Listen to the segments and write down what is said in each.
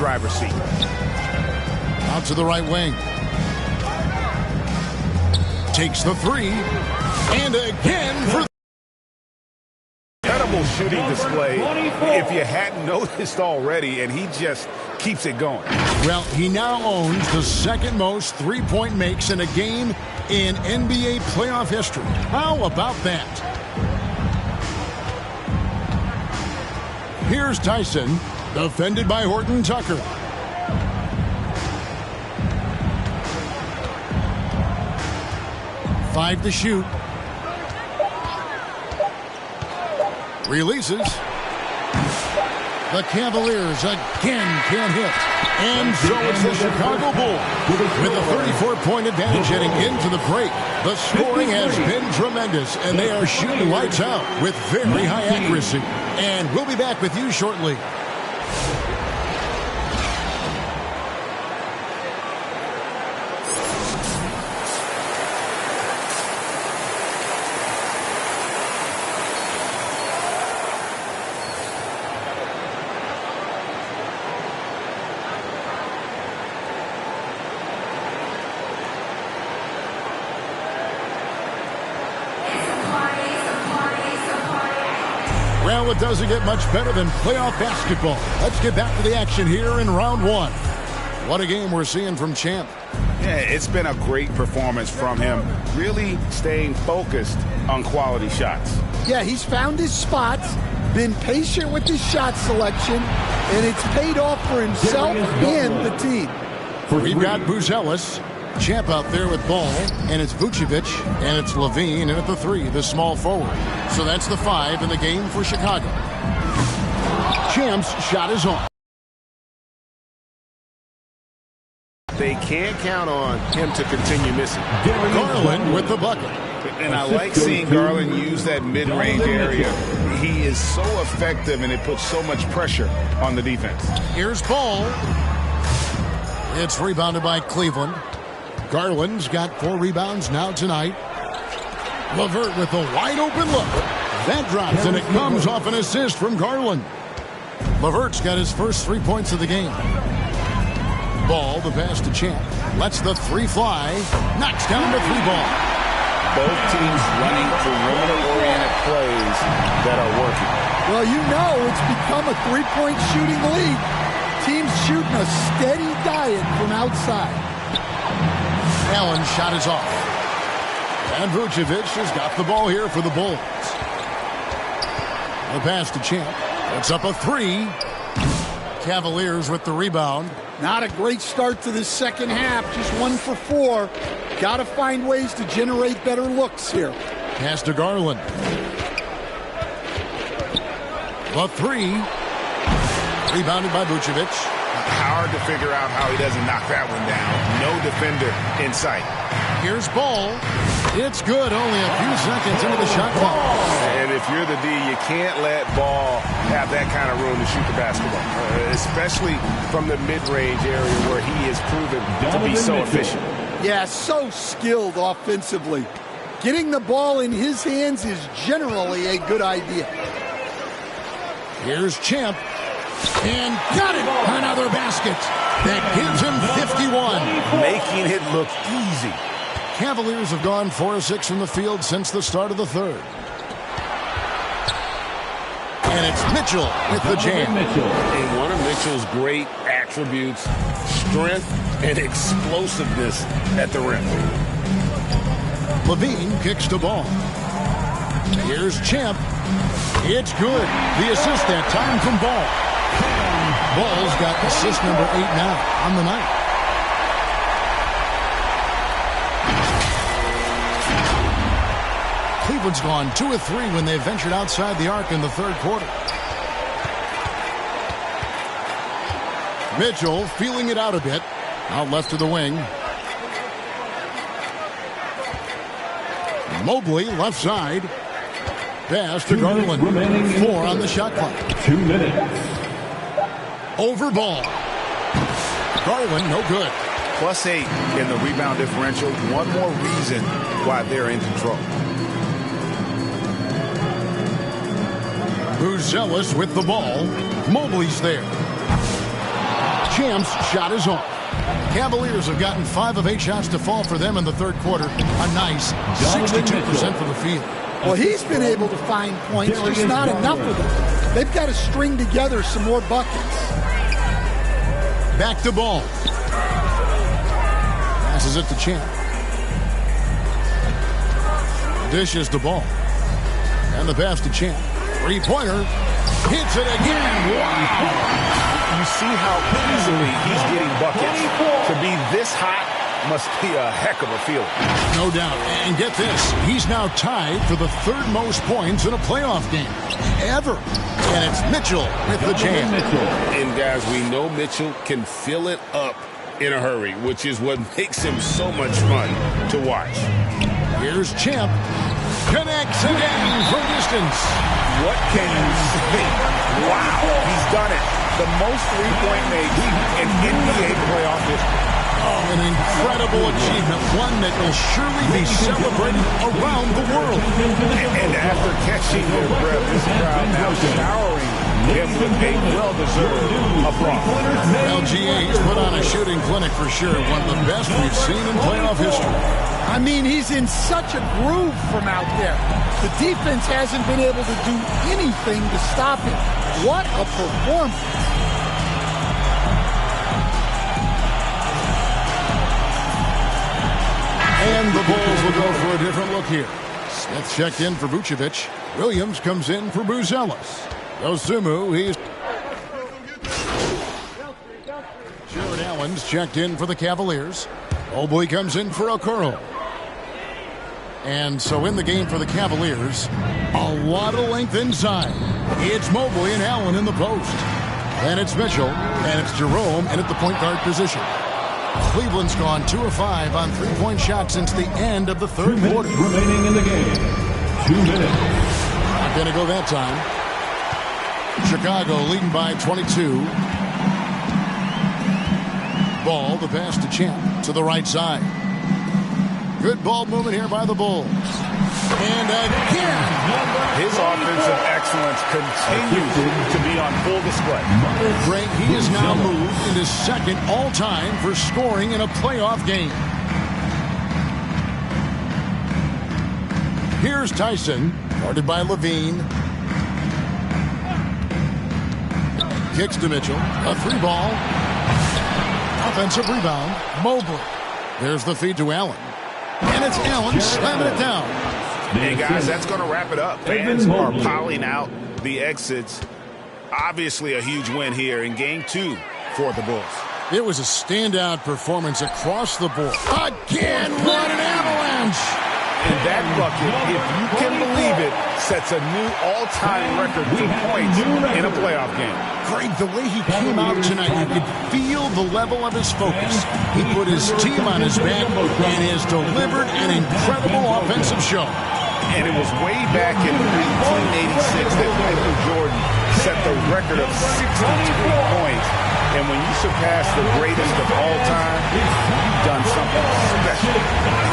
driver's seat. Out to the right wing. Takes the three. And again for incredible shooting display if you hadn't noticed already, and he just keeps it going. Well, he now owns the second most three-point makes in a game in NBA playoff history. How about that? Here's Tyson, defended by Horton Tucker. Five to shoot. Releases. The Cavaliers again can't hit. And so it's the Chicago Bulls with a 34-point advantage heading into the break. The scoring has been tremendous, and they are shooting lights out with very high accuracy. And we'll be back with you shortly. Well, it doesn't get much better than playoff basketball. Let's get back to the action here in round one. What a game we're seeing from Champ. Yeah, it's been a great performance from him, really staying focused on quality shots. Yeah, he's found his spots, been patient with his shot selection, and it's paid off for himself and the team. We've got Buzelis. Champ out there with ball, and it's Vucevic, and it's Levine, and at the three, the small forward. So that's the 5 in the game for Chicago. Champ's shot is on. They can't count on him to continue missing. Garland with the bucket. And I like seeing Garland use that mid-range area. He is so effective, and it puts so much pressure on the defense. Here's Ball. It's rebounded by Cleveland. Garland's got 4 rebounds now tonight. LeVert with a wide-open look. That drops, and it comes off an assist from Garland. LeVert's got his first 3 points of the game. Ball, the pass to Champ. Lets the three fly. Knocks down the three ball. Both teams running perimeter-oriented plays that are working. Well, you know it's become a three-point shooting league. Teams shooting a steady diet from outside. Allen's shot is off. And Vucevic has got the ball here for the Bulls. The pass to Champ. It's up a 3. Cavaliers with the rebound. Not a great start to the second half. Just 1 for 4. Got to find ways to generate better looks here. Pass to Garland. The 3. Rebounded by Vucevic. Hard to figure out how he doesn't knock that one down. No defender in sight. Here's Ball. It's good. Only a few seconds into the shot clock. And if you're the D, you can't let Ball have that kind of room to shoot the basketball, especially from the mid-range area where he is proven to be so efficient. Yeah, so skilled offensively. Getting the ball in his hands is generally a good idea. Here's Champ. And got it! Another basket. That gives him 51. Making it look easy. Cavaliers have gone 4 of 6 from the field since the start of the third. And it's Mitchell with the jam. And one of Mitchell's great attributes, strength and explosiveness at the rim. Levine kicks the ball. Here's Champ. It's good. The assist that time from Ball. Ball's got assist number 8 now on the night. Cleveland's gone 2 of 3 when they ventured outside the arc in the third quarter. Mitchell feeling it out a bit. Out left to the wing. Mobley left side. Pass to Garland. 4 on the shot clock. 2 minutes. Over Ball. Garland, no good. +8 in the rebound differential. One more reason why they're in control. Buzelis with the ball. Mobley's there. Champ's shot is off. Cavaliers have gotten 5 of 8 shots to fall for them in the third quarter. A nice 62% for the field. Well, he's been able to find points, just not enough of them. They've got to string together some more buckets. Back to Ball. Passes it to Champ. Dishes the Ball. And the pass to Champ. Three-pointer. Hits it again. Wow. You see how easily he's getting buckets. To be this hot must be a heck of a feeling. No doubt. And get this. He's now tied for the 3rd most points in a playoff game ever. And it's Mitchell with the jam. And guys, we know Mitchell can fill it up in a hurry, which is what makes him so much fun to watch. Here's Champ. Connects again from distance. What can you say? Wow, he's done it. The most three-point makes in NBA playoff history. Oh, an incredible achievement, one that will surely be celebrated around the world. And after catching their breath, this crowd now showering him with a well-deserved applause. LGA's put on a shooting clinic for sure, one of the best we've seen in playoff history. I mean, he's in such a groove from out there. The defense hasn't been able to do anything to stop him. What a performance. And the Bulls will go for a different look here. Smith checked in for Vucevic. Williams comes in for Buzelis. Dosunmu, he's... Jared Allen's checked in for the Cavaliers. Mobley comes in for Okoro. And so in the game for the Cavaliers, a lot of length inside. It's Mobley and Allen in the post. And it's Mitchell, and it's Jerome, and at the point guard position. Cleveland's gone 2 of 5 on three-point shots since the end of the third quarter. Remaining in the game. 2 minutes. Not going to go that time. Chicago leading by 22. Ball, the pass to Champ to the right side. Good ball movement here by the Bulls. And again. His offensive excellence continues to be on full display. Frank, he has now moved into second all-time for scoring in a playoff game. Here's Tyson, guarded by Levine. Kicks to Mitchell. A 3-ball. Offensive rebound. Mobley. There's the feed to Allen. And it's Allen slamming it down. Hey, guys, that's going to wrap it up. Fans are piling out the exits. Obviously a huge win here in Game 2 for the Bulls. It was a standout performance across the board. Again, what an avalanche! And that bucket, if you can believe it, sets a new all-time record for points in a playoff game. Greg, the way he came out tonight, you could feel the level of his focus. He put his team on his back and has delivered an incredible offensive show. And it was way back in 1986 that Michael Jordan set the record of 63 points. And when you surpass the greatest of all time, you've done something special.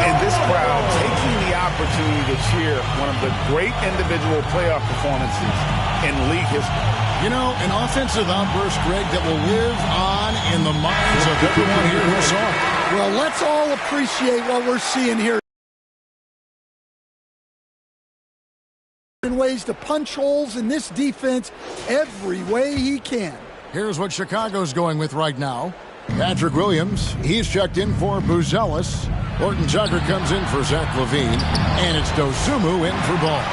And this crowd taking the opportunity to cheer one of the great individual playoff performances in league history. You know, an offensive outburst, Greg, that will live on in the minds of everyone here who saw it. Well, let's all appreciate what we're seeing here. In ways to punch holes in this defense every way he can. Here's what Chicago's going with right now. Patrick Williams, he's checked in for Buzelis. Horton Tucker comes in for Zach LaVine. And it's Dosunmu in for Ball.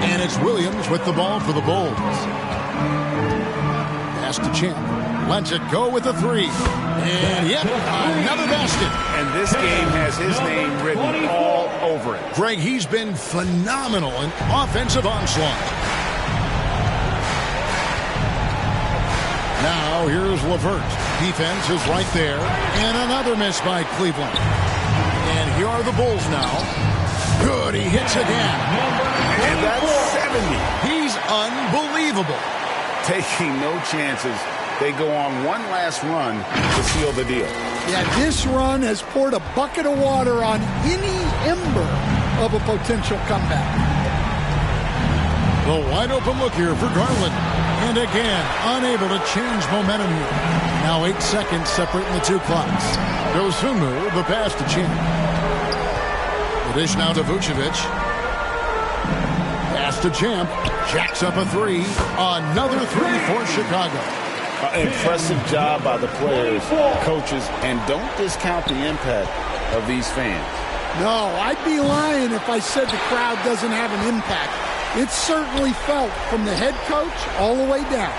And it's Williams with the ball for the Bulls. Pass to Champ. Lets it go with a 3. And yep, another basket. And this game has his name written all over it. Greg, he's been phenomenal in offensive onslaught. Now, here's LeVert. Defense is right there. And another miss by Cleveland. And here are the Bulls now. Good, he hits again. And that's 70. He's unbelievable. Taking no chances. They go on one last run to seal the deal. Yeah, this run has poured a bucket of water on any ember of a potential comeback. The wide open look here for Garland. And again, unable to change momentum here. Now 8 seconds separating the two clocks. Dosunmu, the pass to Champ. The dish now to Vucevic. Pass to Champ. Jacks up a three. Another three for Chicago. Impressive job by the players, coaches, and don't discount the impact of these fans. No, I'd be lying if I said the crowd doesn't have an impact. It's certainly felt from the head coach all the way down.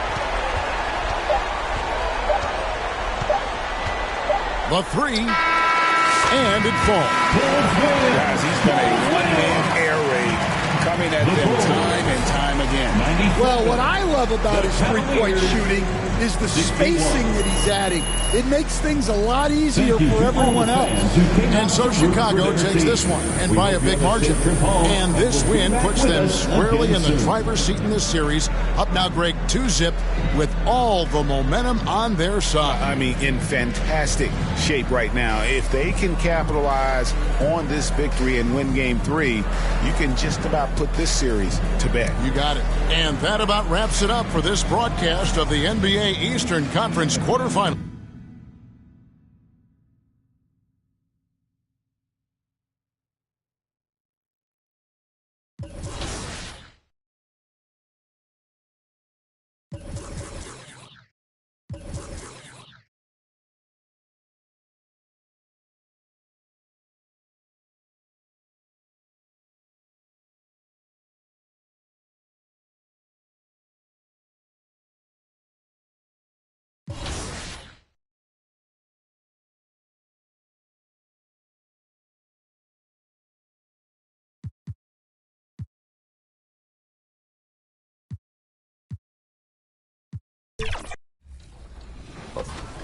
The three, and it falls. Guys, he's been a one-man air raid coming at them time and time again. Well, what I love about his three-point shooting is the spacing that he's adding. It makes things a lot easier for everyone else. And so Chicago takes this one, and by a big margin. And this win puts them squarely in the driver's seat in this series. Up now, Greg, 2-zip with all the momentum on their side. I mean, in fantastic shape right now. If they can capitalize on this victory and win Game 3, you can just about put this series to bed. You got it. And that about wraps it up for this broadcast of the NBA Eastern Conference quarterfinal.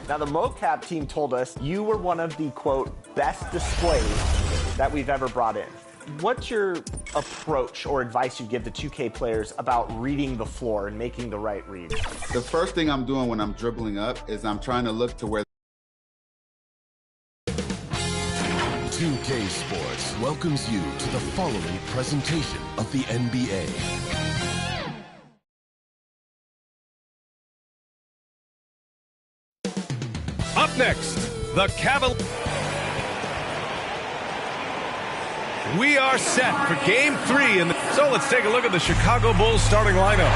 Now, the mocap team told us you were one of the, quote, best displays that we've ever brought in. What's your approach or advice you give the 2K players about reading the floor and making the right reads? The first thing I'm doing when I'm dribbling up is I'm trying to look to where 2K Sports welcomes you to the following presentation of the NBA. Up next, the Cavaliers. We are set for Game 3. So let's take a look at the Chicago Bulls starting lineup.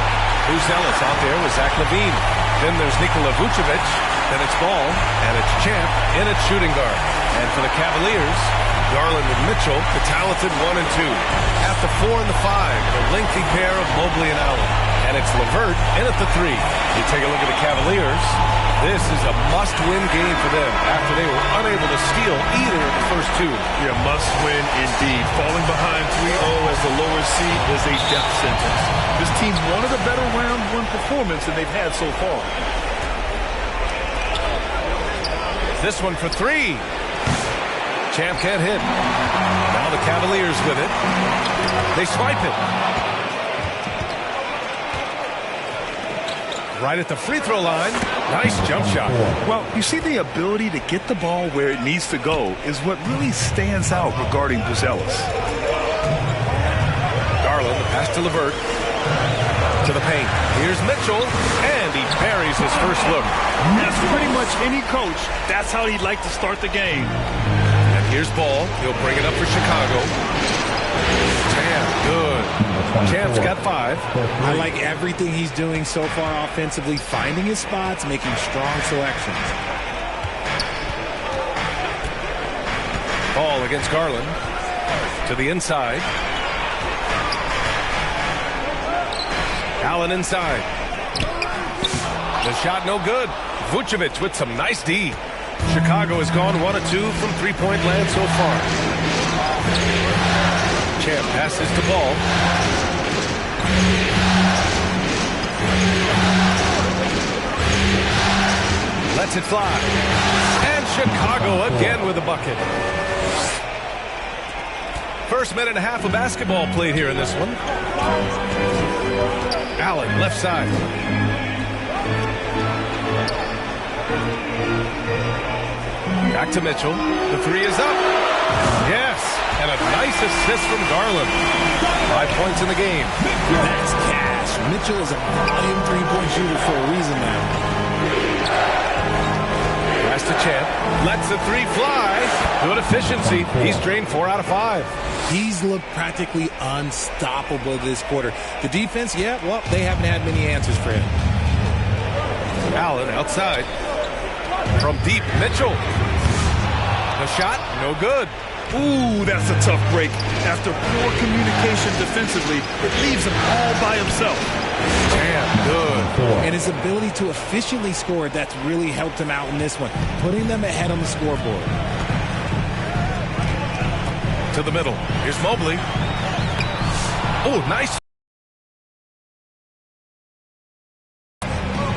Bruce Ellis out there with Zach LaVine. Then there's Nikola Vucevic. Then it's Ball. And it's Champ in at shooting guard. And for the Cavaliers, Garland and Mitchell, the talented 1 and 2. At the 4 and the 5, the lengthy pair of Mobley and Allen. And it's LeVert in at the 3. You take a look at the Cavaliers. This is a must-win game for them after they were unable to steal either of the first two. Yeah, must-win indeed. Falling behind 3-0 as the lower seed is a death sentence. This team wanted a better round one performance than they've had so far. This one for 3. Champ can't hit. Now the Cavaliers with it. They swipe it. Right at the free throw line. Nice jump shot. Well, you see, the ability to get the ball where it needs to go is what really stands out regarding Bruce Ellis. Garland, the pass to LeVert. To the paint. Here's Mitchell, and he buries his first look. That's pretty much any coach. That's how he'd like to start the game. And here's Ball. He'll bring it up for Chicago. Champ, good. Champ's got 5. I like everything he's doing so far offensively, finding his spots, making strong selections. Ball against Garland. To the inside. Allen inside. The shot no good. Vucevic with some nice D. Chicago has gone 1 of 2 from three-point land so far. Champ passes to Ball. Lets it fly. And Chicago again with a bucket. First minute and a half of basketball played here in this one. Allen, left side. Back to Mitchell. The 3 is up. Yes. And a nice Nice assist from Garland. 5 points in the game. That's cash. Mitchell is a volume three-point shooter for a reason now. Pass to Champ. Lets the three fly. Good efficiency. He's drained 4 out of 5. He's looked practically unstoppable this quarter. The defense, yeah, well, they haven't had many answers for him. Allen outside. From deep, Mitchell. The shot, no good. Ooh, that's a tough break. After poor communication defensively, it leaves him all by himself. Damn, good. And his ability to efficiently score, that's really helped him out in this one, putting them ahead on the scoreboard. To the middle. Here's Mobley. Oh, nice.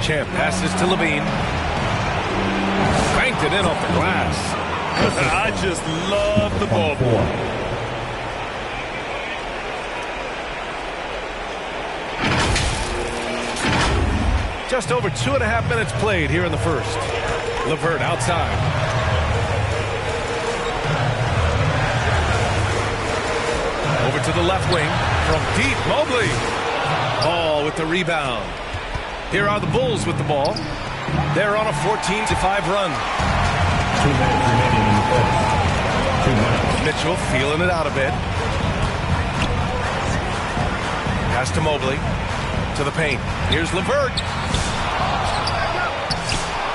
Champ passes to Levine. Cranked it in off the glass. I just love the ball boy. Just over 2.5 minutes played here in the first. LeVert outside. Over to the left wing. From deep, Mobley. Ball with the rebound. Here are the Bulls with the ball. They're on a 14-5 run. 2 minutes remaining in the first. 2 minutes. Mitchell feeling it out a bit. Pass to Mobley. To the paint. Here's LeVert.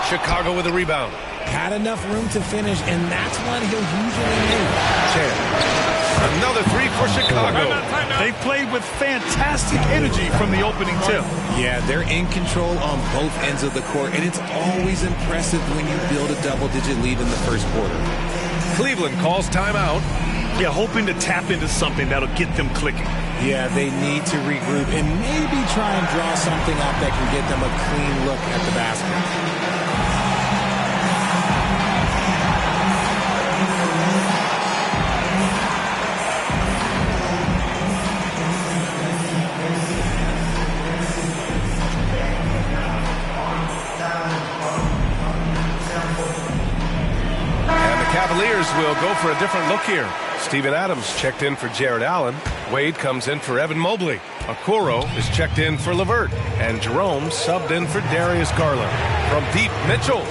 Chicago with a rebound. Had enough room to finish, and that's what he'll usually make. Champ. Another three for Chicago. They played with fantastic energy from the opening tip. Yeah, they're in control on both ends of the court, and it's always impressive when you build a double-digit lead in the first quarter. Cleveland calls timeout. Yeah, hoping to tap into something that'll get them clicking. Yeah, they need to regroup and maybe try and draw something up that can get them a clean look at the basket. Cavaliers will go for a different look here. Steven Adams checked in for Jared Allen. Wade comes in for Evan Mobley. Okoro is checked in for LeVert. And Jerome subbed in for Darius Garland. From deep, Mitchell.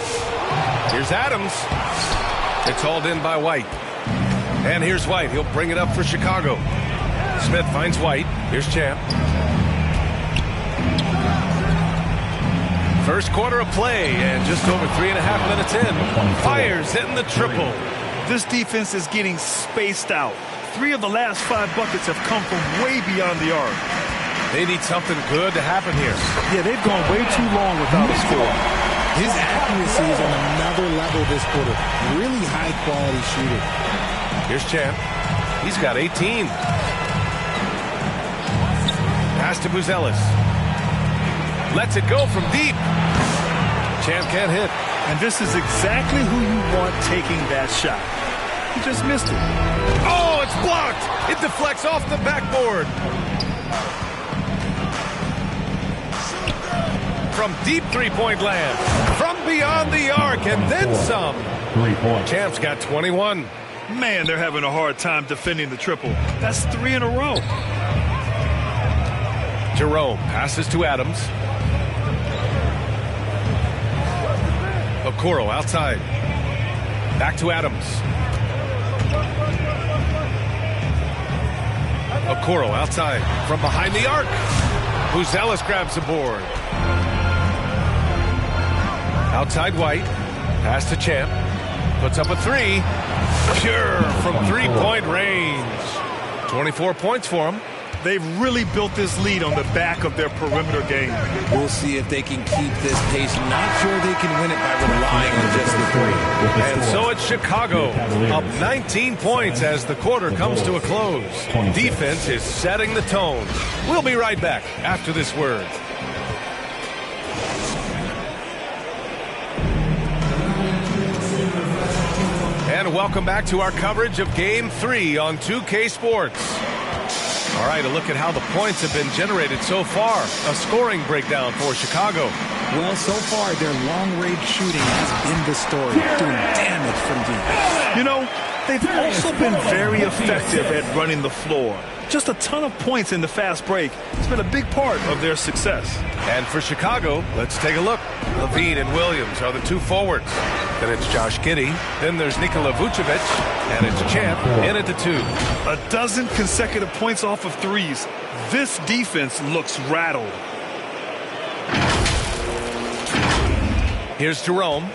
Here's Adams. It's hauled in by White. And here's White. He'll bring it up for Chicago. Smith finds White. Here's Champ. First quarter of play, and just over 3.5 minutes in. Fires hitting the triple. This defense is getting spaced out. 3 of the last 5 buckets have come from way beyond the arc. They need something good to happen here. Yeah, they've gone way too long without a score. His accuracy is on another level this quarter. Really high-quality shooter. Here's Champ. He's got 18. Pass to Buzelis. Lets it go from deep. Champ can't hit. And this is exactly who you want taking that shot. He just missed it. Oh, it's blocked. It deflects off the backboard. From deep three-point land. From beyond the arc and then some. 3 points. Champ's got 21. Man, they're having a hard time defending the triple. That's 3 in a row. Jerome passes to Adams. Okoro outside. Back to Adams. Okoro outside. From behind the arc. Buzelis grabs the board. Outside White. Pass to Champ. Puts up a 3. Pure from three-point range. 24 points for him. They've really built this lead on the back of their perimeter game. We'll see if they can keep this pace. Not sure they can win it by relying on just the 3. And so it's Chicago, up 19 points as the quarter comes to a close. Defense is setting the tone. We'll be right back after this word. And welcome back to our coverage of Game 3 on 2K Sports. All right, a look at how the points have been generated so far. A scoring breakdown for Chicago. Well, so far, their long-range shooting has been the story, doing damage from deep. You know, They've also been very effective at running the floor. Just a ton of points in the fast break. It's been a big part of their success. And for Chicago, let's take a look. Levine and Williams are the two forwards. Then it's Josh Giddey. Then there's Nikola Vucevic. And it's Champ in at the 2. A dozen consecutive points off of threes. This defense looks rattled. Here's Jerome.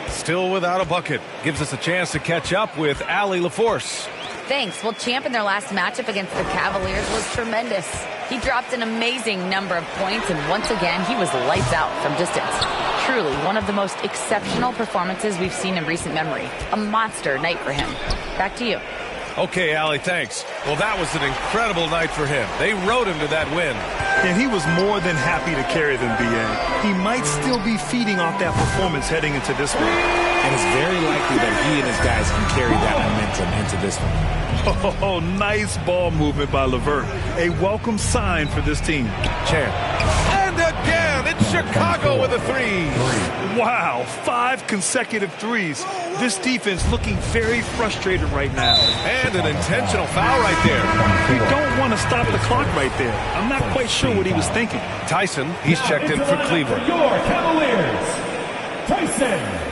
Still without a bucket. Gives us a chance to catch up with Allie LaForce. Thanks. Well, Champ in their last matchup against the Cavaliers was tremendous. He dropped an amazing number of points, and once again, he was lights out from distance. Truly, one of the most exceptional performances we've seen in recent memory. A monster night for him. Back to you. Okay, Allie, thanks. Well, that was an incredible night for him. They rode him to that win. And he was more than happy to carry them, B.A. He might still be feeding off that performance heading into this one. And it's very likely that he and his guys can carry that momentum into this one. Oh, nice ball movement by LeVert. A welcome sign for this team. Champ. And again, it's Chicago with a 3. Wow, 5 consecutive threes. This defense looking very frustrated right now. And an intentional foul right there. You don't want to stop the clock right there. I'm not quite sure what he was thinking. Tyson, he's checked in for Cleveland. Your Cavaliers, Tyson.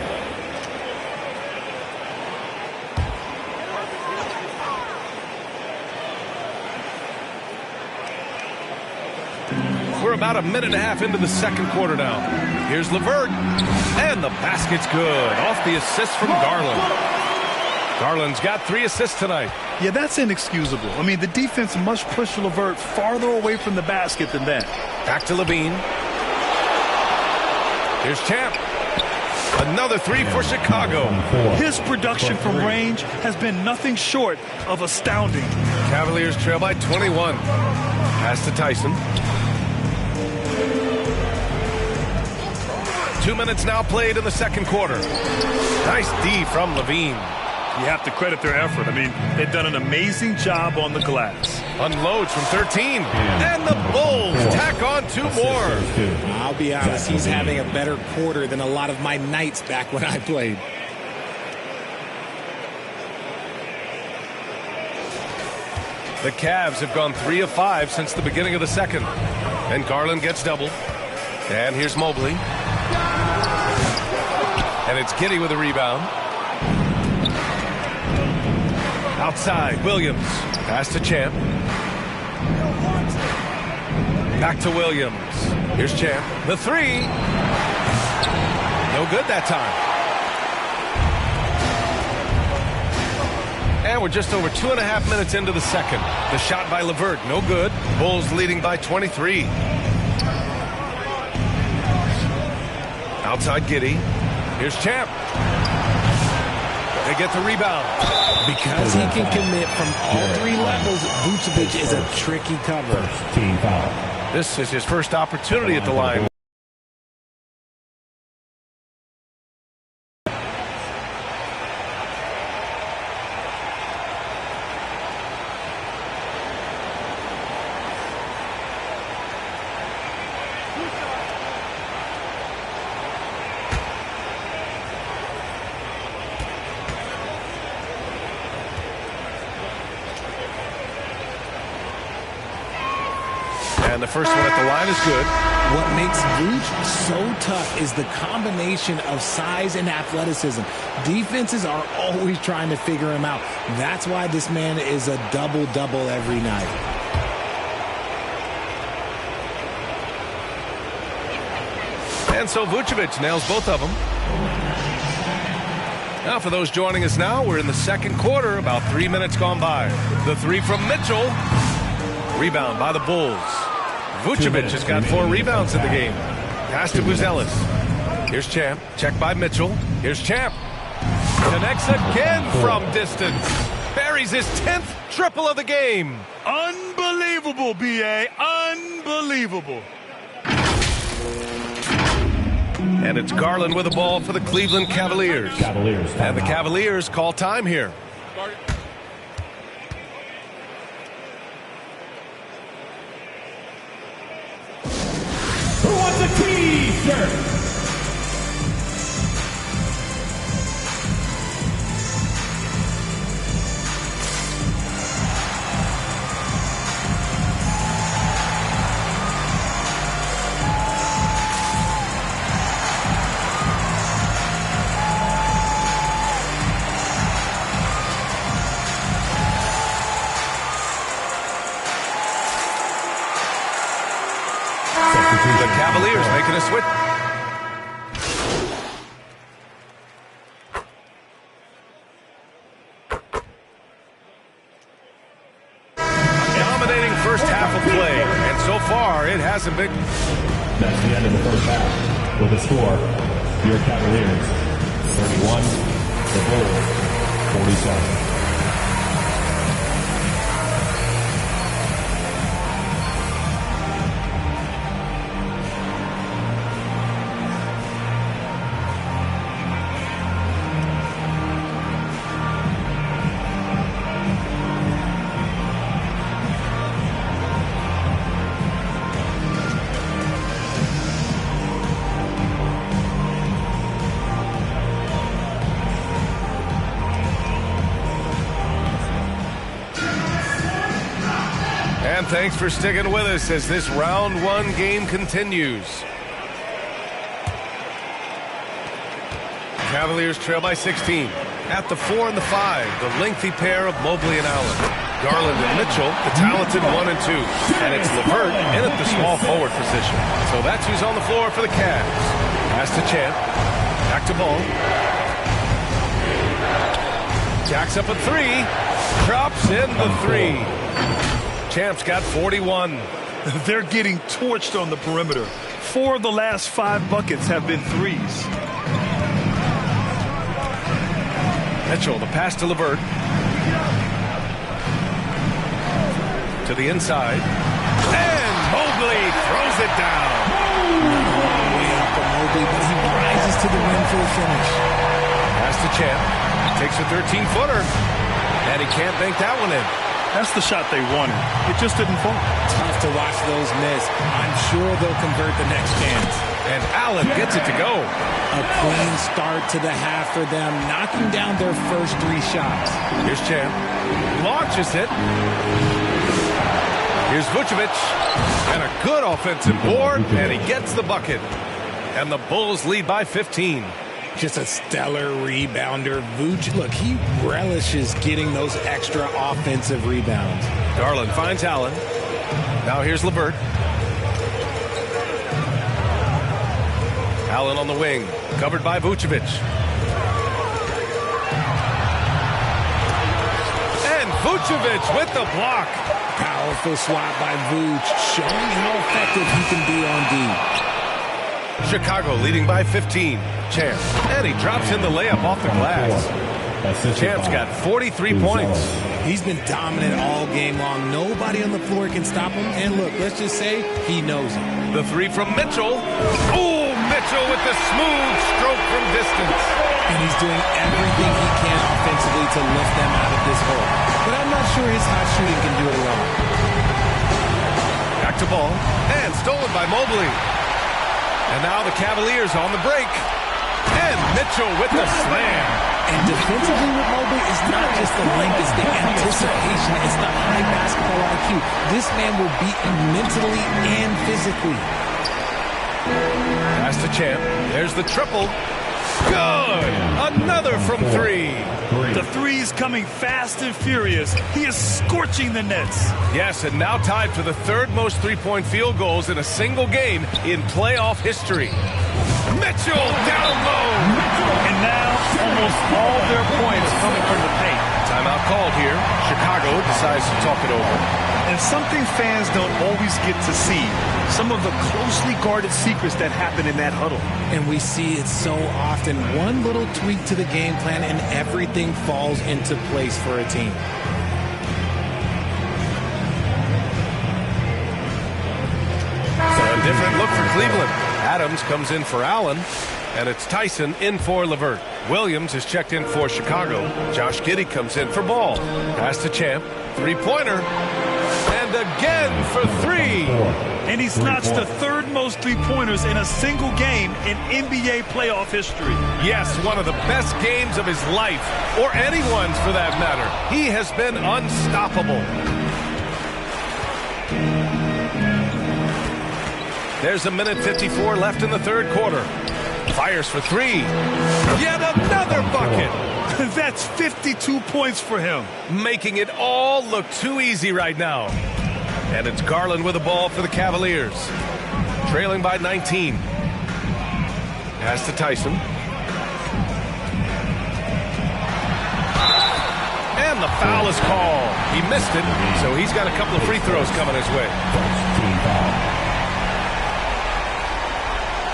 We're about a minute and a half into the second quarter now. Here's LeVert. And the basket's good. Off the assist from Garland. Garland's got 3 assists tonight. Yeah, that's inexcusable. I mean, the defense must push LeVert farther away from the basket than that. Back to Levine. Here's Champ. Another 3 for Chicago. His production from range has been nothing short of astounding. Cavaliers trail by 21. Pass to Tyson. 2 minutes now played in the second quarter. Nice D from Levine. You have to credit their effort. I mean, they've done an amazing job on the glass. Unloads from 13. And the Bulls tack on 2 more. I'll be honest, he's having a better quarter than a lot of my nights back when I played. The Cavs have gone 3 of 5 since the beginning of the second. And Garland gets double. And here's Mobley. And it's Giddey with a rebound. Outside, Williams. Pass to Champ. Back to Williams. Here's Champ. The 3. No good that time. And we're just over 2.5 minutes into the second. The shot by LeVert, no good. Bulls leading by 23. Outside Giddey. Here's Champ. They get the rebound. Because he can commit from all 3 levels, Vucevic is a tricky cover. Team foul. This is his first opportunity at the line. And the first one at the line is good. What makes Vooch so tough is the combination of size and athleticism. Defenses are always trying to figure him out. That's why this man is a double-double every night. And so Vucevic nails both of them. Now for those joining us now, we're in the second quarter, about 3 minutes gone by. The 3 from Mitchell. Rebound by the Bulls. Vucevic has got 4 rebounds in the game. Pass to Buzelis. Here's Champ. Check by Mitchell. Here's Champ. Connects again from distance. Buries his 10th triple of the game. Unbelievable, B.A. Unbelievable. And it's Garland with the ball for the Cleveland Cavaliers. And the Cavaliers call time here. Who wants a T-shirt? switch. Dominating first half of play, and so far it hasn't been. That's the end of the first half. With a score, your Cavaliers 31, the Bulls 47. And thanks for sticking with us as this round one game continues. Cavaliers trail by 16. At the 4 and the 5, the lengthy pair of Mobley and Allen. Garland and Mitchell, the talented 1 and 2. And it's LeVert in at the small forward position. So that's who's on the floor for the Cavs. Pass to Champ. Back to Ball. Jacks up a 3. Drops in the 3. Champ's got 41. They're getting torched on the perimeter. 4 of the last 5 buckets have been threes. Mitchell, the pass to LeVert. To the inside. And Mobley throws it down. Way up for Mobley, but he rises to the rim for the finish. Pass to Champ. Takes a 13-footer. And he can't bank that one in. That's the shot they wanted. It just didn't fall. Tough to watch those miss. I'm sure they'll convert the next chance. And Allen gets it to go. A clean start to the half for them, knocking down their first 3 shots. Here's Champ. Launches it. Here's Vucevic. And a good offensive board, and he gets the bucket. And the Bulls lead by 15. Just a stellar rebounder. Vuce, look, he relishes getting those extra offensive rebounds. Garland finds Allen. Now here's LeVert. Allen on the wing, covered by Vucevic. And Vucevic with the block. Powerful swat by Vuce, showing how effective he can be on D. Chicago leading by 15. Champ. And he drops in the layup off the glass. Champ's got 43 points. He's been dominant all game long. Nobody on the floor can stop him. And look, let's just say he knows it. The 3 from Mitchell. Oh, Mitchell with the smooth stroke from distance. And he's doing everything he can offensively to lift them out of this hole. But I'm not sure his hot shooting can do it alone. Back to Ball. And stolen by Mobley. And now the Cavaliers on the break. And Mitchell with the slam. And defensively with Mobley is not just the length, it's the anticipation, it's the high basketball IQ. This man will beat you mentally and physically. Pass to Champ. There's the triple. Good! Another from 3. The three's coming fast and furious. He is scorching the Nets. Yes, and now tied for the 3rd most three-point field goals in a single game in playoff history. Mitchell down low. And now almost all their points coming from the paint. Timeout called here. Chicago decides to talk it over. And something fans don't always get to see. Some of the closely guarded secrets that happen in that huddle. And we see it so often. One little tweak to the game plan and everything falls into place for a team. So a different look for Cleveland. Adams comes in for Allen, and it's Tyson in for LeVert. Williams is checked in for Chicago. Josh Giddey comes in for Ball. Pass to Champ. 3-pointer. And again for 3. And he's notched the 3rd most 3-pointers in a single game in NBA playoff history. Yes, one of the best games of his life, or anyone's for that matter. He has been unstoppable. There's a minute 54 left in the 3rd quarter. Fires for 3. Yet another bucket. That's 52 points for him. Making it all look too easy right now. And it's Garland with the ball for the Cavaliers. Trailing by 19. Pass to Tyson. And the foul is called. He missed it, so he's got a couple of free throws coming his way.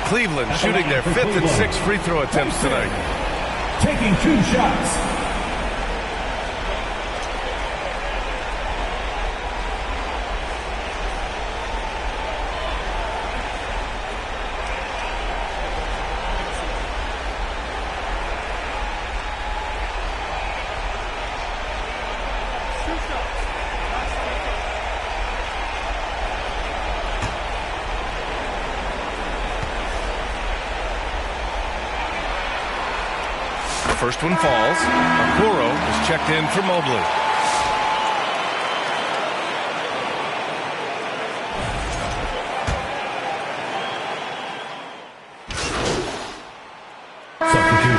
Cleveland shooting their 5th and 6th free throw attempts tonight. Taking 2 shots. First one falls. Okoro is checked in for Mobley.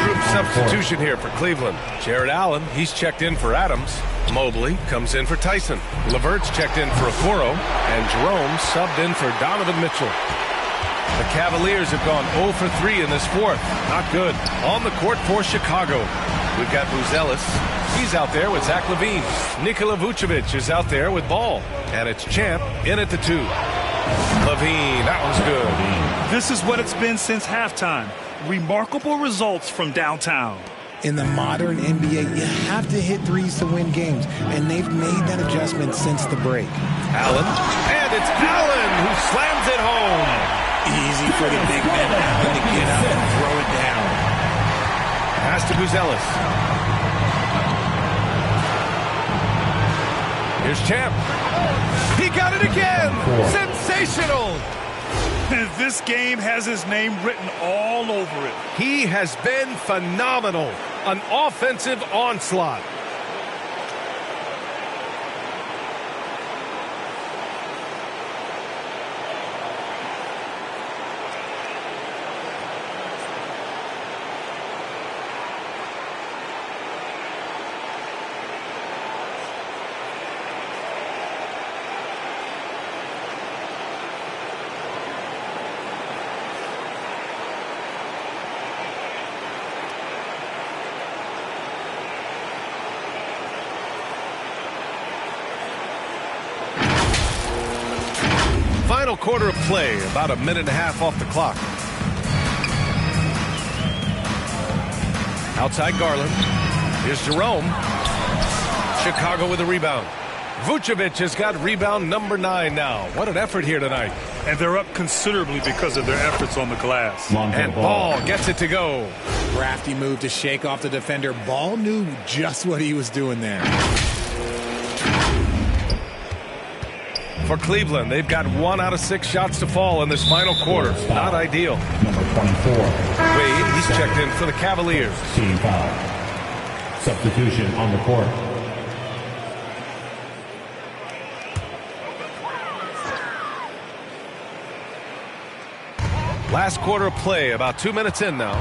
Group substitution here for Cleveland. Jared Allen, he's checked in for Adams. Mobley comes in for Tyson. LeVert's checked in for Okoro. And Jerome subbed in for Donovan Mitchell. The Cavaliers have gone 0 for 3 in this fourth. Not good. On the court for Chicago, we've got Buzelis. He's out there with Zach LaVine. Nikola Vucevic is out there with Ball. And it's Champ in at the 2. LaVine, that one's good. This is what it's been since halftime. Remarkable results from downtown. In the modern NBA, you have to hit threes to win games, and they've made that adjustment since the break. Allen, and it's Allen who slams it home. Easy for the big man Allen to get up and throw it down. Pass to Buzelis. Here's Champ. He got it again. Sensational. This game has his name written all over it. He has been phenomenal. An offensive onslaught. Final quarter of play, about a minute and a half off the clock. Outside Garland. Here's Jerome. Chicago with a rebound. Vucevic has got rebound number 9 now. What an effort here tonight. And they're up considerably because of their efforts on the glass. And Ball gets it to go. Crafty move to shake off the defender. Ball knew just what he was doing there. For Cleveland, they've got 1 out of 6 shots to fall in this final quarter. Not ideal. Number 24. Wade, he's checked in for the Cavaliers. Team foul. Substitution on the court. Last quarter of play, about 2 minutes in now.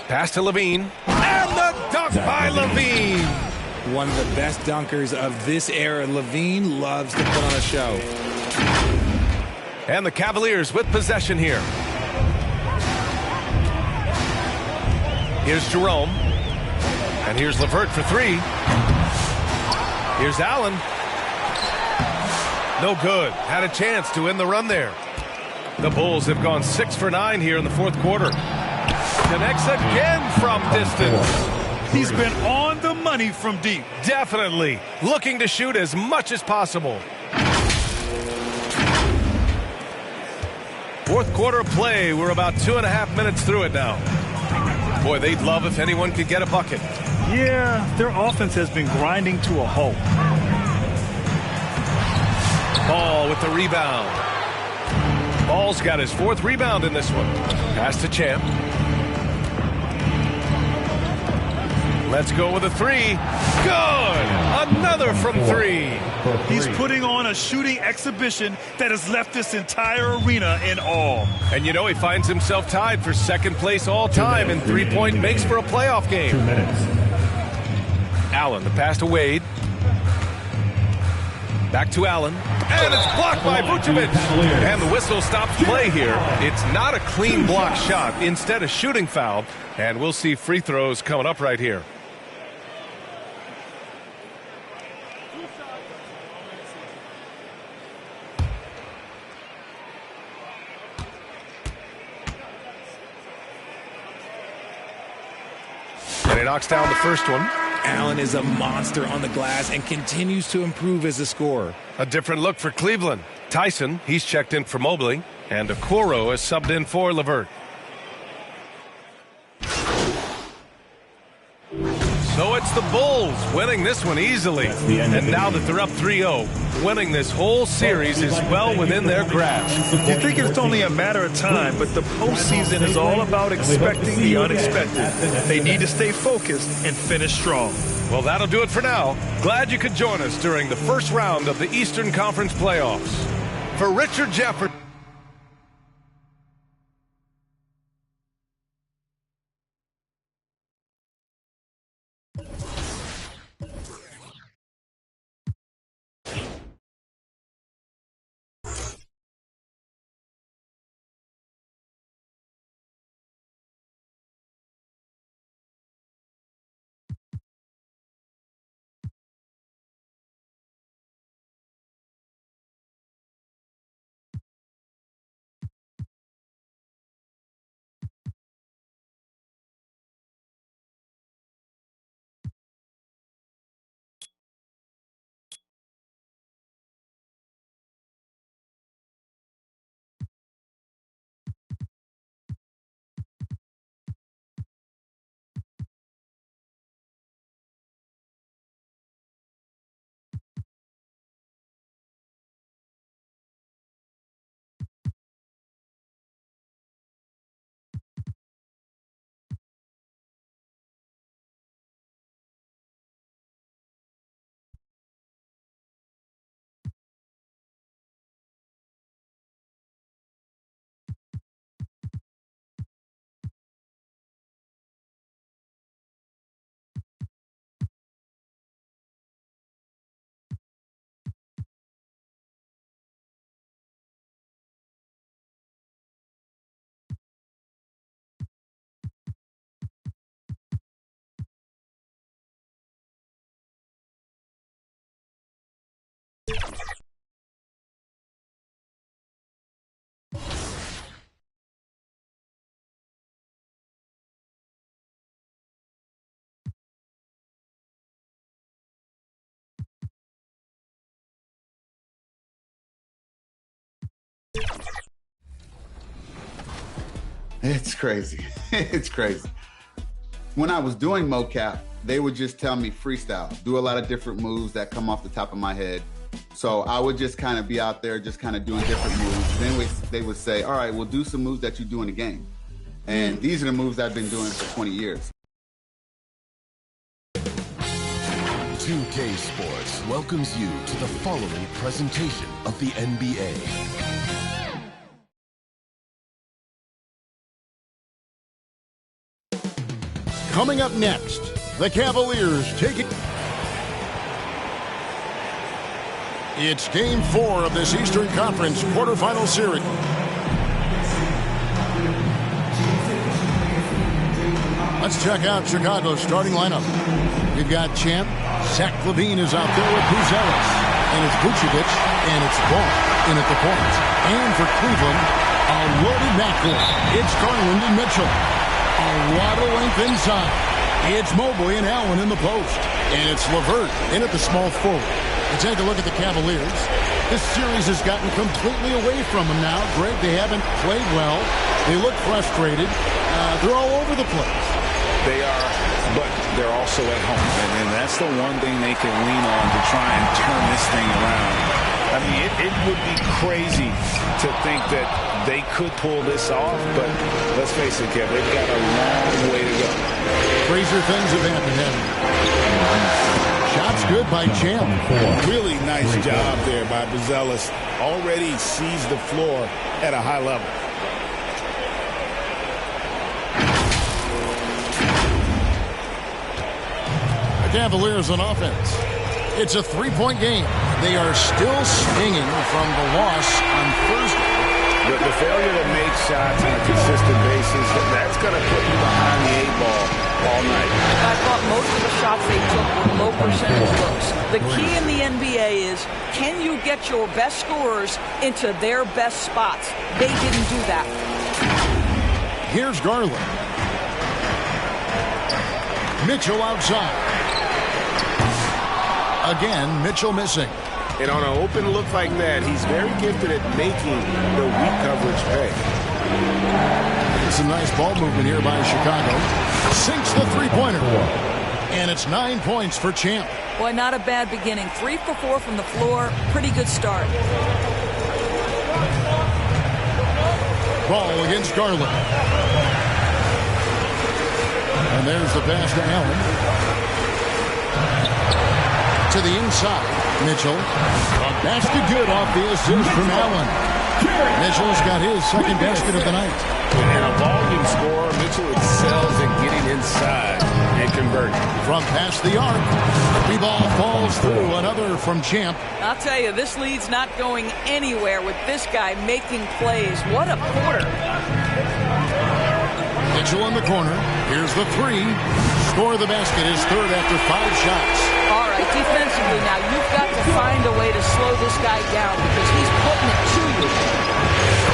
Pass to LaVine. And the dunk by LaVine. One of the best dunkers of this era. LaVine loves to put on a show. And the Cavaliers with possession here. Here's Jerome. And here's LeVert for 3. Here's Allen. No good. Had a chance to end the run there. The Bulls have gone 6 for 9 here in the fourth quarter. Connects again from distance. He's been on the money from deep. Definitely. Looking to shoot as much as possible. Fourth quarter of play. We're about 2.5 minutes through it now. Boy, they'd love if anyone could get a bucket. Yeah, their offense has been grinding to a halt. Ball with the rebound. Ball's got his 4th rebound in this one. Pass to Champ. Let's go with a 3. Good! Another from 3. He's putting on a shooting exhibition that has left this entire arena in awe. And you know, he finds himself tied for 2nd place all-time in three-point makes for a playoff game. 2 minutes. Allen, the pass to Wade. Back to Allen. And it's blocked by Vucevic. And the whistle stops play here. It's not a clean block shot. Instead, a shooting foul. And we'll see free throws coming up right here. And he knocks down the first one. Allen is a monster on the glass and continues to improve as a scorer. A different look for Cleveland. Tyson, he's checked in for Mobley. And Okoro is subbed in for LeVert. So it's the Bulls winning this one easily. And now that they're up 3-0, winning this whole series is well within their grasp. You think it's only a matter of time, but the postseason is all about expecting the unexpected. They need to stay focused and finish strong. Well, that'll do it for now. Glad you could join us during the first round of the Eastern Conference playoffs. For Richard Jefferson. It's crazy. It's crazy. When I was doing mocap, they would just tell me freestyle, do a lot of different moves that come off the top of my head. So I would just kind of be out there just kind of doing different moves. Then they would say, all right, we'll do some moves that you do in the game. And these are the moves I've been doing for 20 years. 2K Sports welcomes you to the following presentation of the NBA. Coming up next, the Cavaliers take it. It's Game 4 of this Eastern Conference quarterfinal series. Let's check out Chicago's starting lineup. We've got Champ. Zach LaVine is out there with Buzelis. And it's Vucevic. And it's Ball in at the point. And for Cleveland, a loaded backcourt. It's Garland and Mitchell. A lot of length inside. It's Mobley and Allen in the post. And it's LeVert in at the small forward. Let's take a look at the Cavaliers. This series has gotten completely away from them now. Greg, they haven't played well. They look frustrated. They're all over the place. They are, but they're also at home. And that's the one thing they can lean on to try and turn this thing around. I mean, it would be crazy to think that they could pull this off, but let's face it, Kev, they've got a long way to go. Crazier things have happened. Shots good by Champ. Really nice job there by Buzelis. Already sees the floor at a high level. The Cavaliers on offense. It's a three-point game. They are still stinging from the loss on Thursday. The failure to make shots on a consistent basis, that's going to put you behind the 8 ball all night. I thought most of the shots they took were low percentage looks. The key in the NBA is, can you get your best scorers into their best spots? They didn't do that. Here's Garland. Mitchell outside. Again, Mitchell missing. And on an open look like that, he's very gifted at making the weak coverage pay. It's a nice ball movement here by Chicago. Sinks the three-pointer. And it's 9 points for Champ. Boy, not a bad beginning. 3 for 4 from the floor. Pretty good start. Ball against Garland. And there's the pass to Allen. To the inside. Mitchell. A basket good off the assist from Allen. Mitchell's got his second basket of the night. And a volume scorer, Mitchell excels at getting inside and converting. From past the arc, the ball falls through. Another from Champ. I'll tell you, this lead's not going anywhere with this guy making plays. What a quarter. Mitchell in the corner. Here's the three. Score the basket, his third after 5 shots. All right, defensively now, you've got to find a way to slow this guy down because he's putting it to you.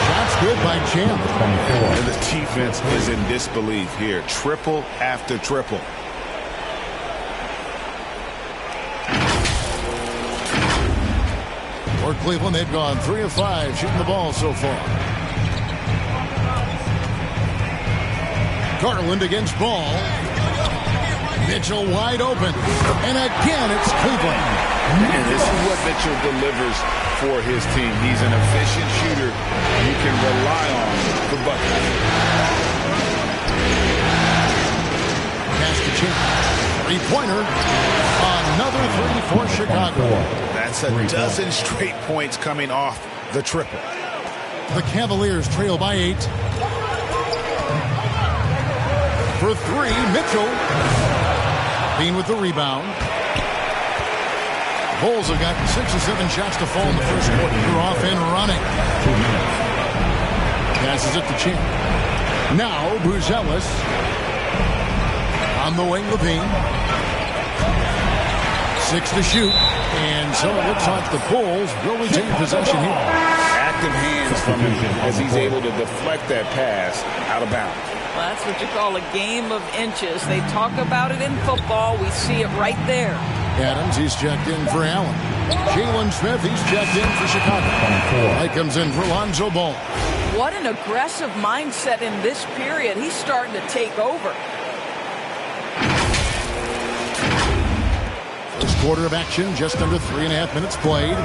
That's good by Champ. And the defense is in disbelief here. Triple after triple. For Cleveland, they've gone 3 of 5 shooting the ball so far. Garland against Ball. Mitchell wide open. And again, it's Cleveland. And this is what Mitchell delivers for his team. He's an efficient shooter you can rely on for buckets. Pass to Champ. Three-pointer. Another 3 for Chicago. That's a dozen straight points coming off the triple. The Cavaliers trail by 8. For 3, Mitchell. Bean with the rebound. Bulls have got 6 or 7 shots to fall in the first quarter. They're off and running. 2 minutes. Passes it to Champ. Now, Buzelis. On the wing, Levine. 6 to shoot. And so it looks like the Bulls will retain possession here. Active hands from him as he's able to deflect that pass out of bounds. Well, that's what you call a game of inches. They talk about it in football. We see it right there. Adams, he's checked in for Allen. Jalen Smith, he's checked in for Chicago. He comes in for Lonzo Ball. What an aggressive mindset in this period. He's starting to take over. First quarter of action, just under 3.5 minutes played.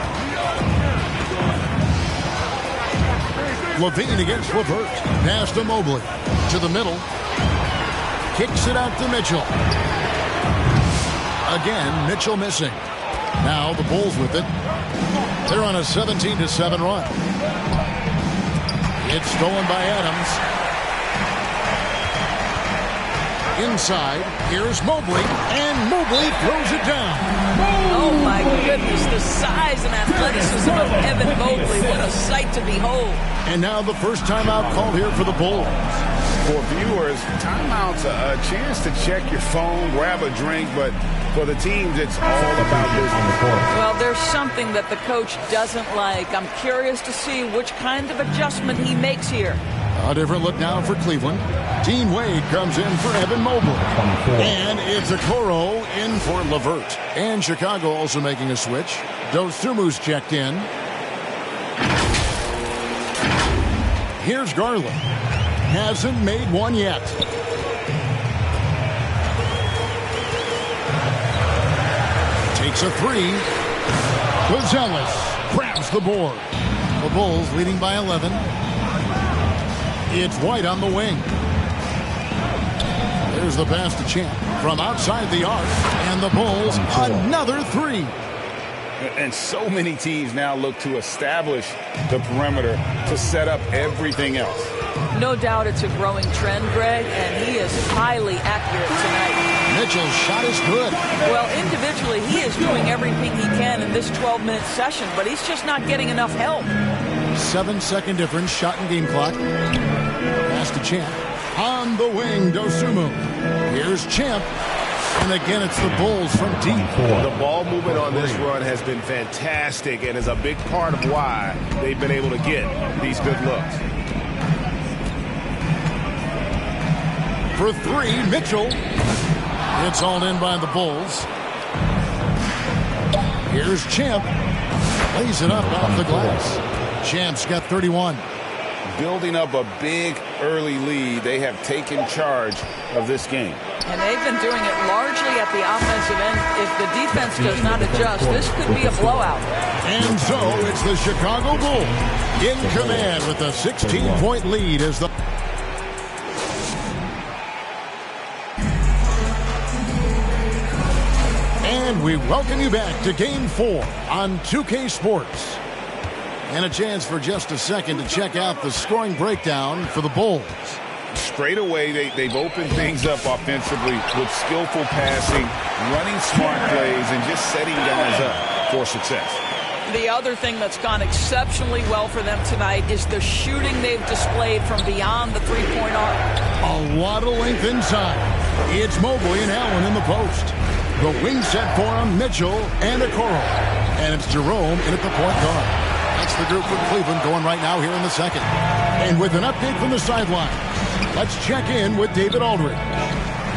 Levine against LeVert. Pass to Mobley. To the middle. Kicks it out to Mitchell. Again, Mitchell missing. Now the Bulls with it. They're on a 17-7 run. It's stolen by Adams. Inside, here's Mobley, and Mobley throws it down. Oh my goodness, the size and athleticism of Evan Mobley. What a sight to behold. And now the first timeout called here for the Bulls. For viewers, timeout's a chance to check your phone, grab a drink, but for the teams, it's all about business. Well, there's something that the coach doesn't like. I'm curious to see which kind of adjustment he makes here. A different look now for Cleveland. Dean Wade comes in for Evan Mobley. And it's Okoro in for LeVert. And Chicago also making a switch. Dosumu's checked in. Here's Garland. Hasn't made one yet. Takes a 3. Buzelis grabs the board. The Bulls leading by 11. It's White on the wing. There's the pass to Champ from outside the arc. And the Bulls, another 3. And so many teams now look to establish the perimeter to set up everything else. No doubt it's a growing trend, Greg, and he is highly accurate tonight. Mitchell's shot is good. Well, individually, he is doing everything he can in this 12-minute session, but he's just not getting enough help. 7-second difference, shot and game clock. Pass to Champ. On the wing, Dosunmu. Here's Champ. And again, it's the Bulls from deep. The ball movement on this run has been fantastic and is a big part of why they've been able to get these good looks. For three, Mitchell. It's all in by the Bulls. Here's Champ. Lays it up off the glass. Champ's got 31. Building up a big early lead, they have taken charge of this game. And they've been doing it largely at the offensive end. If the defense does not adjust, this could be a blowout. And so it's the Chicago Bulls in command with a 16-point lead as the... And we welcome you back to Game 4 on 2K Sports. And a chance for just a second to check out the scoring breakdown for the Bulls. Straight away, they've opened things up offensively with skillful passing, running smart plays, and just setting guys up for success. The other thing that's gone exceptionally well for them tonight is the shooting they've displayed from beyond the three-point arc. A lot of length inside. It's Mobley and Allen in the post. The wing set for him, Mitchell and Okoro. And it's Jerome in at the point guard. That's the group from Cleveland going right now here in the second. And with an update from the sideline, let's check in with David Aldridge.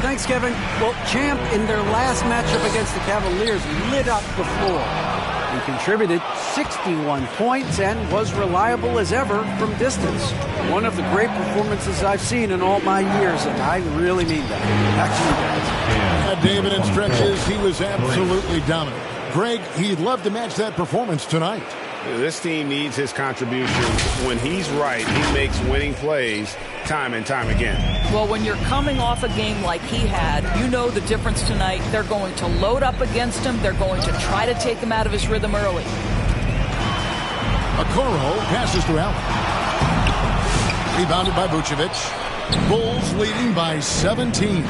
Thanks, Kevin. Well, Champ, in their last matchup against the Cavaliers, lit up the floor. He contributed 61 points and was reliable as ever from distance. One of the great performances I've seen in all my years, and I really mean that. Back to you guys. David, in stretches, he was absolutely dominant. Greg, he'd love to match that performance tonight. This team needs his contributions. When he's right, he makes winning plays time and time again. Well, when you're coming off a game like he had, you know the difference tonight. They're going to load up against him. They're going to try to take him out of his rhythm early. Okoro passes to Allen. Rebounded by Vucevic. Bulls leading by 17.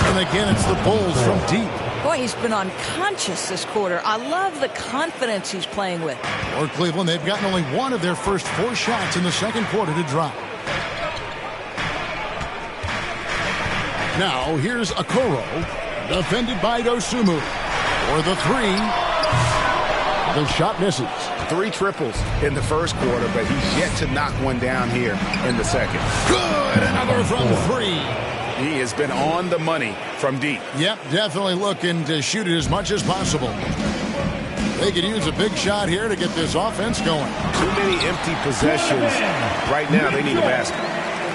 And again, it's the Bulls from deep. Boy, he's been unconscious this quarter. I love the confidence he's playing with. For Cleveland, they've gotten only one of their first 4 shots in the second quarter to drop. Now, here's Okoro, defended by Dosunmu. For the three, the shot misses. 3 triples in the first quarter, but he's yet to knock one down here in the second. Good, another from 3. He has been on the money from deep. Yep, definitely looking to shoot it as much as possible. They could use a big shot here to get this offense going. Too many empty possessions. Right now, they need a basket.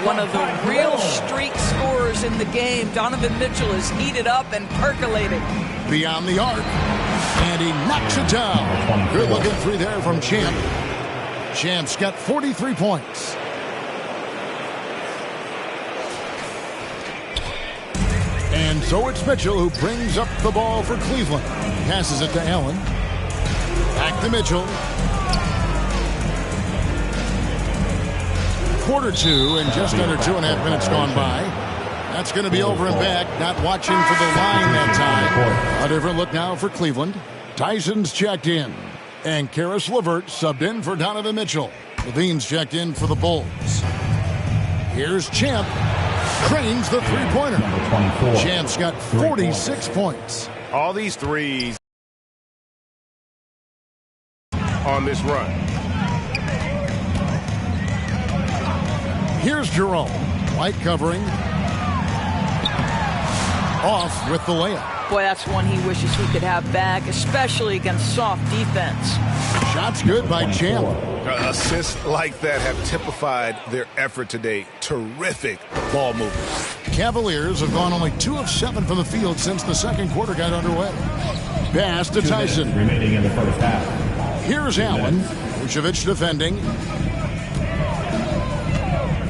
One of the real streak scorers in the game, Donovan Mitchell, is heated up and percolating. Beyond the arc, and he knocks it down. Good looking 3 there from Champ. Champ's got 43 points. And so it's Mitchell who brings up the ball for Cleveland. Passes it to Allen. Back to Mitchell. Quarter 2 and just under 2.5 minutes gone by. That's going to be over and back. Not watching for the line that time. A different look now for Cleveland. Tyson's checked in. And Karis LeVert subbed in for Donovan Mitchell. Levine's checked in for the Bulls. Here's Champ. Cranes the three-pointer. Champ's got 46 points. All these threes on this run. Here's Jerome. White covering. Off with the layup. Boy, that's one he wishes he could have back, especially against soft defense. Shots good by Champ. Assists like that have typified their effort today. Terrific ball movement. Cavaliers have gone only 2 of 7 from the field since the second quarter got underway. Pass to Tyson. Remaining in the first half. Here's Allen. Vucevic defending.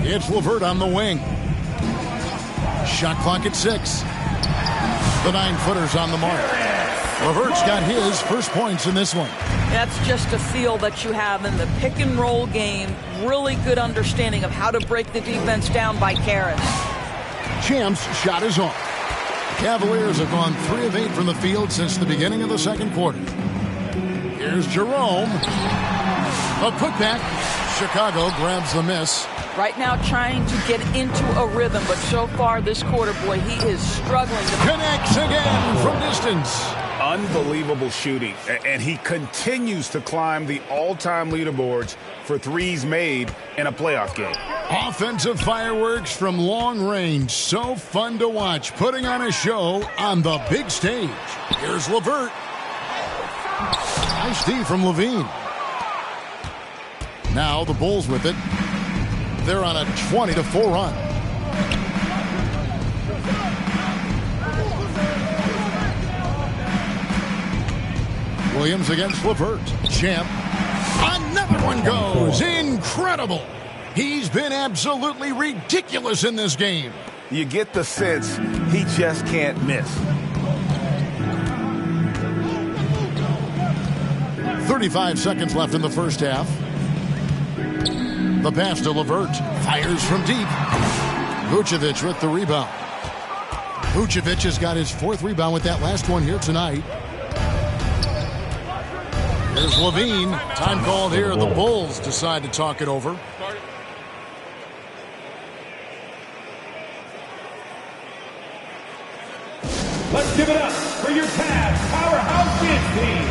It's LeVert on the wing. Shot clock at 6. The 9-footer's on the mark. LeVert's got his first points in this one. That's just a feel that you have in the pick-and-roll game. Really good understanding of how to break the defense down by Karis. Champ's shot is off. Cavaliers have gone 3 of 8 from the field since the beginning of the second quarter. Here's Jerome. A putback. Chicago grabs the miss. Right now trying to get into a rhythm, but so far this quarter, boy, he is struggling. Connects again from distance. Unbelievable shooting, and he continues to climb the all-time leaderboards for threes made in a playoff game. Offensive fireworks from long range. So fun to watch. Putting on a show on the big stage. Here's LeVert. Nice D from Levine. Now the Bulls with it. They're on a 20-4 run. Williams against LeVert. Champ. Another one goes. Incredible. He's been absolutely ridiculous in this game. You get the sense he just can't miss. 35 seconds left in the first half. The pass to LeVert. Fires from deep. Vucevic with the rebound. Vucevic has got his 4th rebound with that last one here tonight. Here's Levine. Time called here. The Bulls decide to talk it over. Let's give it up for your Cavs Powerhouse Kids team.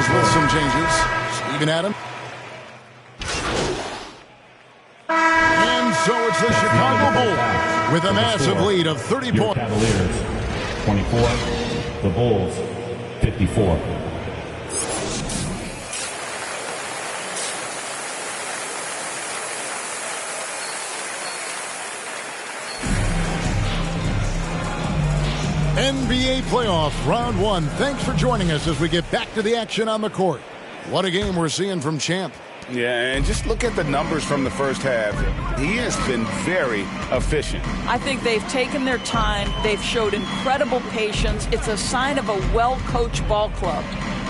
With some changes. Steven Adams. And so it's the Chicago Bulls with a massive lead of 30 points. Cavaliers 24, the Bulls 54. NBA playoff round 1. Thanks for joining us as we get back to the action on the court. What a game we're seeing from Champ. Yeah, and just look at the numbers from the first half. He has been very efficient. I think they've taken their time. They've showed incredible patience. It's a sign of a well-coached ball club.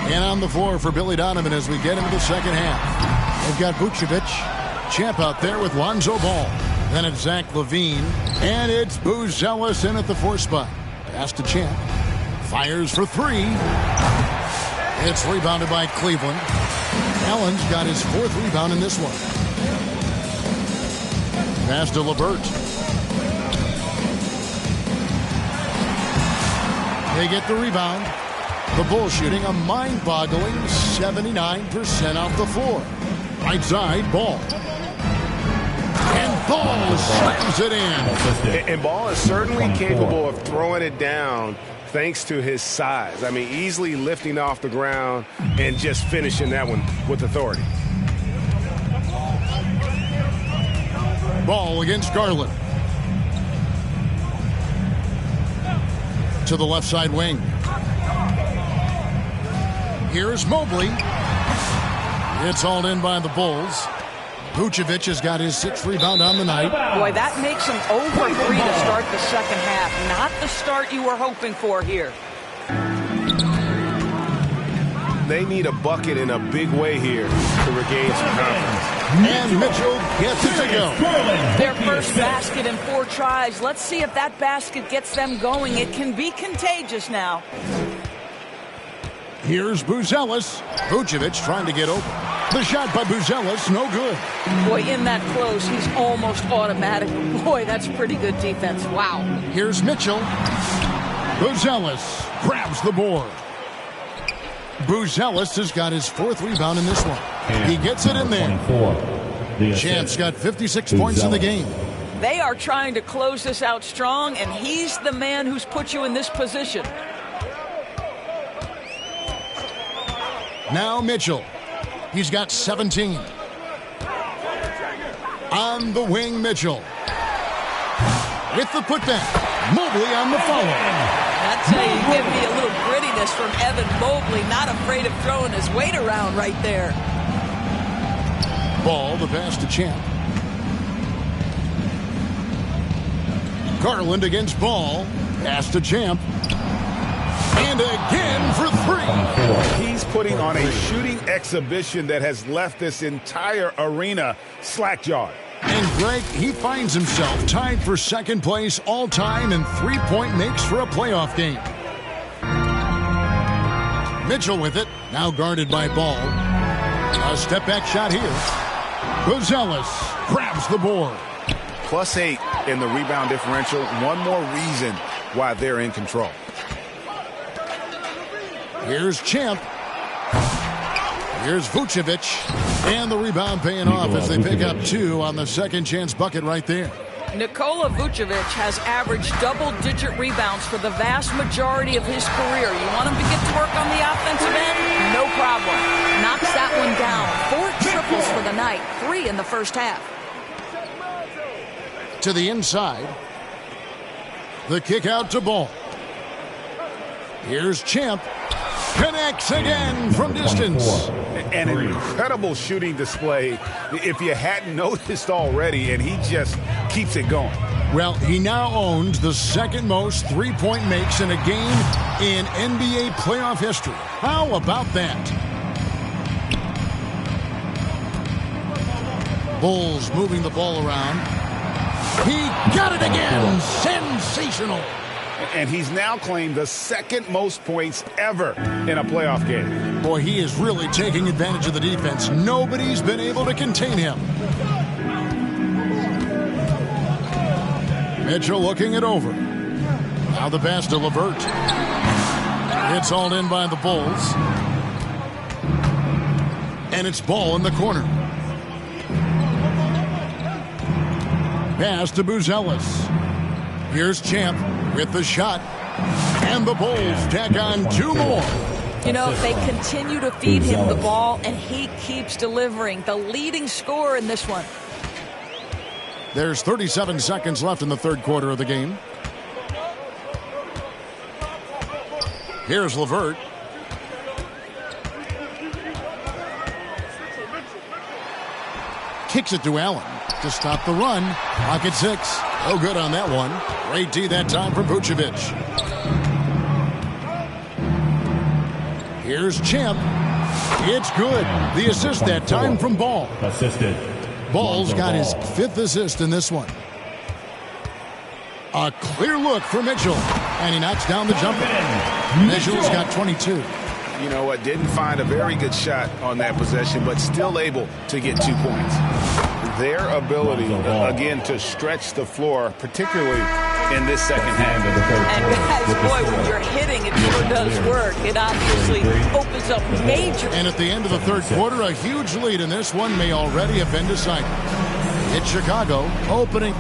And on the floor for Billy Donovan as we get into the second half. They've got Vucevic. Champ out there with Lonzo Ball. Then it's Zach LaVine. And it's Buzelis in at the 4 spot. Pass to Champ. Fires for 3. It's rebounded by Cleveland. Allen's got his 4th rebound in this one. Pass to LeVert. They get the rebound. The Bulls shooting a mind-boggling 79% off the floor. Right side, Ball. And Ball slams it in. And Ball is certainly capable of throwing it down thanks to his size. I mean, easily lifting off the ground and just finishing that one with authority. Ball against Garland. To the left side wing. Here's Mobley. It's hauled in by the Bulls. Vucevic has got his 6th rebound on the night. Boy, that makes him over 3 to start the second half. Not the start you were hoping for here. They need a bucket in a big way here to regain some confidence. And Mitchell gets it to go. Their first basket in 4 tries. Let's see if that basket gets them going. It can be contagious now. Here's Buzelis. Vucevic trying to get open. The shot by Buzelis, no good. Boy, in that close, he's almost automatic. Boy, that's pretty good defense. Wow. Here's Mitchell. Buzelis grabs the board. Buzelis has got his 4th rebound in this one. He gets it in there. Champ's got 56 points in the game. They are trying to close this out strong, and he's the man who's put you in this position. Now Mitchell. He's got 17. On the wing, Mitchell. With the putback. Mobley on the follow. I tell you, give me a little grittiness from Evan Mobley, not afraid of throwing his weight around right there. Ball, the pass to Champ. Garland against Ball. Pass to Champ. And again for three. He's putting on a shooting exhibition that has left this entire arena slack-jawed. And Greg, he finds himself tied for second place all-time in three-point makes for a playoff game. Mitchell with it, now guarded by Ball. A step-back shot here. Buzelis grabs the board. +8 in the rebound differential. One more reason why they're in control. Here's Champ. Here's Vucevic. And the rebound paying off as they pick up 2 on the second chance bucket right there. Nikola Vucevic has averaged double-digit rebounds for the vast majority of his career. You want him to get to work on the offensive end? No problem. Knocks that one down. 4 triples for the night, 3 in the first half. To the inside. The kick out to Ball. Here's Champ. Connects again from distance. An incredible shooting display if you hadn't noticed already, and he just keeps it going. Well, he now owns the second most three-point makes in a game in NBA playoff history. How about that? Bulls moving the ball around. He got it again. Sensational. And he's now claimed the second most points ever in a playoff game. Boy, he is really taking advantage of the defense. Nobody's been able to contain him. Mitchell looking it over. Now the pass to LeVert. It's hauled in by the Bulls. And it's Ball in the corner. Pass to Buzelis. Here's Champ with the shot. And the Bulls tack on 2 more. You know, they continue to feed him the ball, and he keeps delivering. The leading scorer in this one. There's 37 seconds left in the third quarter of the game. Here's LeVert. Kicks it to Allen to stop the run. Pocket 6. No good on that one. Great D that time from Vucevic. Here's Champ. It's good. The assist that time from Ball. Assisted. Ball's got his 5th assist in this one. A clear look for Mitchell. And he knocks down the jumper. Mitchell's got 22. You know what? Didn't find a very good shot on that possession, but still able to get 2 points. Their ability, again, to stretch the floor, particularly in this second half. And guys, boy, when you're hitting, it sure does work. It obviously opens up major. And at the end of the third quarter, a huge lead in this one may already have been decided. It's Chicago opening.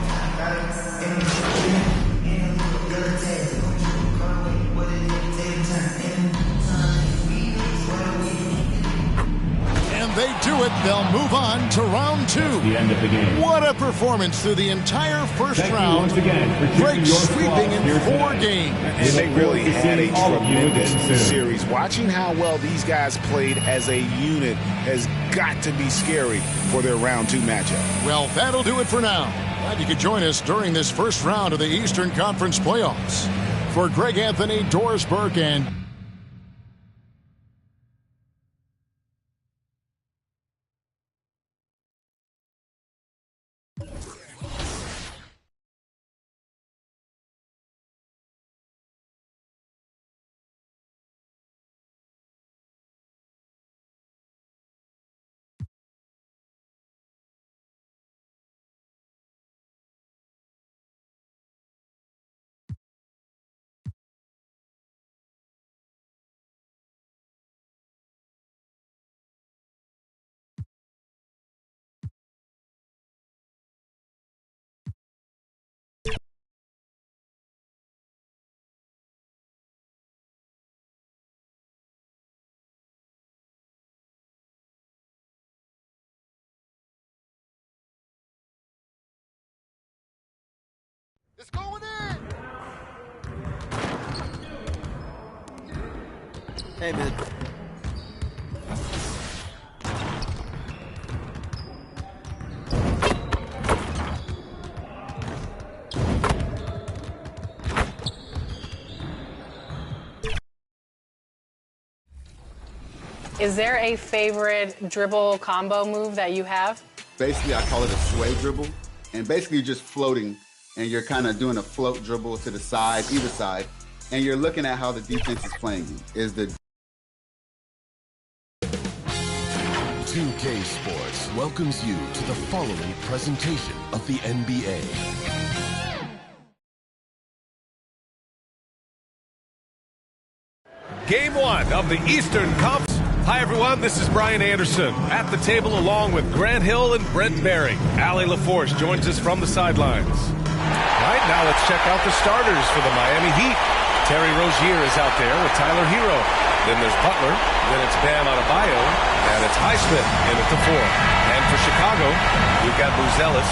They do it, they'll move on to round 2. The end of the game. What a performance through the entire first round. Drake sweeping in 4 games. And they really had a tremendous series. Watching how well these guys played as a unit has got to be scary for their round 2 matchup. Well, that'll do it for now. Glad you could join us during this first round of the Eastern Conference playoffs. For Greg Anthony, Doris Burke, and It's going in. Hey, man. Is there a favorite dribble combo move that you have? Basically, I call it a sway dribble. And basically, you're just floating, and you're kind of doing a float dribble to the side, either side, and you're looking at how the defense is playing you. Is the 2K Sports welcomes you to the following presentation of the NBA. Game 1 of the Eastern Conference. Hi, everyone. This is Brian Anderson at the table along with Grant Hill and Brent Barry. Allie LaForce joins us from the sidelines. All right, now let's check out the starters for the Miami Heat. Terry Rozier is out there with Tyler Hero. Then there's Butler. Then it's Bam Adebayo. And it's Highsmith in at the 4. And for Chicago, we've got Buzelis.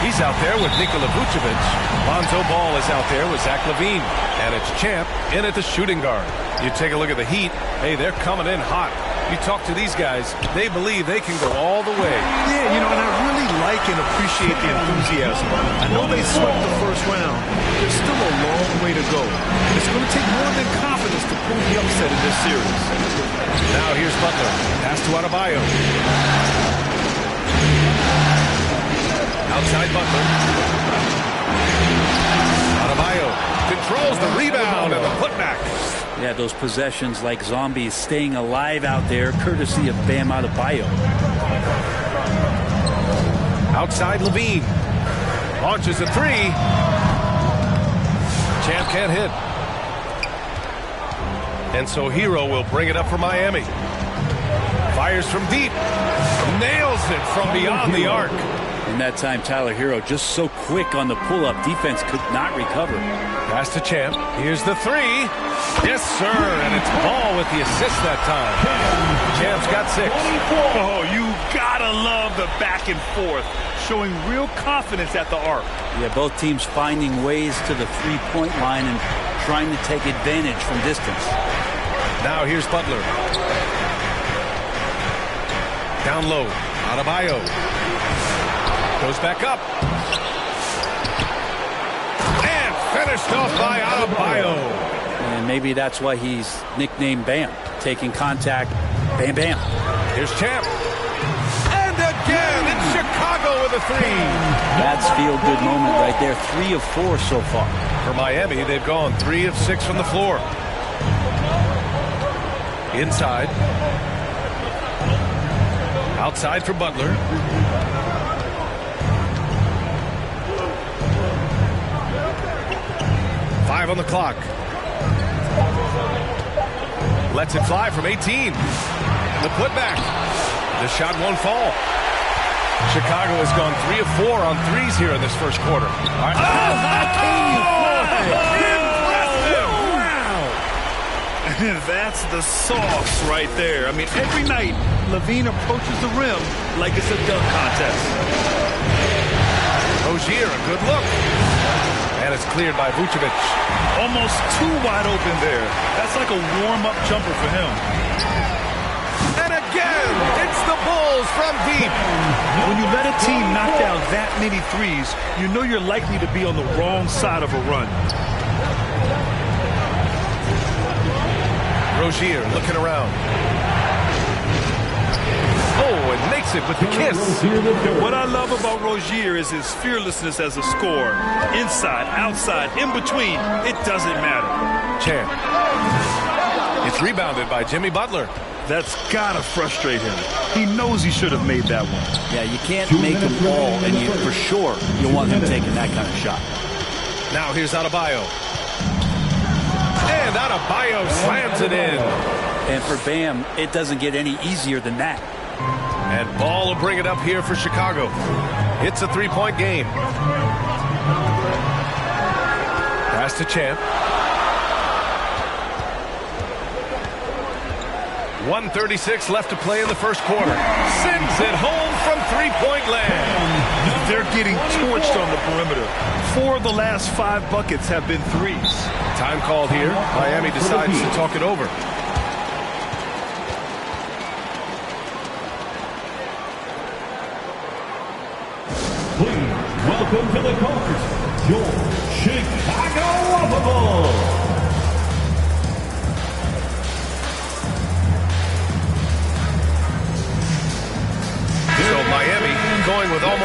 He's out there with Nikola Vucevic. Lonzo Ball is out there with Zach LaVine. And it's Champ in at the shooting guard. You take a look at the Heat. Hey, they're coming in hot. You talk to these guys, they believe they can go all the way. Yeah, you know, and I really like and appreciate the enthusiasm. I know they swept the first round. There's still a long way to go. It's going to take more than confidence to pull the upset in this series. Now here's Butler. Pass to Adebayo. Outside Butler. Adebayo controls the rebound and the putback. Yeah, those possessions like zombies staying alive out there, courtesy of Bam Adebayo. Outside LaVine. Launches a 3. Champ can't hit. And so Hero will bring it up for Miami. Fires from deep. Nails it from beyond the arc. In that time, Tyler Hero just so quick on the pull-up. Defense could not recover. Pass to Champ. Here's the 3. Yes, sir. And it's Ball with the assist that time. Champ's got 6. Oh, you gotta love the back and forth. Showing real confidence at the arc. Yeah, both teams finding ways to the three-point line and trying to take advantage from distance. Now here's Butler. Down low. Adebayo. Goes back up. And finished off by Adebayo. And maybe that's why he's nicknamed Bam. Taking contact. Bam, bam. Here's Champ. And again, it's Chicago with a 3. That's feel-good moment right there. 3 of 4 so far. For Miami, they've gone 3 of 6 from the floor. Inside. Outside for Butler. Five on the clock. Lets it fly from 18. The putback. The shot won't fall. Chicago has gone 3 of 4 on threes here in this first quarter. All right. That's the sauce right there. I mean, every night, LaVine approaches the rim like it's a dunk contest. Rozier, a good look. And it's cleared by Vucevic. Almost too wide open there. That's like a warm-up jumper for him. And again, it's the Bulls from deep. When you let a team knock down that many threes, you know you're likely to be on the wrong side of a run. Rozier looking around. Oh, and makes it with the kiss. What I love about Rozier is his fearlessness as a scorer. Inside, outside, in between, it doesn't matter. Champ. It's rebounded by Jimmy Butler. That's gotta frustrate him. He knows he should have made that one. Yeah, you can't make him all, and you for sure you'll want him taking that kind of shot. Now here's Adebayo. And Adebayo slams it in. And for Bam, it doesn't get any easier than that. And Ball will bring it up here for Chicago. It's a 3-point game. Pass to Champ. 1:36 left to play in the first quarter. Sends it home from three-point land. They're getting torched on the perimeter. 4 of the last 5 buckets have been threes. Time called here. Miami decides to talk it over.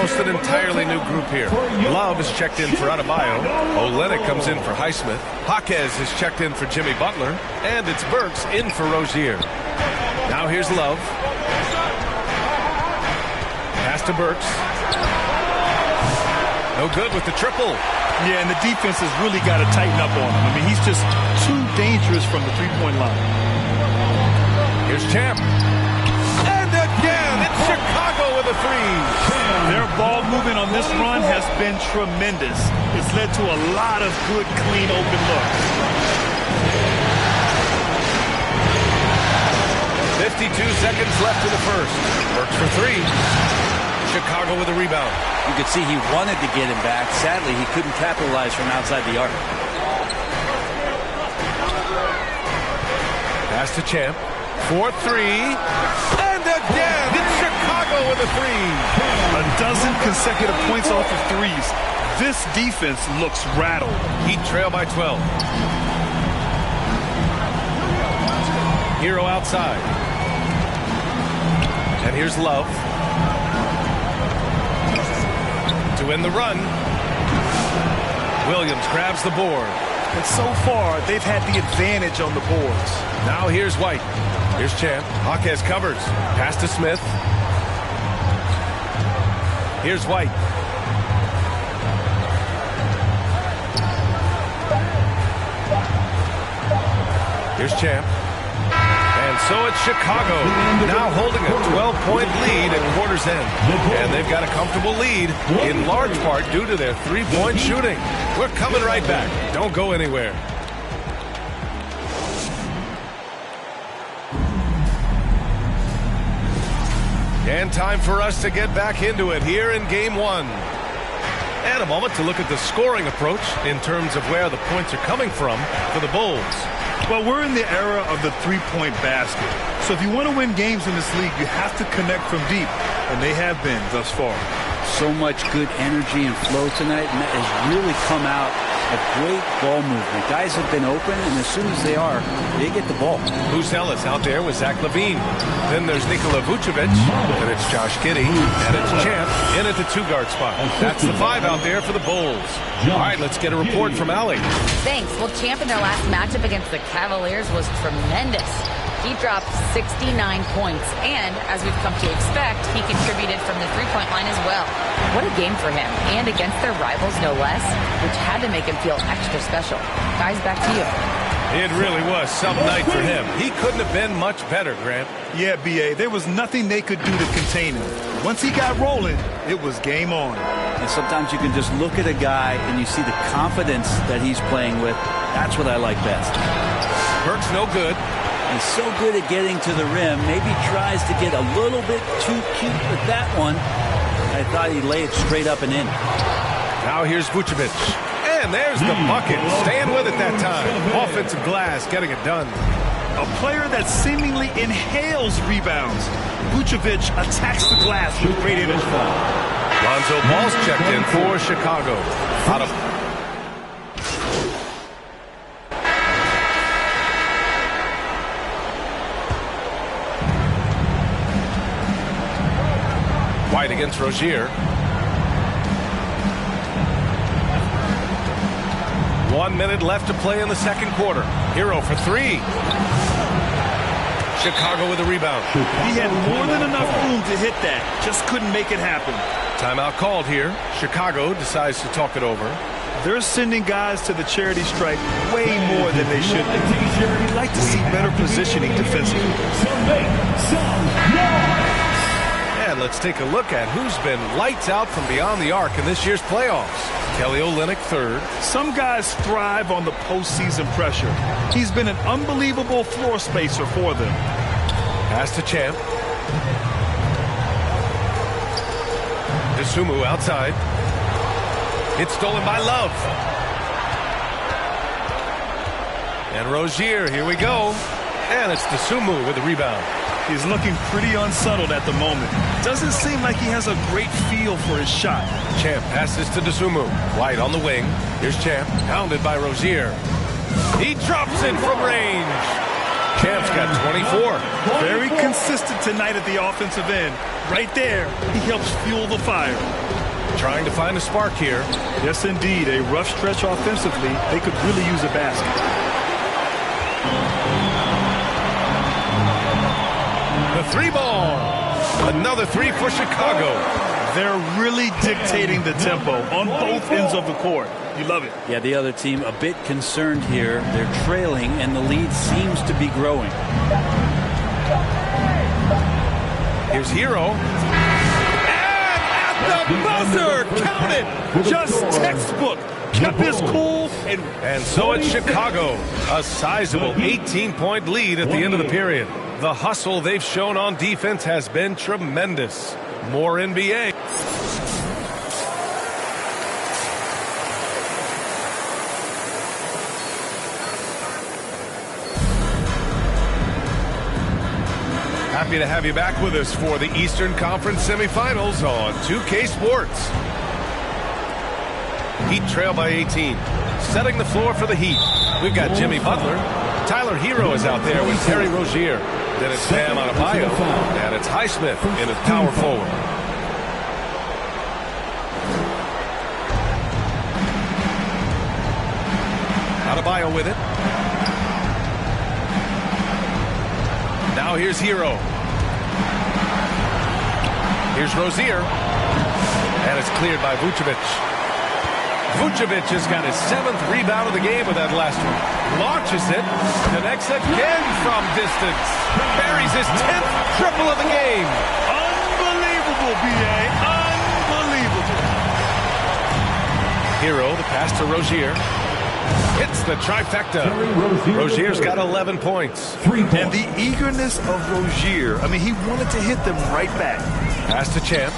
almost an entirely new group here. Love is checked in for Adebayo. Olynyk comes in for Highsmith. Jaquez is checked in for Jimmy Butler. And it's Burks in for Rozier. Now here's Love. Pass to Burks. No good with the triple. Yeah, and the defense has really got to tighten up on him. I mean, he's just too dangerous from the three-point line. Here's Champ. And again, it's Chicago with a three. Their ball movement on this run has been tremendous. It's led to a lot of good, clean, open looks. 52 seconds left in the first. Burks for three. Chicago with a rebound. You could see he wanted to get him back. Sadly, he couldn't capitalize from outside the arc. Pass to Champ. 4-3. And again, it's Chicago with a three. A dozen consecutive points off of threes. This defense looks rattled. Heat trail by 12. Hero outside. And here's Love. To win the run. Williams grabs the board. And so far, they've had the advantage on the boards. Now here's White. Here's Champ. Jaquez covers. Pass to Smith. Here's White. Here's Champ. And so it's Chicago, now holding a 12-point lead at quarter's end. And they've got a comfortable lead, in large part due to their three-point shooting. We're coming right back. Don't go anywhere. And time for us to get back into it here in Game 1. And a moment to look at the scoring approach in terms of where the points are coming from for the Bulls. Well, we're in the era of the three-point basket. So if you want to win games in this league, you have to connect from deep. And they have been thus far. So much good energy and flow tonight, and that has really come out of great ball movement. Guys have been open, and as soon as they are, they get the ball. Who's Ellis out there with Zach LaVine. Then there's Nikola Vucevic, and it's Josh Giddey, and it's Champ in at the two-guard spot. That's the five out there for the Bulls. All right, let's get a report from Allie. Thanks. Well, Champ in their last matchup against the Cavaliers was tremendous. He dropped 69 points, and as we've come to expect, he contributed from the three-point line as well. What a game for him, and against their rivals, no less, which had to make him feel extra special. Guys, back to you. It really was some night for him. He couldn't have been much better, Grant. Yeah, B.A., there was nothing they could do to contain him. Once he got rolling, it was game on. And sometimes you can just look at a guy and you see the confidence that he's playing with. That's what I like best. Burks no good. He's so good at getting to the rim. Maybe tries to get a little bit too cute with that one. I thought he'd lay it straight up and in. Now here's Vucevic. And there's the bucket. Staying with it that time. Offensive glass, getting it done. A player that seemingly inhales rebounds. Vucevic attacks the glass with great energy. Lonzo Ball's checked in for Chicago. Out of White against Rozier. 1 minute left to play in the second quarter. Hero for three. Chicago with a rebound. He had more than enough room to hit that. Just couldn't make it happen. Timeout called here. Chicago decides to talk it over. They're sending guys to the charity stripe way more than they should be. We'd like to see better positioning defensively. And let's take a look at who's been lights out from beyond the arc in this year's playoffs. Kelly Olynyk third. Some guys thrive on the postseason pressure. He's been an unbelievable floor spacer for them. Pass to Champ. Dosunmu outside. It's stolen by Love. And Rozier, here we go. And it's Dosunmu with the rebound. He's looking pretty unsettled at the moment. Doesn't seem like he has a great feel for his shot. Champ passes to Dosunmu. White on the wing. Here's Champ, pounded by Rozier. He drops in from range. Champ's got 24. Very consistent tonight at the offensive end. Right there, he helps fuel the fire. Trying to find a spark here. Yes, indeed. A rough stretch offensively. They could really use a basket. The three ball. Another three for Chicago. They're really dictating the tempo on both ends of the court. You love it. Yeah, the other team a bit concerned here. They're trailing, and the lead seems to be growing. Here's Hero. And at the buzzer! Count it! Just textbook. Kept his cool. And so it's Chicago. A sizable 18-point lead at the end of the period. The hustle they've shown on defense has been tremendous. More NBA. Happy to have you back with us for the Eastern Conference semifinals on 2K Sports. Heat trail by 18. Setting the floor for the Heat. We've got Jimmy Butler. Tyler Hero is out there with Terry Rozier. Then it's Bam Adebayo. And it's Highsmith in his power forward. Adebayo with it. Now here's Hero. Here's Rozier. And it's cleared by Vucevic. Vucevic has got his 7th rebound of the game with that last one. Launches it. Connects again from distance. Buries his 10th triple of the game. Unbelievable, B.A. Unbelievable. Hero, the pass to Rozier. Hits the trifecta. Rozier's got 11 points. And the eagerness of Rozier. I mean, he wanted to hit them right back. Pass to Champ.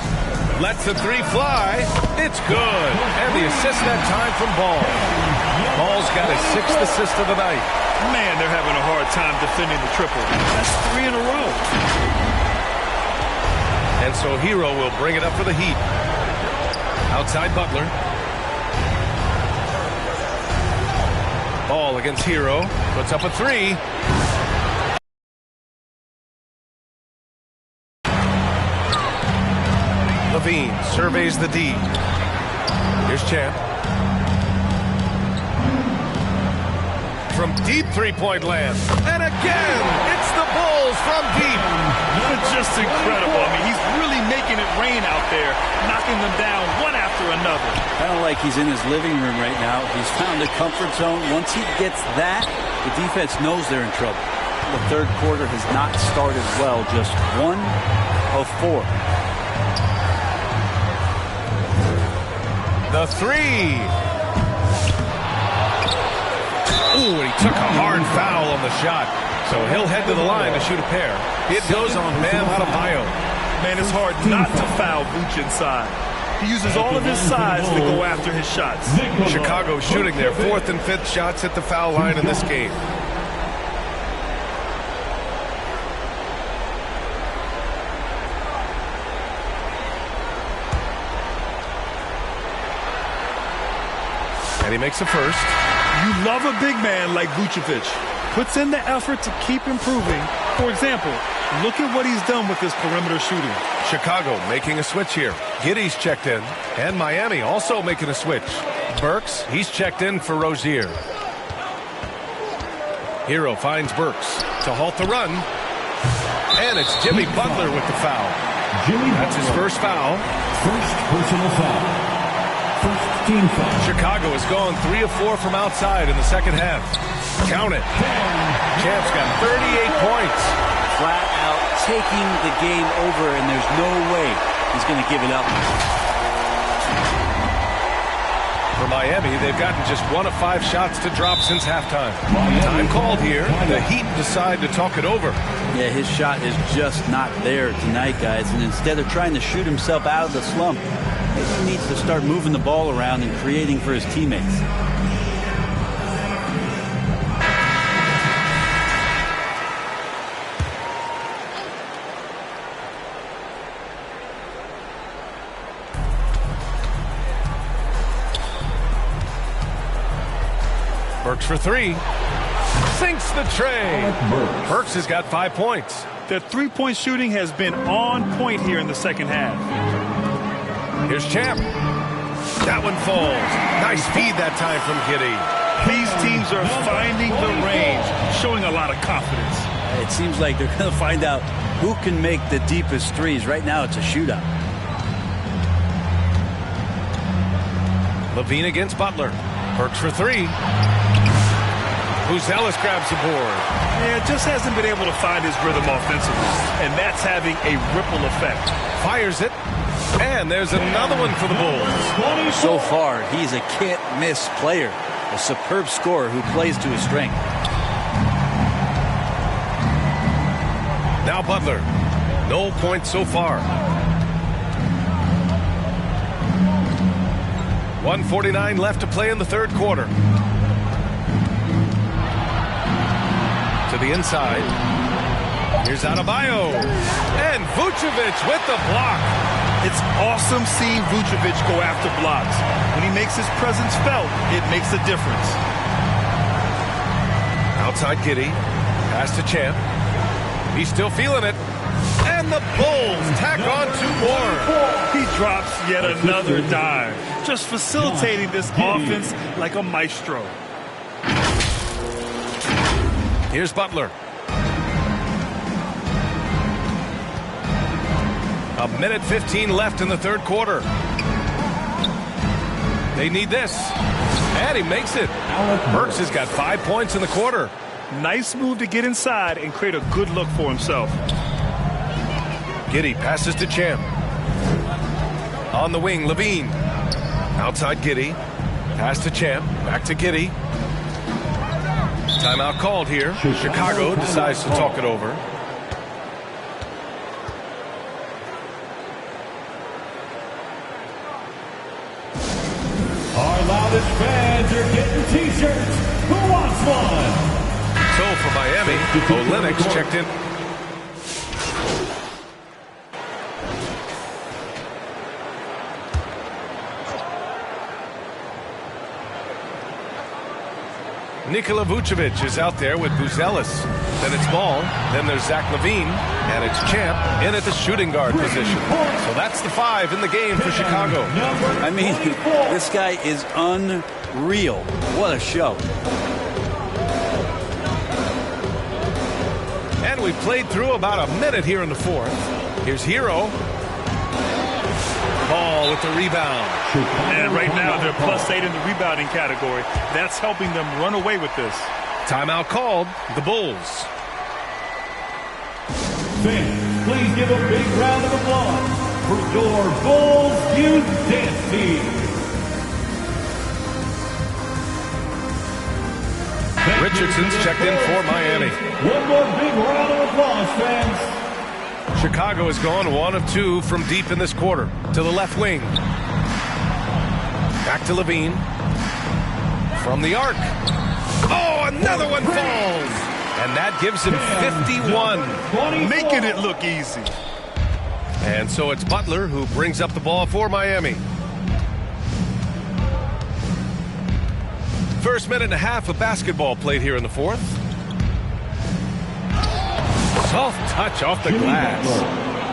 Lets the three fly. It's good. And the assist that time from Ball. Ball's got his 6th assist of the night. Man, they're having a hard time defending the triple. That's 3 in a row. And so Hero will bring it up for the Heat. Outside Butler. Ball against Hero. Puts up a three. Levine surveys the D. Here's Champ. From deep three-point land. And again, it's the Bulls from deep. Just incredible. I mean, he's really making it rain out there, knocking them down one after another. Kind of like he's in his living room right now. He's found a comfort zone. Once he gets that, the defense knows they're in trouble. The third quarter has not started well, just 1 of 4. The three. Ooh, and he took a hard foul on the shot. So he'll head to the line to shoot a pair. It goes on Bam Adebayo. Man, it's hard not to foul Vooch inside. He uses all of his size to go after his shots. Chicago shooting their 4th and 5th shots at the foul line in this game. And he makes a first. You love a big man like Vucevic. Puts in the effort to keep improving. For example, look at what he's done with his perimeter shooting. Chicago making a switch here. Giddey's checked in. And Miami also making a switch. Burks, he's checked in for Rozier. Hero finds Burks to halt the run. And it's Jimmy Butler with the foul. That's his first foul. First personal foul. First team foul. Chicago has gone 3 of 4 from outside in the second half. Count it. Champ's got 38 points. Flat out taking the game over, and there's no way he's going to give it up. For Miami, they've gotten just 1 of 5 shots to drop since halftime. Time called here. The Heat decide to talk it over. Yeah, his shot is just not there tonight, guys. And instead of trying to shoot himself out of the slump, maybe he needs to start moving the ball around and creating for his teammates. Burks for 3. sinks the tray. Burks has got 5 points. Their three-point shooting has been on point here in the second half. Here's Champ. That one falls. Nice feed that time from Giddey. These teams are finding the range, showing a lot of confidence. It seems like they're going to find out who can make the deepest threes. Right now, it's a shootout. LaVine against Butler. Burks for 3. Buzelis grabs the board. Yeah, just hasn't been able to find his rhythm offensively, and that's having a ripple effect. Fires it, and there's another one for the Bulls. So far, he's a can't-miss player, a superb scorer who plays to his strength. Now Butler. No points so far. 1:49 left to play in the third quarter. To the inside. Here's Adebayo. And Vucevic with the block. It's awesome seeing Vucevic go after blocks. When he makes his presence felt, it makes a difference. Outside Giddey. Pass to Champ. He's still feeling it. And the Bulls tack on 2 more. He drops yet another dive, just facilitating this offense like a maestro. Here's Butler. A minute 15 left in the third quarter. They need this. And he makes it. Burks has got 5 points in the quarter. Nice move to get inside and create a good look for himself. Giddey passes to Champ. On the wing, LaVine. Outside Giddey. Pass to Champ. Back to Giddey. Timeout called here. Chicago decides to talk it over. Our loudest fans are getting T-shirts. Who wants one? So for Miami, Olynyk checked in. Nikola Vucevic is out there with Buzelis. Then it's Ball. Then there's Zach LaVine. And it's Champ in at the shooting guard position. So that's the 5 in the game for Chicago. I mean, this guy is unreal. What a show. And we played through about a minute here in the fourth. Here's Hero. Ball with the rebound. And right now they're +8 in the rebounding category. That's helping them run away with this. Timeout called. The Bulls. Fans, please give a big round of applause for your Bulls Youth Dance Team. Richardson's checked in for Miami. One more big round of applause, fans. Chicago has gone 1 of 2 from deep in this quarter. To the left wing. Back to LaVine. From the arc. Oh, another one falls. And that gives him 51. Making it look easy. And so it's Butler who brings up the ball for Miami. First minute and a half of basketball played here in the fourth. Soft touch off the glass.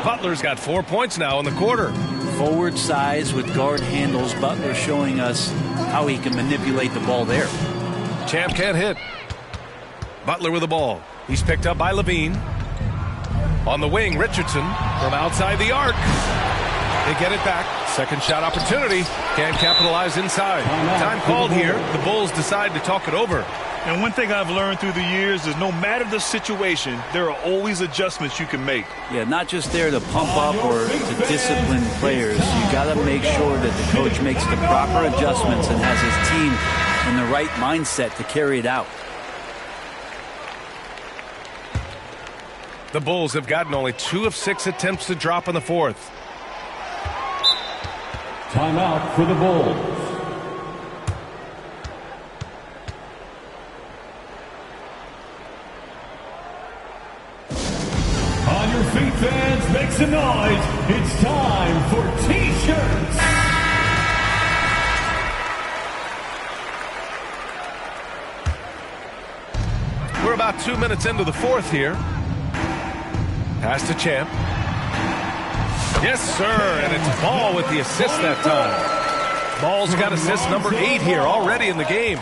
Butler's got 4 points now in the quarter. Forward size with guard handles. Butler showing us how he can manipulate the ball there. Champ can't hit. Butler with the ball. He's picked up by LaVine. On the wing, Richardson from outside the arc. They get it back. Second shot opportunity. Can't capitalize inside. Time called here. The Bulls decide to talk it over. And one thing I've learned through the years is no matter the situation, there are always adjustments you can make. Yeah, not just there to pump up or to discipline players. You got to make sure that the coach makes the proper adjustments and has his team in the right mindset to carry it out. The Bulls have gotten only 2 of 6 attempts to drop in the fourth. Timeout for the Bulls. On your feet, fans, make some noise. It's time for T-shirts. We're about 2 minutes into the fourth here. Pass to Champ. Yes, sir, and it's Ball with the assist that time. Ball's got assist number 8 here already in the game.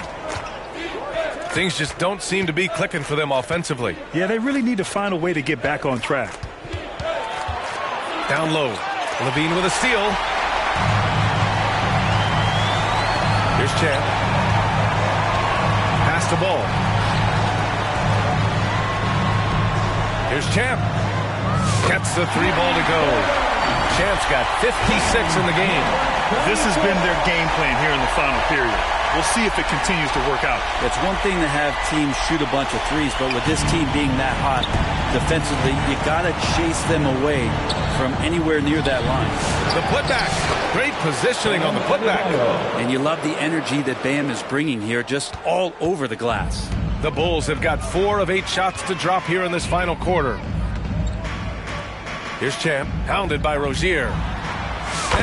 Things just don't seem to be clicking for them offensively. Yeah, they really need to find a way to get back on track. Down low. Levine with a steal. Here's Champ. Pass to Ball. Here's Champ. Gets the 3 ball to go. Champ's got 56 in the game. This has been their game plan here in the final period. We'll see if it continues to work out. It's one thing to have teams shoot a bunch of threes, but with this team being that hot defensively, you got to chase them away from anywhere near that line. The putback. Great positioning on the putback. And you love the energy that Bam is bringing here, just all over the glass. The Bulls have got 4 of 8 shots to drop here in this final quarter. Here's Champ, hounded by Rozier.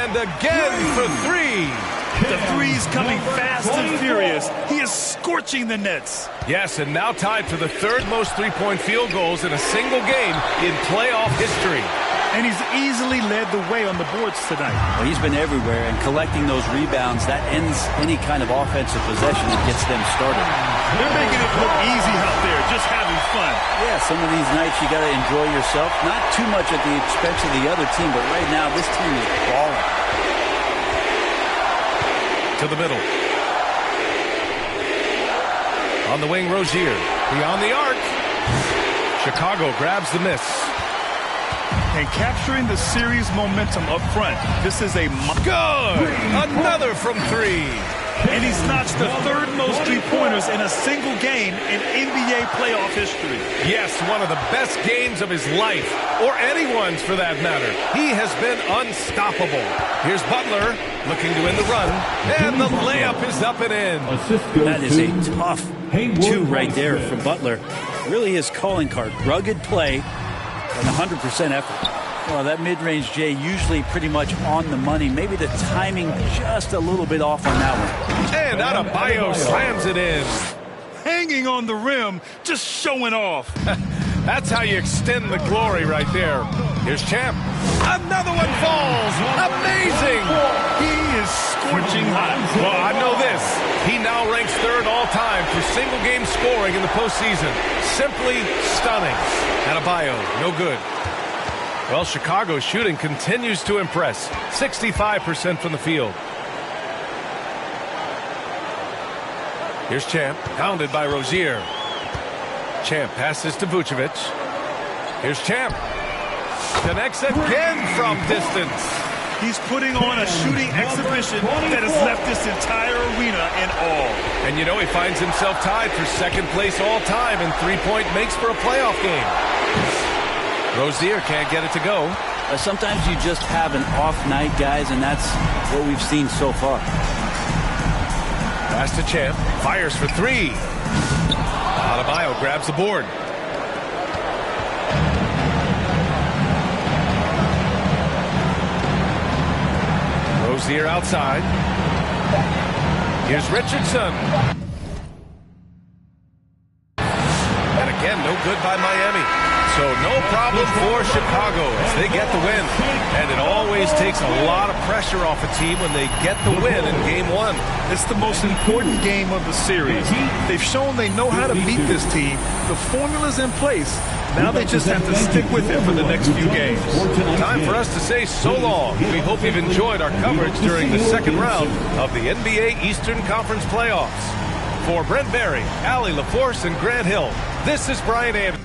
And again for 3. The three's coming fast and furious. He is scorching the Nets. Yes, and now tied for the 3rd most three-point field goals in a single game in playoff history. And he's easily led the way on the boards tonight. Well, he's been everywhere, and collecting those rebounds, that ends any kind of offensive possession that gets them started. They're making it look easy out there, just having fun. Yeah, some of these nights you got to enjoy yourself. Not too much at the expense of the other team, but right now this team is balling. To the middle. On the wing, Rozier. Beyond the arc. Chicago grabs the miss. And capturing the series momentum up front. This is a good. Another from 3. And he's notched the 3rd most three-pointers in a single game in NBA playoff history. Yes, one of the best games of his life, or anyone's for that matter. He has been unstoppable. Here's Butler looking to win the run, and the layup is up and in. That is a tough 2 right there from Butler. Really his calling card. Rugged play and 100% effort. Well, that mid-range, Jay, usually pretty much on the money. Maybe the timing just a little bit off on that one. And Adebayo slams it in. Hanging on the rim, just showing off. That's how you extend the glory right there. Here's Champ. Another one falls. Amazing. He is scorching hot. Well, I know this. He now ranks 3rd all-time for single-game scoring in the postseason. Simply stunning. Adebayo, no good. Well, Chicago's shooting continues to impress. 65% from the field. Here's Champ, hounded by Rozier. Champ passes to Vucevic. Here's Champ. Connects again from distance. He's putting on a shooting exhibition that has left this entire arena in awe. And you know he finds himself tied for 2nd place all-time in three-point makes for a playoff game. Rozier can't get it to go. Sometimes you just have an off night, guys, and that's what we've seen so far. Pass to Champ. Fires for 3. Adebayo grabs the board. Rozier outside. Here's Richardson. And again, no good by Miami. So no problem for Chicago as they get the win. And it always takes a lot of pressure off a team when they get the win in Game 1. It's the most important game of the series. They've shown they know how to beat this team. The formula's in place. Now they just have to stick with it for the next few games. Time for us to say so long. We hope you've enjoyed our coverage during the 2nd round of the NBA Eastern Conference Playoffs. For Brent Barry, Allie LaForce, and Grant Hill, this is Brian Anderson.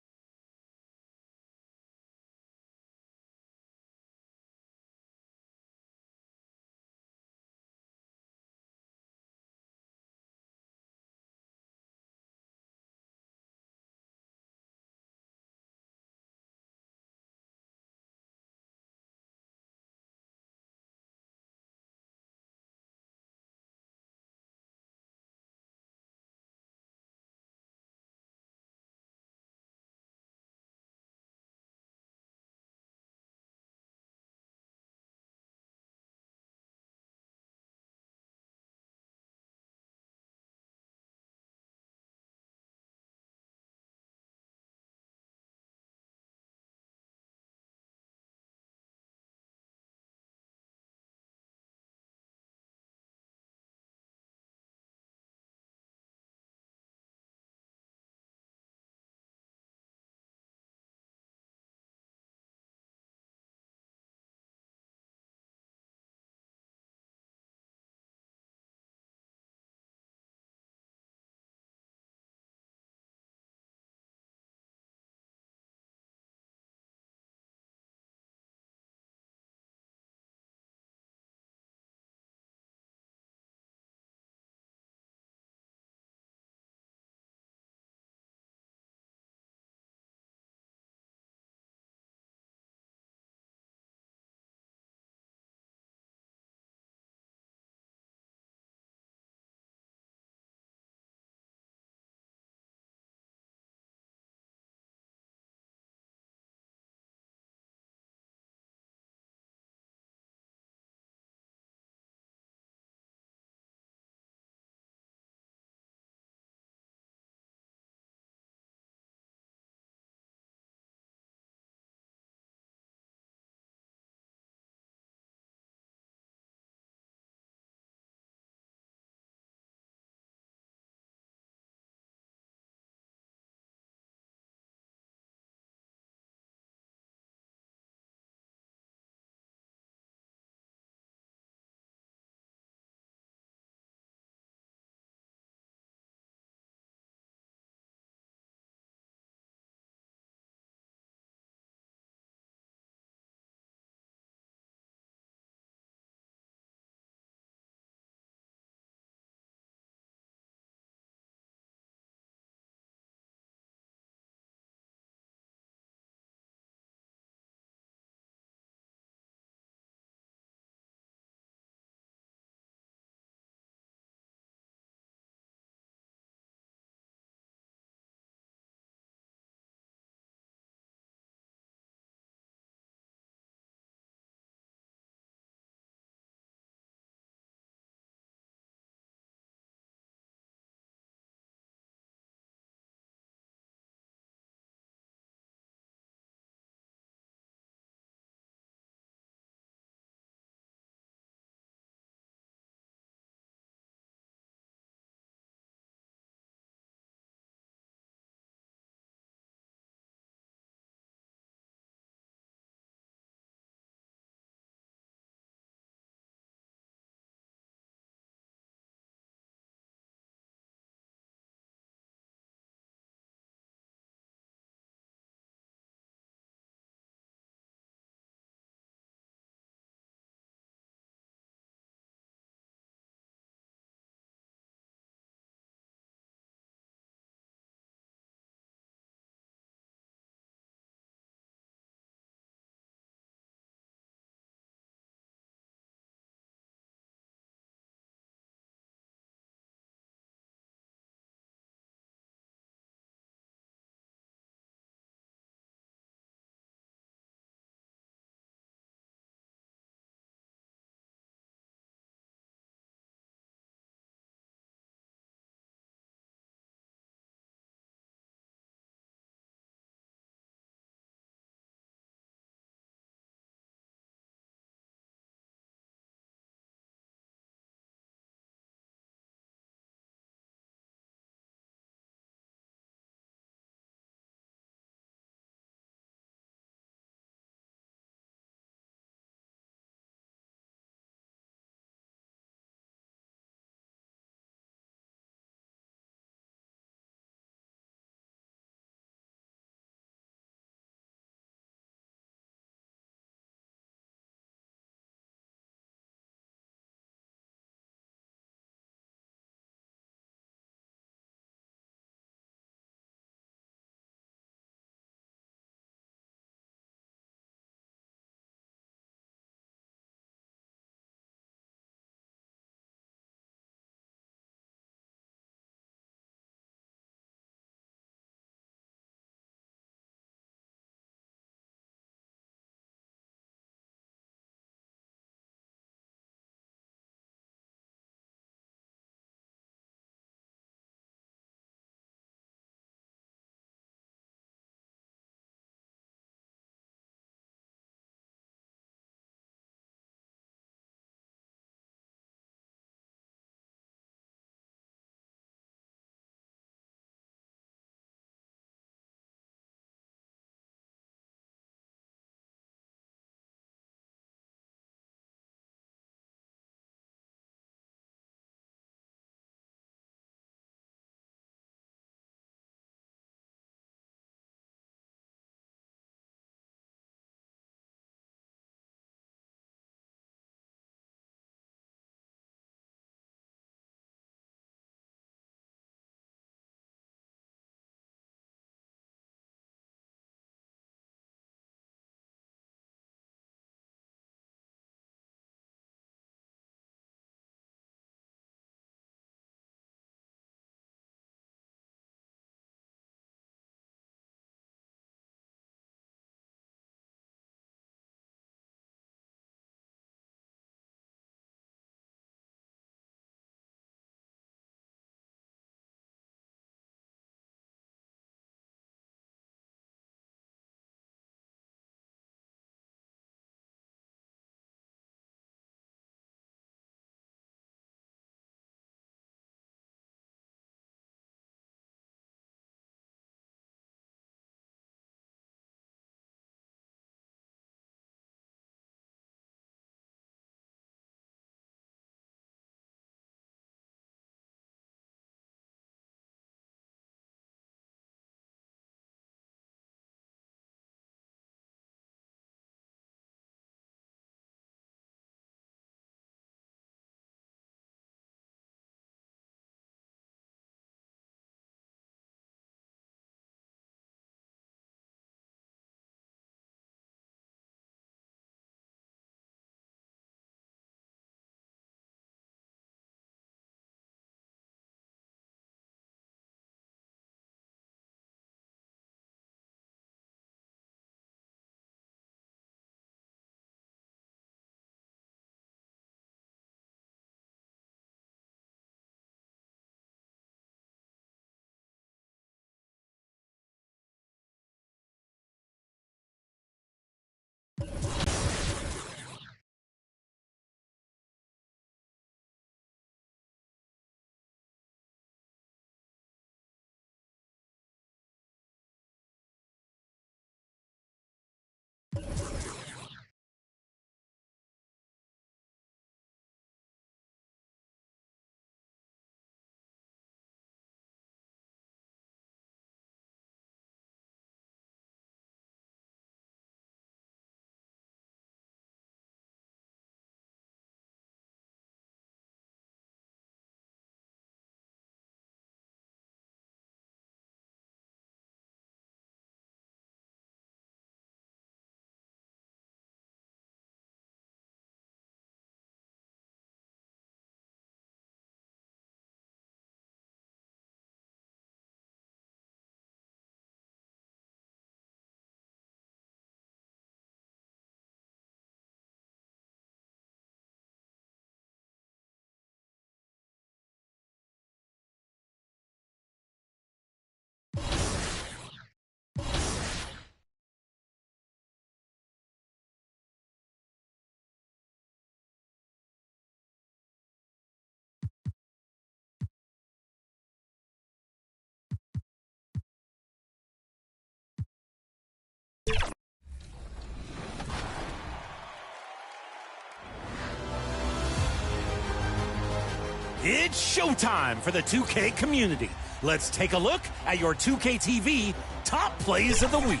It's showtime for the 2K community. Let's take a look at your 2K TV top plays of the week.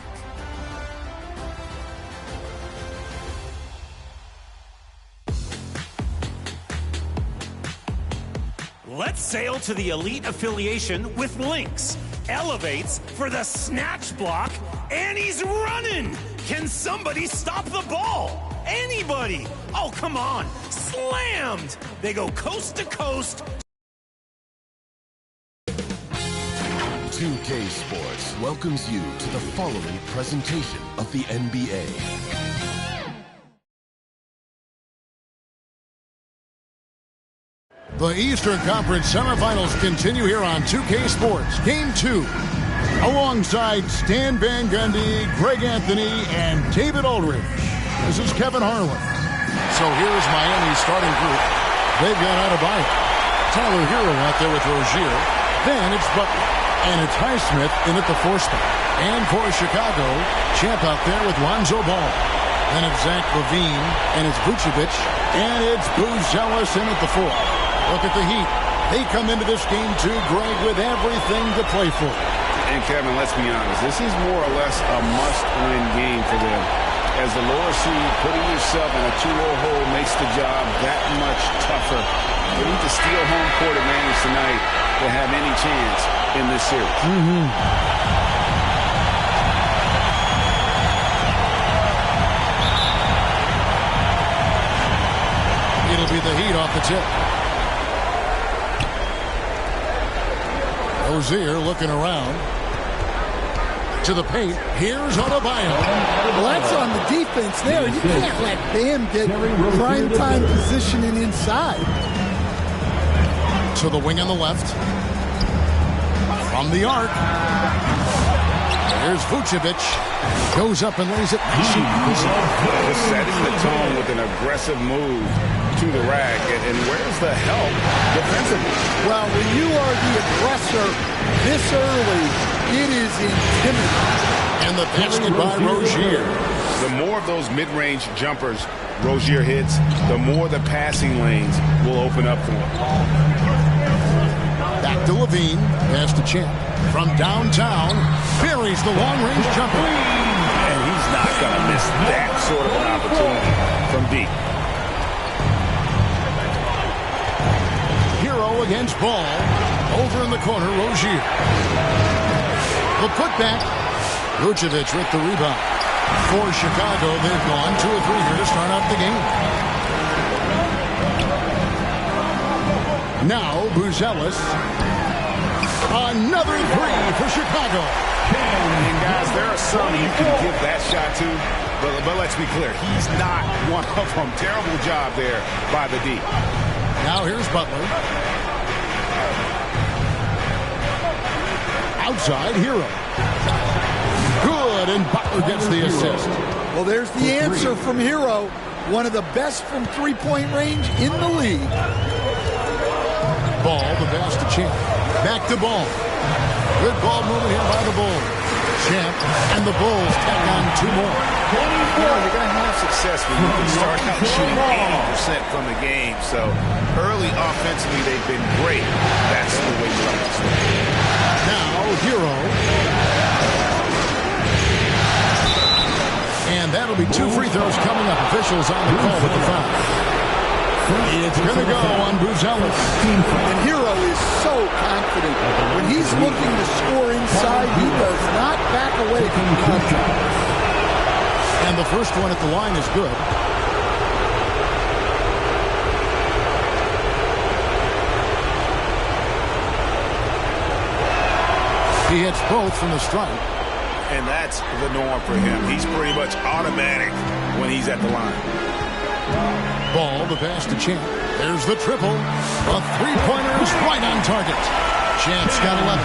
Let's sail to the elite affiliation with Lynx. Elevates for the snatch block, and he's running. Can somebody stop the ball? Anybody? Oh, come on. Slammed. They go coast to coast. 2K Sports welcomes you to the following presentation of the NBA. The Eastern Conference semifinals continue here on 2K Sports. Game 2. Alongside Stan Van Gundy, Greg Anthony, and David Aldridge. This is Kevin Harlan. So here's Miami's starting group. They've got Adebayo. Tyler Hero out there with Rozier. Then it's Butler. And it's Highsmith in at the 4 spot. And for Chicago, Champ out there with Lonzo Ball. Then it's Zach LaVine, and it's Vucevic, and it's Buzelis in at the 4. Look at the Heat. They come into this game too, Greg, with everything to play for. And Kevin, let's be honest, this is more or less a must-win game for them. As the lower seed, putting yourself in a 2-0 hole makes the job that much tougher. They need to steal home court advantage tonight to have any chance in this series. It'll be the Heat off the tip. Rozier looking around. To the paint. Here's Adebayo. Well, that's on the defense there. You can't let Bam get prime time positioning inside. To the wing on the left. From the arc. Here's Vucevic. Goes up and lays it nice and easy. Just setting the tone with an aggressive move to the rack. And where's the help defensively? Well, when you are the aggressor this early, it is intimidating. And the basket by Rozier. The more of those mid-range jumpers Rozier hits, the more the passing lanes will open up for him. Back to LaVine. Pass to Champ. From downtown, buries the long-range jumper. And he's not going to miss that sort of an opportunity from deep. Hero against Ball. Over in the corner, Rozier. The putback. Vucevic with the rebound. For Chicago, they've gone 2 or 3 here to start out the game. Now, Buzelis. Another 3 for Chicago. And guys, there are some you can give that shot to, but let's be clear, he's not one of them. Terrible job there by the D. Now here's Butler. Outside, Hero. Good, and Butler gets the assist. Well, there's the answer from Hero. One of the best from three-point range in the league. Ball, the pass to Champ. Back to Ball. Good ball movement here by the Bulls. Champ and the Bulls tack on 2 more. You know, you're going to have success when you can start out shooting 80% from the game. So early offensively, they've been great. That's the way you like to start. Now, Hero. And that'll be 2 free throws coming up. Officials on the call with the foul. It's going to go on Buzelis. And Hero is so confident. When he's looking to score inside, he does not back away from the contact. And the first one at the line is good. He hits both from the stripe. And that's the norm for him. He's pretty much automatic when he's at the line. Ball, the pass to Champ. There's the triple. A 3-pointer is right on target. Champ's got 11.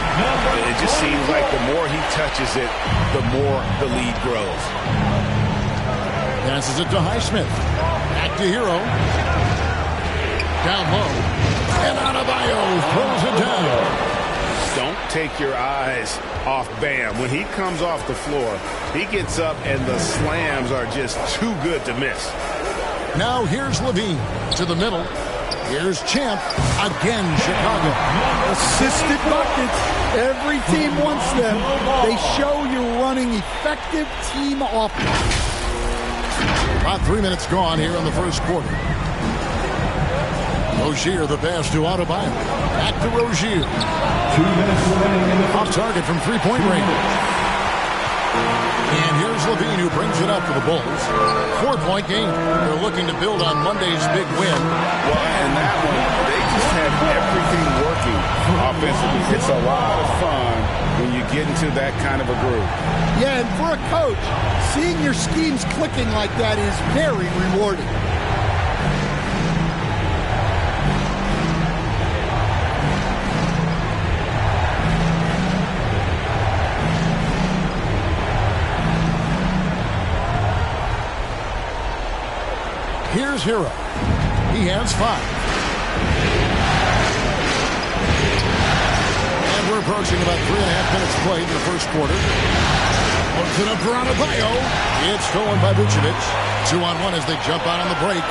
It just seems like the more he touches it, the more the lead grows. Passes it to Highsmith. Back to Hero. Down low. And Adebayo throws it down. Don't take your eyes off Bam. When he comes off the floor, he gets up and the slams are just too good to miss. Now here's LaVine to the middle. Here's Champ. Again, Chicago. Assisted buckets. Every team wants them. They show you're running effective team offense. About 3 minutes gone here in the first quarter. Rozier, the pass to Adebayo. Back to Rozier. 2 minutes remaining. Off target from three-point range. And here's Levine, who brings it up for the Bulls. 4-point game. They're looking to build on Monday's big win. Well, and that one, they just had everything working offensively. It's a lot of fun when you get into that kind of a groove. Yeah, and for a coach, seeing your schemes clicking like that is very rewarding. Here's Hero. He has 5. And we're approaching about 3.5 minutes played in the first quarter. Puts it up for Adebayo. It's stolen by Vucevic. 2-on-1 as they jump out on the break.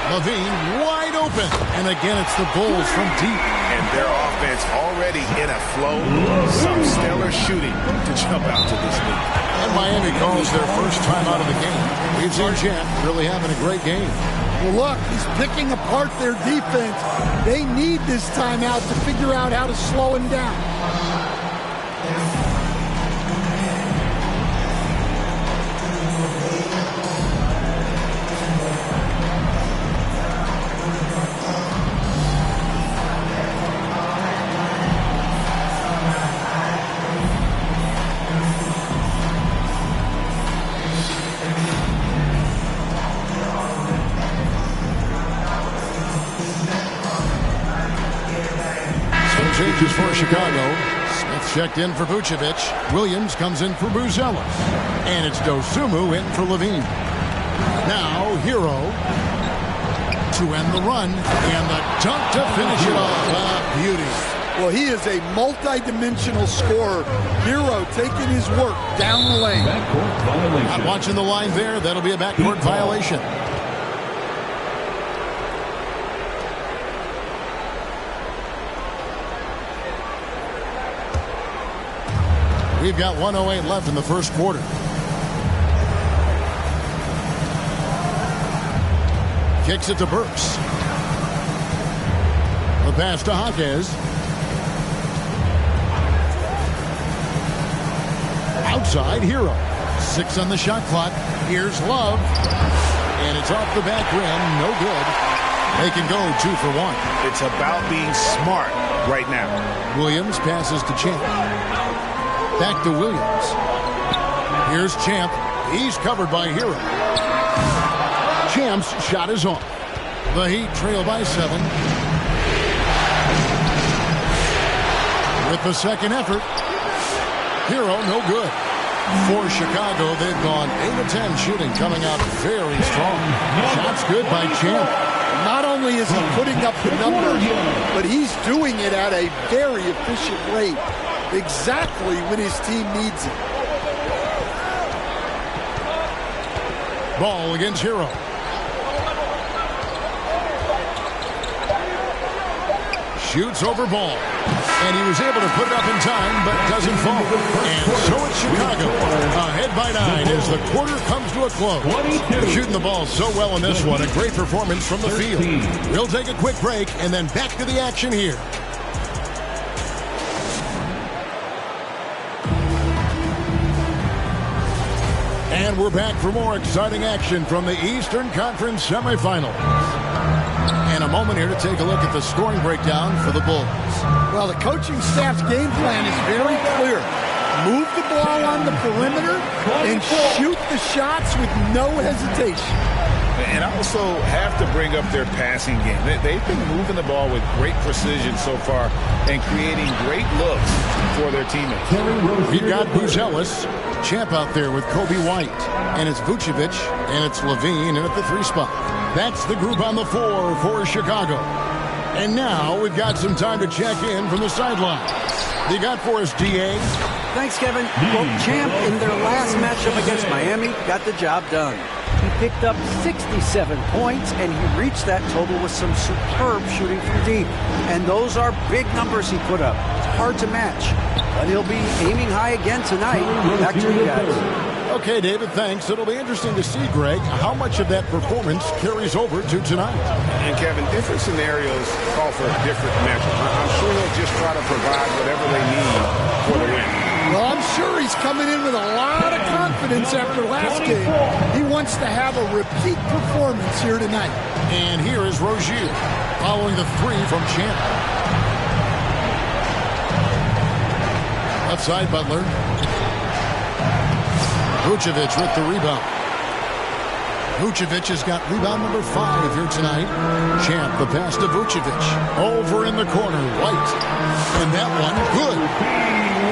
Levine wide open. And again, it's the Bulls from deep. And their offense already in a flow. Some stellar shooting to jump out to this league. And Miami calls their first time out of the game. We've seen Champ really having a great game. Well, look, he's picking apart their defense. They need this timeout to figure out how to slow him down. Changes for Chicago. Smith checked in for Vucevic. Williams comes in for Buzelis. And it's Dosunmu in for Levine. Now Hero to end the run. And the dunk to finish it off. Beauty. Well, he is a multi-dimensional scorer. Hero taking his work down the lane. Not watching the line there. That'll be a backcourt violation. We've got 1:08 left in the first quarter. Kicks it to Burks. The pass to Hawkes. Outside, Hero. 6 on the shot clock. Here's Love. And it's off the back rim. No good. They can go 2 for 1. It's about being smart right now. Williams passes to Champ. Back to Williams. Here's Champ. He's covered by Hero. Champ's shot is off. The Heat trail by 7. With the second effort. Hero, no good. For Chicago, they've gone 8 of 10 shooting, coming out very strong. Shots good by Champ. Not only is he putting up the numbers, but he's doing it at a very efficient rate. Exactly when his team needs it. Ball against Hero. Shoots over Ball. And he was able to put it up in time, but doesn't fall. And so it's Chicago. Ahead by 9 as the quarter comes to a close. Shooting the ball so well in this one. A great performance from the field. We'll take a quick break and then back to the action here. And we're back for more exciting action from the Eastern Conference semifinals. And a moment here to take a look at the scoring breakdown for the Bulls. Well, the coaching staff's game plan is very clear. Move the ball on the perimeter and shoot the shots with no hesitation. And also have to bring up their passing game. They've been moving the ball with great precision so far and creating great looks for their teammates. We got Buzelis, Champ out there with Kobe White. And it's Vucevic, and it's Levine in at the 3 spot. That's the group on the 4 for Chicago. And now we've got some time to check in from the sideline. You got for us, D.A.? Thanks, Kevin. Well, Champ in their last matchup against Miami got the job done. He picked up 67 points, and he reached that total with some superb shooting from deep. And those are big numbers he put up. It's hard to match, but he'll be aiming high again tonight. Back to you guys. Okay, David, thanks. It'll be interesting to see, Greg, how much of that performance carries over to tonight. And, Kevin, different scenarios call for different measures. I'm sure he'll just try to provide whatever they need for the win. Well, I'm sure he's coming in with a lot of confidence after last game. He wants to have a repeat performance here tonight. And here is Rozier following the three from Champ. Left side, Butler. Vucevic with the rebound. Vucevic has got rebound number 5 here tonight. Champ, the pass to Vucevic. Over in the corner, White. And that one, good.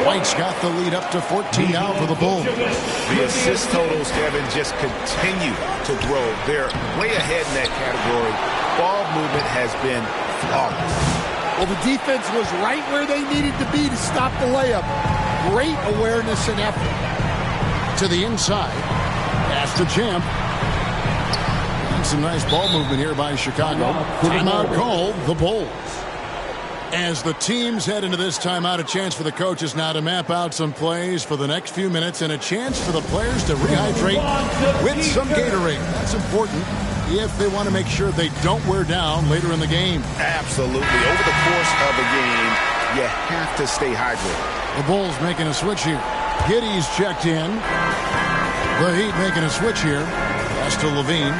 White's got the lead up to 14 now for the Bulls. The assist totals, Kevin, just continue to grow. They're way ahead in that category. Ball movement has been flawless. Well, the defense was right where they needed to be to stop the layup. Great awareness and effort. To the inside. Pass to Champ. And some nice ball movement here by Chicago. Timeout called, the Bulls. As the teams head into this timeout, a chance for the coaches now to map out some plays for the next few minutes and a chance for the players to rehydrate with some Gatorade. That's important if they want to make sure they don't wear down later in the game. Absolutely. Over the course of a game, you have to stay hydrated. The Bulls making a switch here. Giddey's checked in. The Heat making a switch here. Pass to Levine.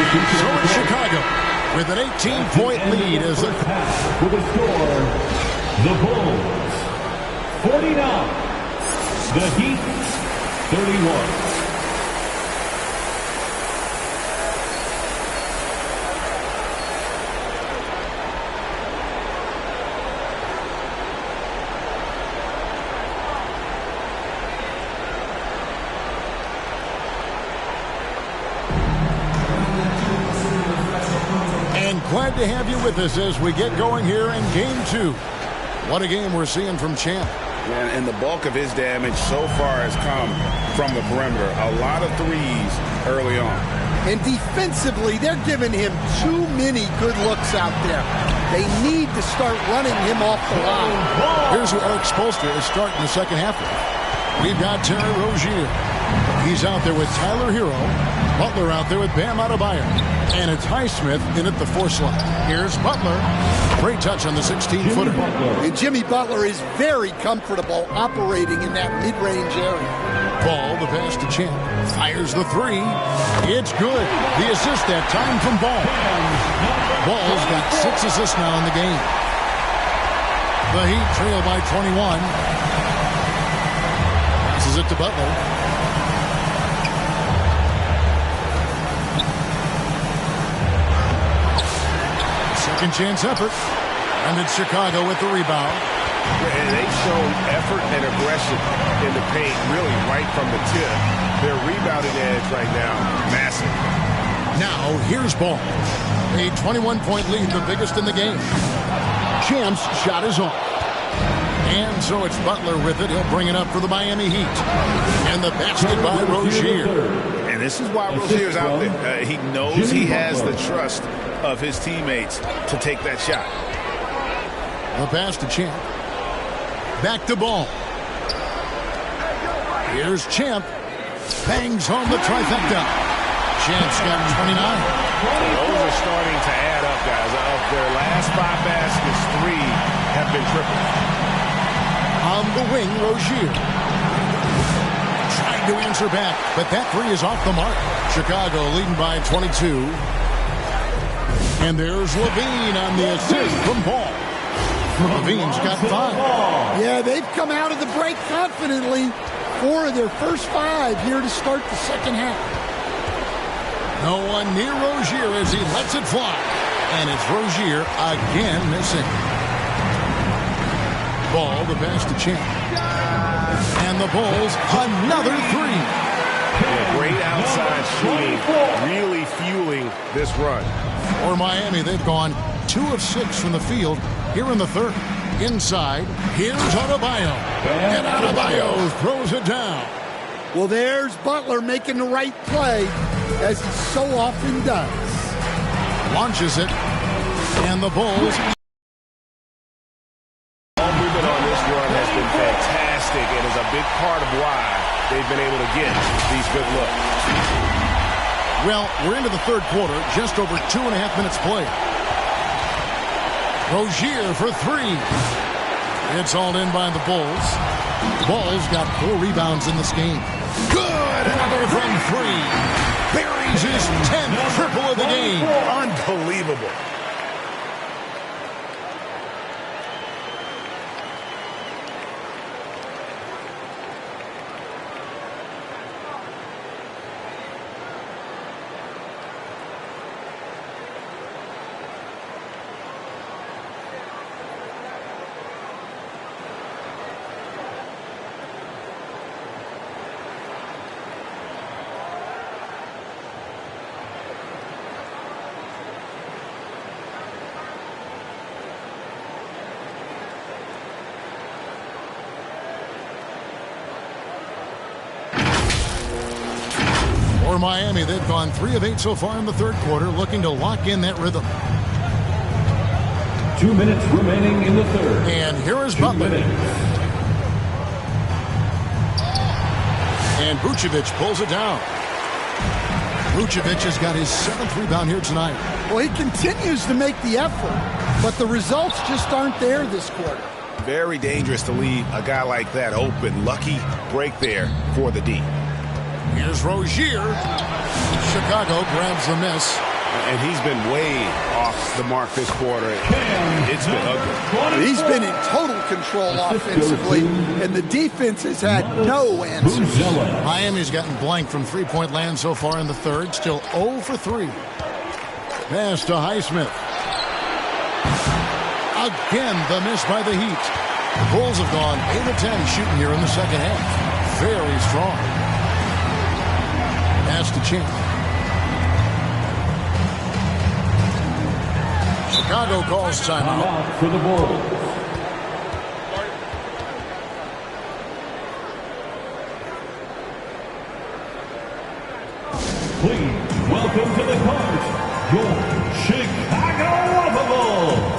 So it's Chicago with an 18-point lead as the score, the Bulls 49, the Heat 31. Glad to have you with us as we get going here in Game 2. What a game we're seeing from Champ. And the bulk of his damage so far has come from the perimeter. A lot of threes early on. And defensively, they're giving him too many good looks out there. They need to start running him off the line. Here's who Eric Spoelstra is starting the second half with. We've got Terry Rozier. He's out there with Tyler Hero. Butler out there with Bam Adebayo. And it's Highsmith in at the 4 slot. Here's Butler. Great touch on the 16-footer. And Jimmy Butler is very comfortable operating in that mid-range area. Ball, the pass to Champ. Fires the 3. It's good. The assist that time from Ball. Ball's got 6 assists now in the game. The Heat trail by 21. Passes it to Butler. Second chance effort. And it's Chicago with the rebound. And they've shown effort and aggression in the paint really right from the tip. Their rebounding edge right now, massive. Now, here's Ball. A 21-point lead, the biggest in the game. Champ's shot is off. And so it's Butler with it. He'll bring it up for the Miami Heat. And the basket by Rozier. And this is why Rozier's out there. He knows he has the trust of his teammates to take that shot. The pass to Champ. Back to Ball. Here's Champ. Bangs home the trifecta. Champ's got 29. Those are starting to add up, guys. Of their last 5 baskets, 3 have been triple. On the wing, Rozier. Trying to answer back, but that 3 is off the mark. Chicago leading by 22. And there's Levine on the assist from Ball. Levine's got 5. Yeah, they've come out of the break confidently. 4 of their first 5 here to start the second half. No one near Rozier as he lets it fly. And it's Rozier again missing. Ball, the pass to Champ. And the Bulls, another 3. Yeah, great outside shooting, really fueling this run. For Miami, they've gone 2 of 6 from the field here in the third. Inside, here's Adebayo. And Adebayo throws it down. Well, there's Butler making the right play, as he so often does. Launches it, and the Bulls. All movement on this run has been fantastic and is a big part of why they've been able to get these good looks. Well, we're into the third quarter, just over 2.5 minutes played. Rozier for three. It's all in by the Bulls. Bulls got 4 rebounds in this game. Good! Another from three. Buries his 10th triple of the game. Unbelievable. For Miami, they've gone 3 of 8 so far in the third quarter, looking to lock in that rhythm. 2 minutes remaining in the third. And here is Butler. And Vucevic pulls it down. Vucevic has got his 7th rebound here tonight. Well, he continues to make the effort, but the results just aren't there this quarter. Very dangerous to leave a guy like that open. Lucky break there for the D. Here's Rozier. Chicago grabs the miss. And he's been way off the mark this quarter. It's been ugly. He's been in total control offensively, and the defense has had no answers. Miami's gotten blank from three-point land so far in the third. Still 0 for 3. Pass to Highsmith. Again, the miss by the Heat. The Bulls have gone 8 of 10 shooting here in the second half. Very strong. Pass to Champ. Chicago calls timeout for the Bulls. Please welcome to the court, your Chicago Bulls.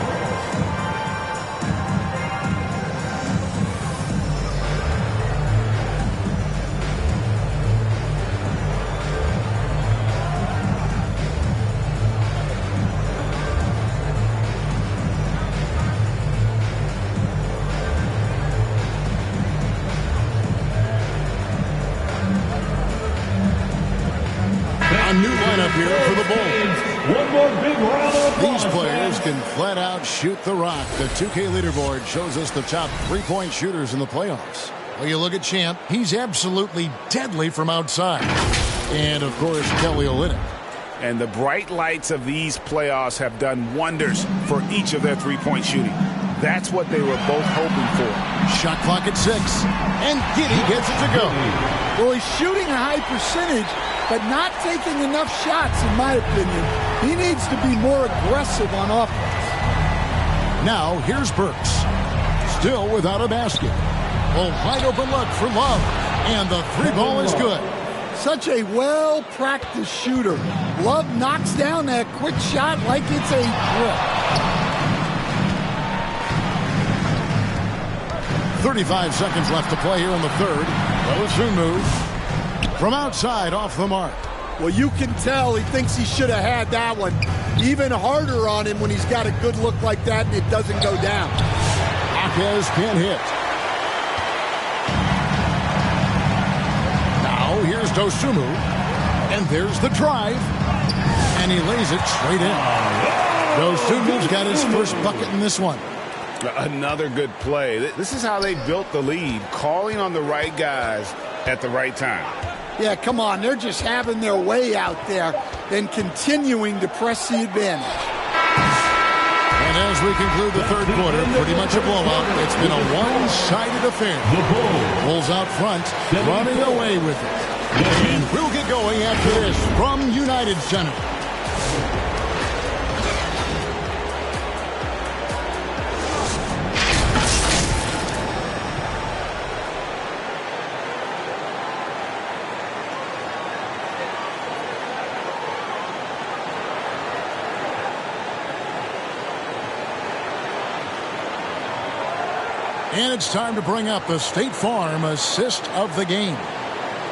A new lineup here for the Bulls. One more big round of applause. These players can flat out shoot the rock. The 2K leaderboard shows us the top three-point shooters in the playoffs. Well, you look at Champ. He's absolutely deadly from outside. And, of course, Kelly Olynyk. And the bright lights of these playoffs have done wonders for each of their three-point shooting. That's what they were both hoping for. Shot clock at 6. And Giddey gets it to go. Well, he's shooting a high percentage, but not taking enough shots, in my opinion. He needs to be more aggressive on offense. Now, here's Burks. Still without a basket. A wide open look for Love. And the three ball is good. Such a well-practiced shooter. Love knocks down that quick shot like it's a brick. 35 seconds left to play here in the third. Dosunmu from outside off the mark. Well, you can tell he thinks he should have had that one. Even harder on him when he's got a good look like that and it doesn't go down. Jaquez can't hit. Now here's Dosunmu. And there's the drive. And he lays it straight in. Dosumu's got his first bucket in this one. Another good play. This is how they built the lead, calling on the right guys at the right time. Yeah, come on. They're just having their way out there and continuing to press the advantage. And as we conclude the third quarter, pretty much a blowout. It's been a one-sided affair. The Bulls out front, running away with it. And we'll get going after this from United Center. And it's time to bring up the State Farm assist of the game.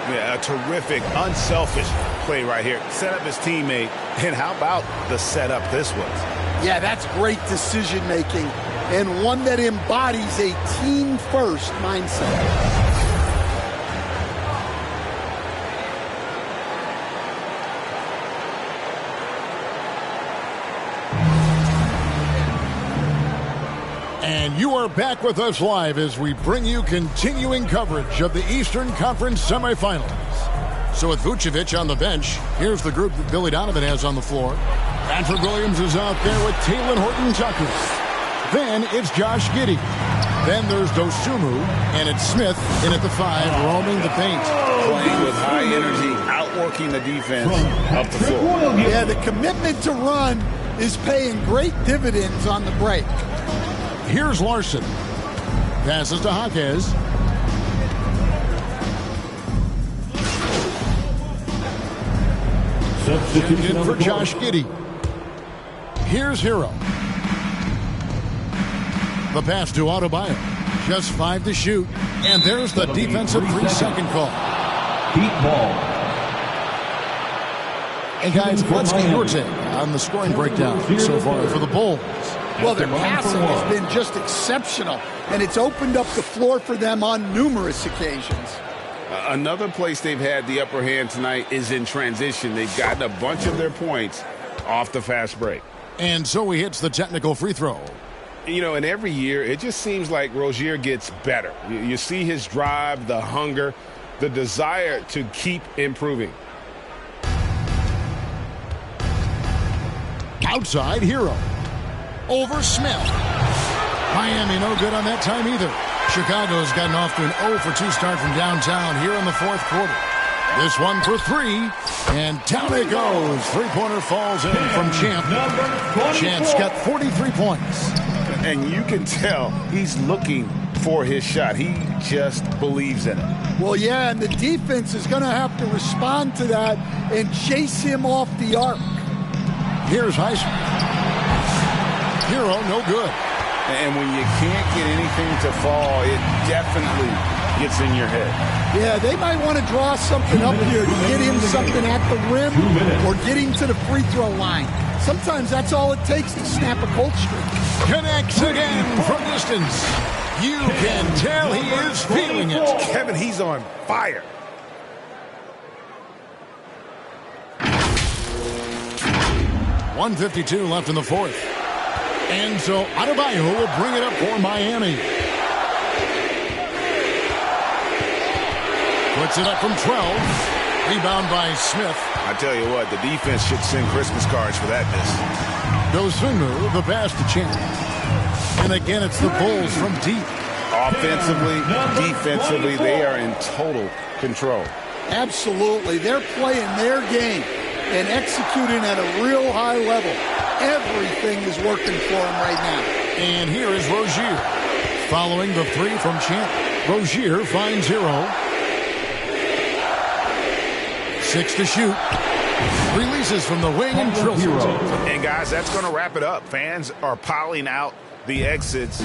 Yeah, a terrific, unselfish play right here. Set up his teammate. And how about the setup this was? Yeah, that's great decision-making and one that embodies a team-first mindset. And you are back with us live as we bring you continuing coverage of the Eastern Conference semifinals. So with Vucevic on the bench, here's the group that Billy Donovan has on the floor. Patrick Williams is out there with Talen Horton-Tucker. Then it's Josh Giddey. Then there's Dosunmu, and it's Smith in at the 5, roaming the paint. Playing with high energy, outworking the defense up the floor. Yeah, the commitment to run is paying great dividends on the break. Here's Larson. Passes to Jaquez. Substitution for Josh Giddey. Here's Hero. The pass to Adebayo. Just 5 to shoot. And there's the defensive 3-second call. Heat ball. And guys, let's get your take on the scoring breakdown so far for the Bulls. Well, their passing has been just exceptional, and it's opened up the floor for them on numerous occasions. Another place they've had the upper hand tonight is in transition. They've gotten a bunch of their points off the fast break. And so he hits the technical free throw. You know, and every year, it just seems like Rozier gets better. You see his drive, the hunger, the desire to keep improving. Outside, Hero. Over Smith. Miami no good on that time either. Chicago's gotten off to an 0-for-2 start from downtown here in the fourth quarter. This one for 3, and down it goes. Three-pointer falls in from Champ. Champ's got 43 points. And you can tell he's looking for his shot. He just believes in it. Well, yeah, and the defense is going to have to respond to that and chase him off the arc. Here's Heisman. Hero, no good. And when you can't get anything to fall, it definitely gets in your head. Yeah, they might want to draw something up here to get him something at the rim or get him to the free throw line. Sometimes that's all it takes to snap a cold streak. Connects again from distance. You can tell he is feeling it. Kevin, he's on fire. .152 left in the fourth. And so Adebayo will bring it up for Miami. Puts it up from 12. Rebound by Smith. I tell you what, the defense should send Christmas cards for that miss. Dosunmu, the pass to Champ. And again, it's the Bulls from deep. Offensively, defensively, they are in total control. Absolutely. They're playing their game and executing at a real high level. Everything is working for him right now. And here is Rozier. Following the 3 from Champ. Rozier finds Hero. 6 to shoot. Releases from the wing and drills it. And guys, that's going to wrap it up. Fans are piling out the exits.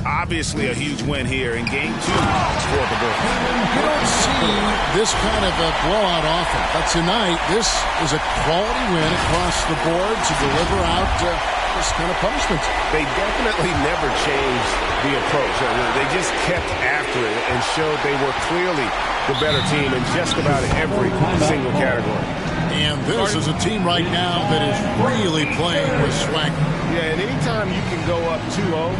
Obviously a huge win here in Game 2 for the Bulls. You don't see this kind of a blowout often, but tonight this is a quality win across the board to deliver out this kind of punishment. They definitely never changed the approach. They just kept after it and showed they were clearly the better team in just about every single category. And this is a team right now that is really playing with swagger. Yeah, and anytime you can go up 2-0,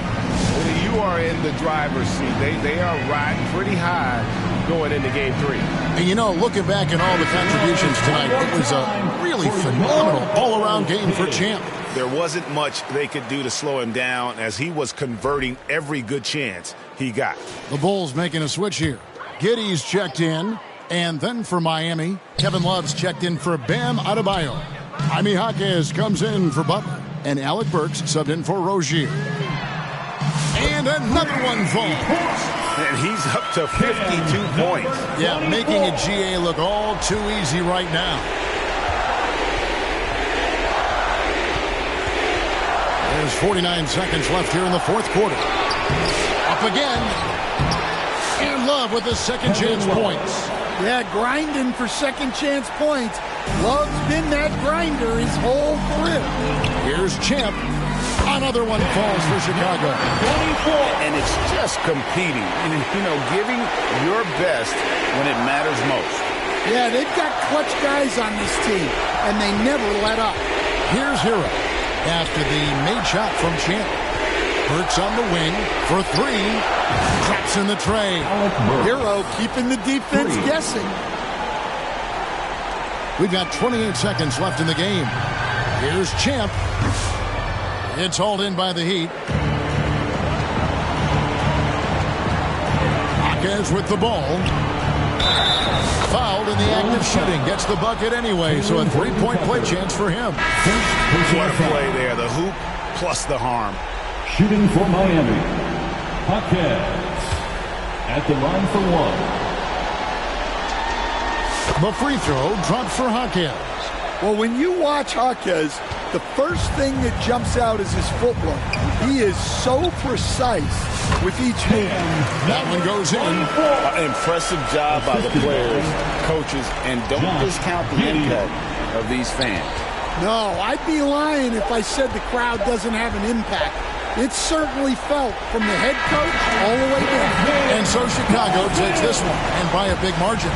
you are in the driver's seat. They are riding pretty high going into Game 3. And you know, looking back at all the contributions tonight, it was a really phenomenal all-around game for Champ. There wasn't much they could do to slow him down as he was converting every good chance he got. The Bulls making a switch here. Giddey's checked in. And then for Miami, Kevin Love's checked in for Bam Adebayo. Jaime Jaquez comes in for Butler. And Alec Burks subbed in for Rozier. And another one falls. And he's up to 52 points. Yeah, making a GA look all too easy right now. There's 49 seconds left here in the fourth quarter. Up again. And Love with his second chance points. Yeah, grinding for second chance points. Love's been that grinder his whole career. Here's Champ. Another one falls for Chicago. 24. And it's just competing and, giving your best when it matters most. Yeah, they've got clutch guys on this team, and they never let up. Here's Hero after the made shot from Champ. Hurts on the wing for three. Traps in the tray. Hero keeping the defense guessing. We've got 28 seconds left in the game. Here's Champ. It's hauled in by the Heat. Jaquez with the ball. Fouled in the act of shooting. Gets the bucket anyway, so a three-point play chance for him. What a play there. The hoop plus the harm. Shooting for Miami, Jaquez at the line for one. The free throw drops for Jaquez. Well, when you watch Jaquez, the first thing that jumps out is his footwork. He is so precise with each move. That one goes in. An impressive job by the players, coaches, and don't discount the impact of these fans. No, I'd be lying if I said the crowd doesn't have an impact. It's certainly felt from the head coach all the way down. And so Chicago takes this one, and by a big margin.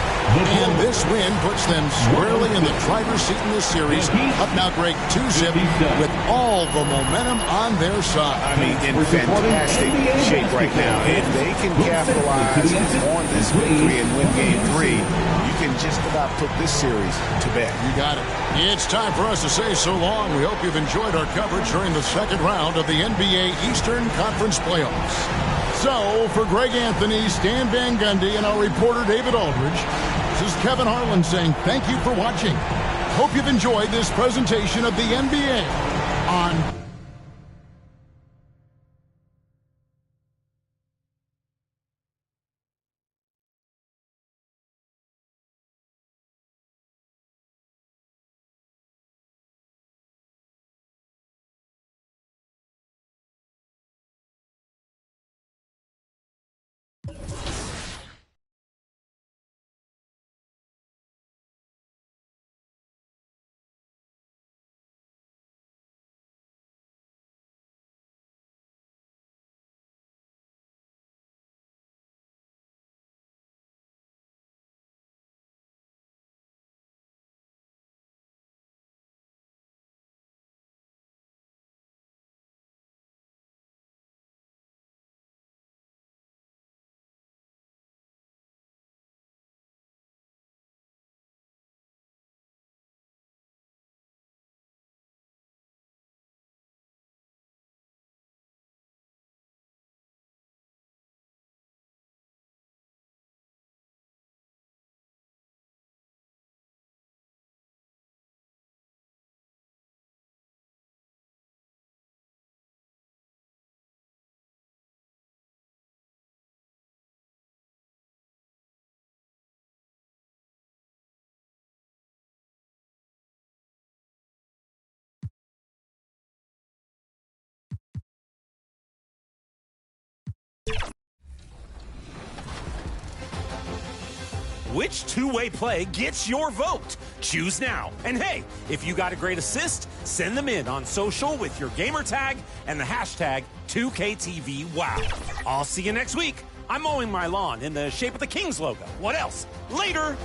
And this win puts them squarely in the driver's seat in this series. Up now, Greg, 2-zip with all the momentum on their side. I mean, in fantastic shape right now. If they can capitalize on this victory and win Game 3, you can just about put this series to bed. You got it. It's time for us to say so long. We hope you've enjoyed our coverage during the second round of the NBA Eastern Conference Playoffs. So, for Greg Anthony, Stan Van Gundy, and our reporter David Aldridge, this is Kevin Harlan saying thank you for watching. Hope you've enjoyed this presentation of the NBA on Which two-way play gets your vote? Choose now. And hey, if you got a great assist, send them in on social with your gamer tag and the hashtag 2KTVWow. I'll see you next week. I'm mowing my lawn in the shape of the Kings logo. What else? Later.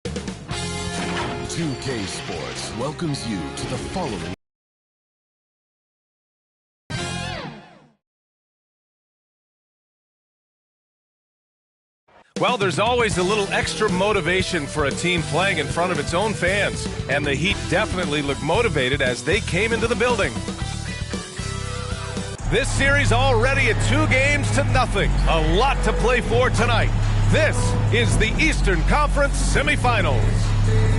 2K Sports welcomes you to the following. Well, there's always a little extra motivation for a team playing in front of its own fans, and the Heat definitely looked motivated as they came into the building. This series already at 2-0. A lot to play for tonight. This is the Eastern Conference Semifinals.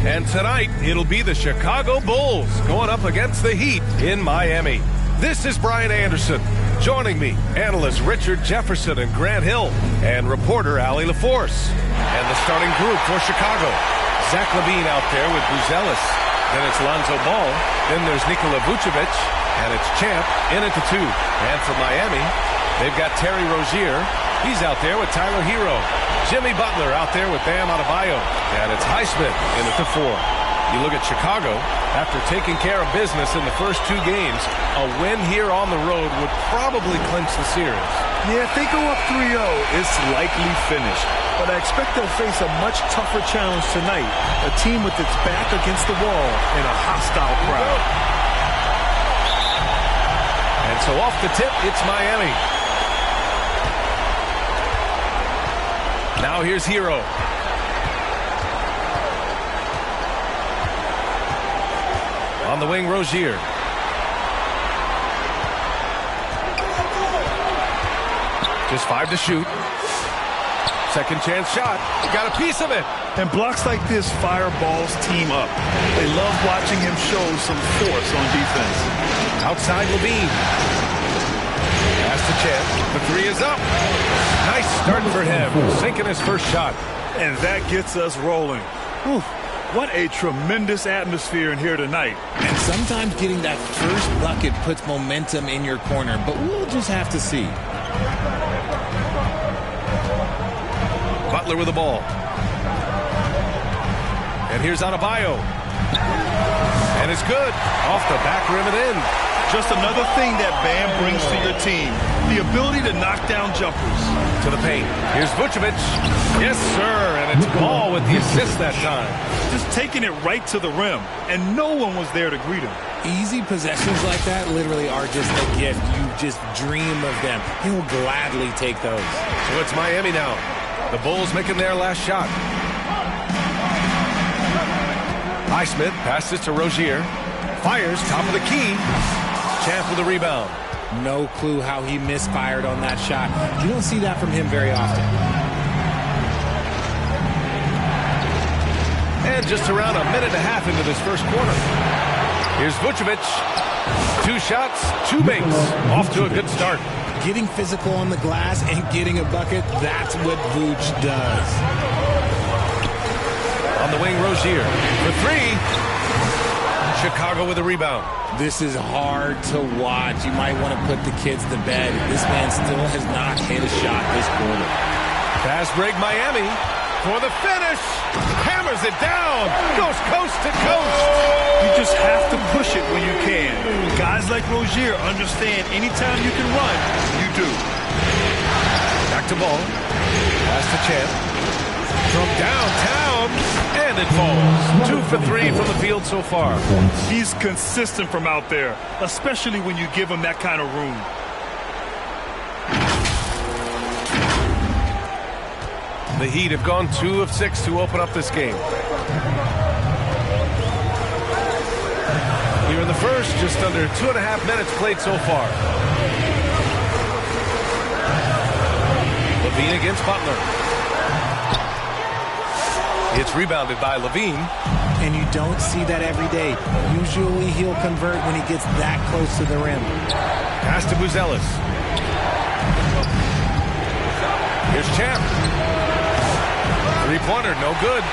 And tonight, it'll be the Chicago Bulls going up against the Heat in Miami. This is Brian Anderson. Joining me, analysts Richard Jefferson and Grant Hill, and reporter Allie LaForce. And the starting group for Chicago. Zach LaVine out there with Buzelis, Then it's Lonzo Ball. Then there's Nikola Vucevic. And it's Champ in at the 2. And for Miami, they've got Terry Rozier. He's out there with Tyler Hero. Jimmy Butler out there with Bam Adebayo. And it's Highsmith in at the 4. You look at Chicago, after taking care of business in the first 2 games, a win here on the road would probably clinch the series. Yeah, if they go up 3-0, it's likely finished. But I expect they'll face a much tougher challenge tonight. A team with its back against the wall and a hostile crowd. And so off the tip, it's Miami. Now here's Hero. On the wing, Rozier. Just 5 to shoot. Second chance shot. Got a piece of it. And blocks like this fire Ball's team up. They love watching him show some force on defense. Outside LaVine. Pass to Champ. The 3 is up. Nice start for him. Sinking his first shot. And that gets us rolling. Whew. What a tremendous atmosphere in here tonight. And sometimes getting that first bucket puts momentum in your corner, but we'll just have to see. Butler with the ball. And here's Adebayo. And it's good. Off the back rim and in. Just another thing that Bam brings to your team. The ability to knock down jumpers. To the paint. Here's Vucevic. Yes, sir. And it's Ball with the assist that time. Just taking it right to the rim. And no one was there to greet him. Easy possessions like that literally are just a gift. You just dream of them. He'll gladly take those. So it's Miami now. The Bulls making their last shot. Highsmith passes to Rozier. Fires top of the key. Champ with a rebound. No clue how he misfired on that shot. You don't see that from him very often. And just around a minute and a half into this first quarter. Here's Vucevic. 2 shots, 2 makes. Off to a good start. Getting physical on the glass and getting a bucket, that's what Vuce does. On the wing, Rozier. For 3. Chicago with a rebound. This is hard to watch. You might want to put the kids to bed. This man still has not hit a shot this quarter. Fast break Miami for the finish. Hammers it down. Goes coast to coast. You just have to push it when you can. Guys like Rozier understand anytime you can run, you do. Back to Ball. Pass to Champ. From downtown, and it falls. 2 for 3 from the field so far. He's consistent from out there, especially when you give him that kind of room. The Heat have gone 2 of 6 to open up this game. Here in the first, just under 2.5 minutes played so far. LaVine against Butler. It's rebounded by LaVine. And you don't see that every day. Usually he'll convert when he gets that close to the rim. Pass to Buzelis. Here's Champ. 3-pointer, no good.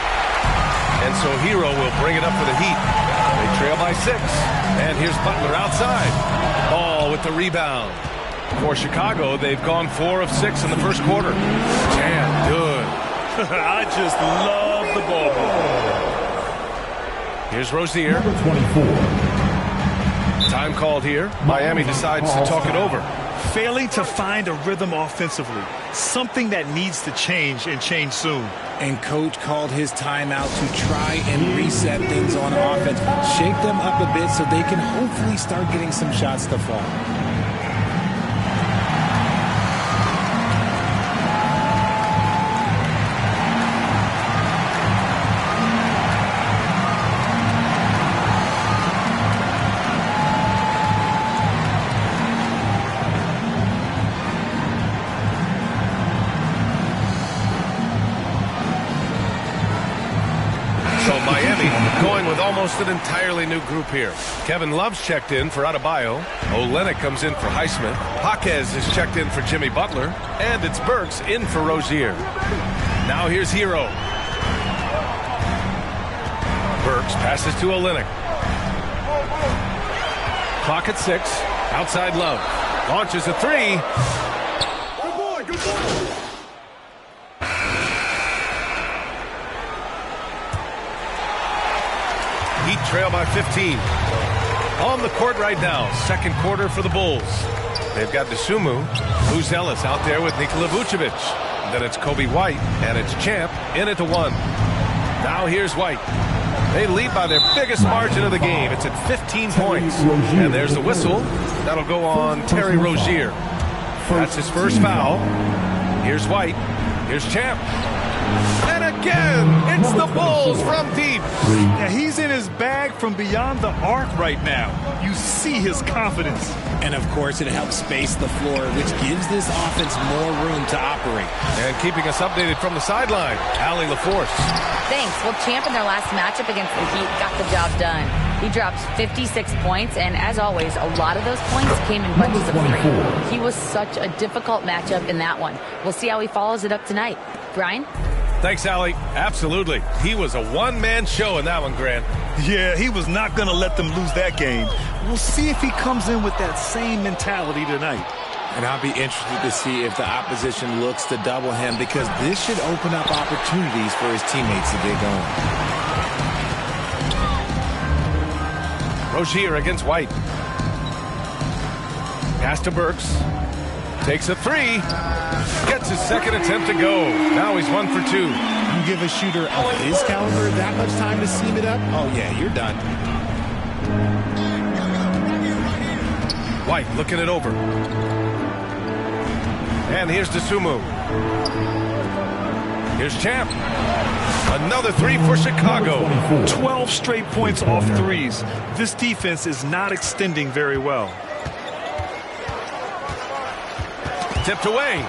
And so Hero will bring it up for the Heat. They trail by 6. And here's Butler outside. Ball with the rebound. For Chicago, they've gone 4 of 6 in the first quarter. Champ, good. I just love the ball. Here's Rozier. Number 24. Time called here. Miami decides to talk it over. Failing to find a rhythm offensively. Something that needs to change and change soon. And coach called his timeout to try and reset things on offense. Shake them up a bit so they can hopefully start getting some shots to fall. Going with almost an entirely new group here. Kevin Love's checked in for Adebayo. Olynyk comes in for Highsmith. Jaquez is checked in for Jimmy Butler. And it's Burks in for Rozier. Now here's Hero. Burks passes to Olynyk. Clock at 6. Outside Love. Launches a 3. Good boy. Heat trail by 15. On the court right now. Second quarter for the Bulls. They've got Dosunmu. Lou Ellis out there with Nikola Vucevic. Then it's Kobe White, and it's Champ in at the 1. Now here's White. They lead by their biggest margin of the game. It's at 15 points. And there's the whistle. That'll go on Terry Rozier. That's his first foul. Here's White. Here's Champ. And again, it's the Bulls from deep. Yeah, he's in his bag from beyond the arc right now. You see his confidence. And, of course, it helps space the floor, which gives this offense more room to operate. And keeping us updated from the sideline, Allie LaForce. Thanks. Well, Champ in their last matchup against the Heat got the job done. He dropped 56 points, and as always, a lot of those points came in bunches of 3. He was such a difficult matchup in that one. We'll see how he follows it up tonight. Brian? Thanks, Allie. Absolutely. He was a one-man show in that one, Grant. Yeah, he was not going to let them lose that game. We'll see if he comes in with that same mentality tonight. And I'll be interested to see if the opposition looks to double him, because this should open up opportunities for his teammates to get going. Rozier against White. Pass to Burks. Takes a 3. Gets his second attempt to go. Now he's 1 for 2. You give a shooter of his caliber that much time to seam it up? Oh, yeah, you're done. White looking it over. And here's Dosunmu. Here's Champ. Another 3 for Chicago. 12 straight points off threes. This defense is not extending very well. Tipped away.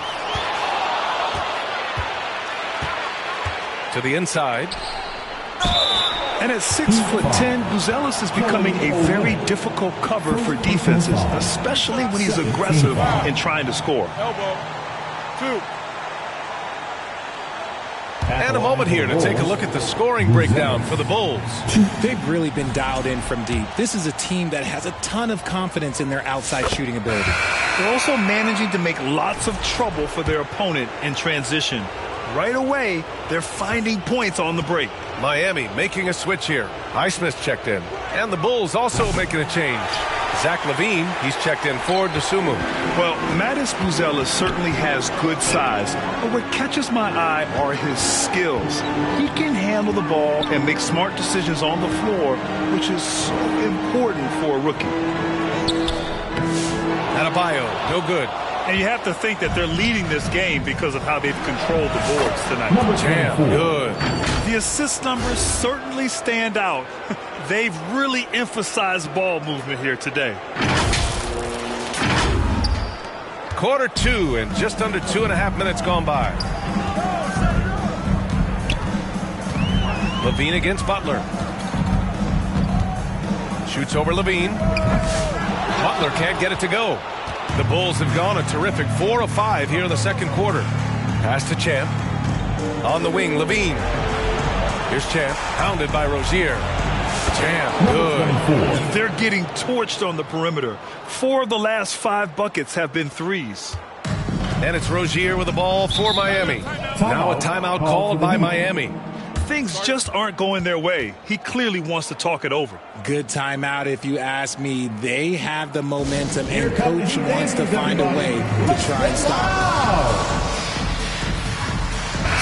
To the inside. And at 6'10", Buzelis is becoming a very difficult cover for defenses, especially when he's aggressive in trying to score. Elbow. 2. And a moment here to take a look at the scoring breakdown for the Bulls. They've really been dialed in from deep. This is a team that has a ton of confidence in their outside shooting ability. They're also managing to make lots of trouble for their opponent in transition. Right away, they're finding points on the break. Miami making a switch here. Highsmith checked in. And the Bulls also making a change. Zach LaVine, he's checked in for Dosunmu. Well, Mattis Buzelis certainly has good size, but what catches my eye are his skills. He can handle the ball and make smart decisions on the floor, which is so important for a rookie. Adebayo, no good. And you have to think that they're leading this game because of how they've controlled the boards tonight. Champ, good. The assist numbers certainly stand out. They've really emphasized ball movement here today. Quarter 2 and just under 2.5 minutes gone by. LaVine against Butler. Shoots over LaVine. Butler can't get it to go. The Bulls have gone a terrific 4 of 5 here in the second quarter. Pass to Champ. On the wing, LaVine. Here's Champ, pounded by Rozier. Champ, good. They're getting torched on the perimeter. 4 of the last 5 buckets have been threes. And it's Rozier with the ball for Miami. Now a timeout called by Miami. Things just aren't going their way. He clearly wants to talk it over. Good timeout if you ask me. They have the momentum, and coach wants to find a way to try and stop it.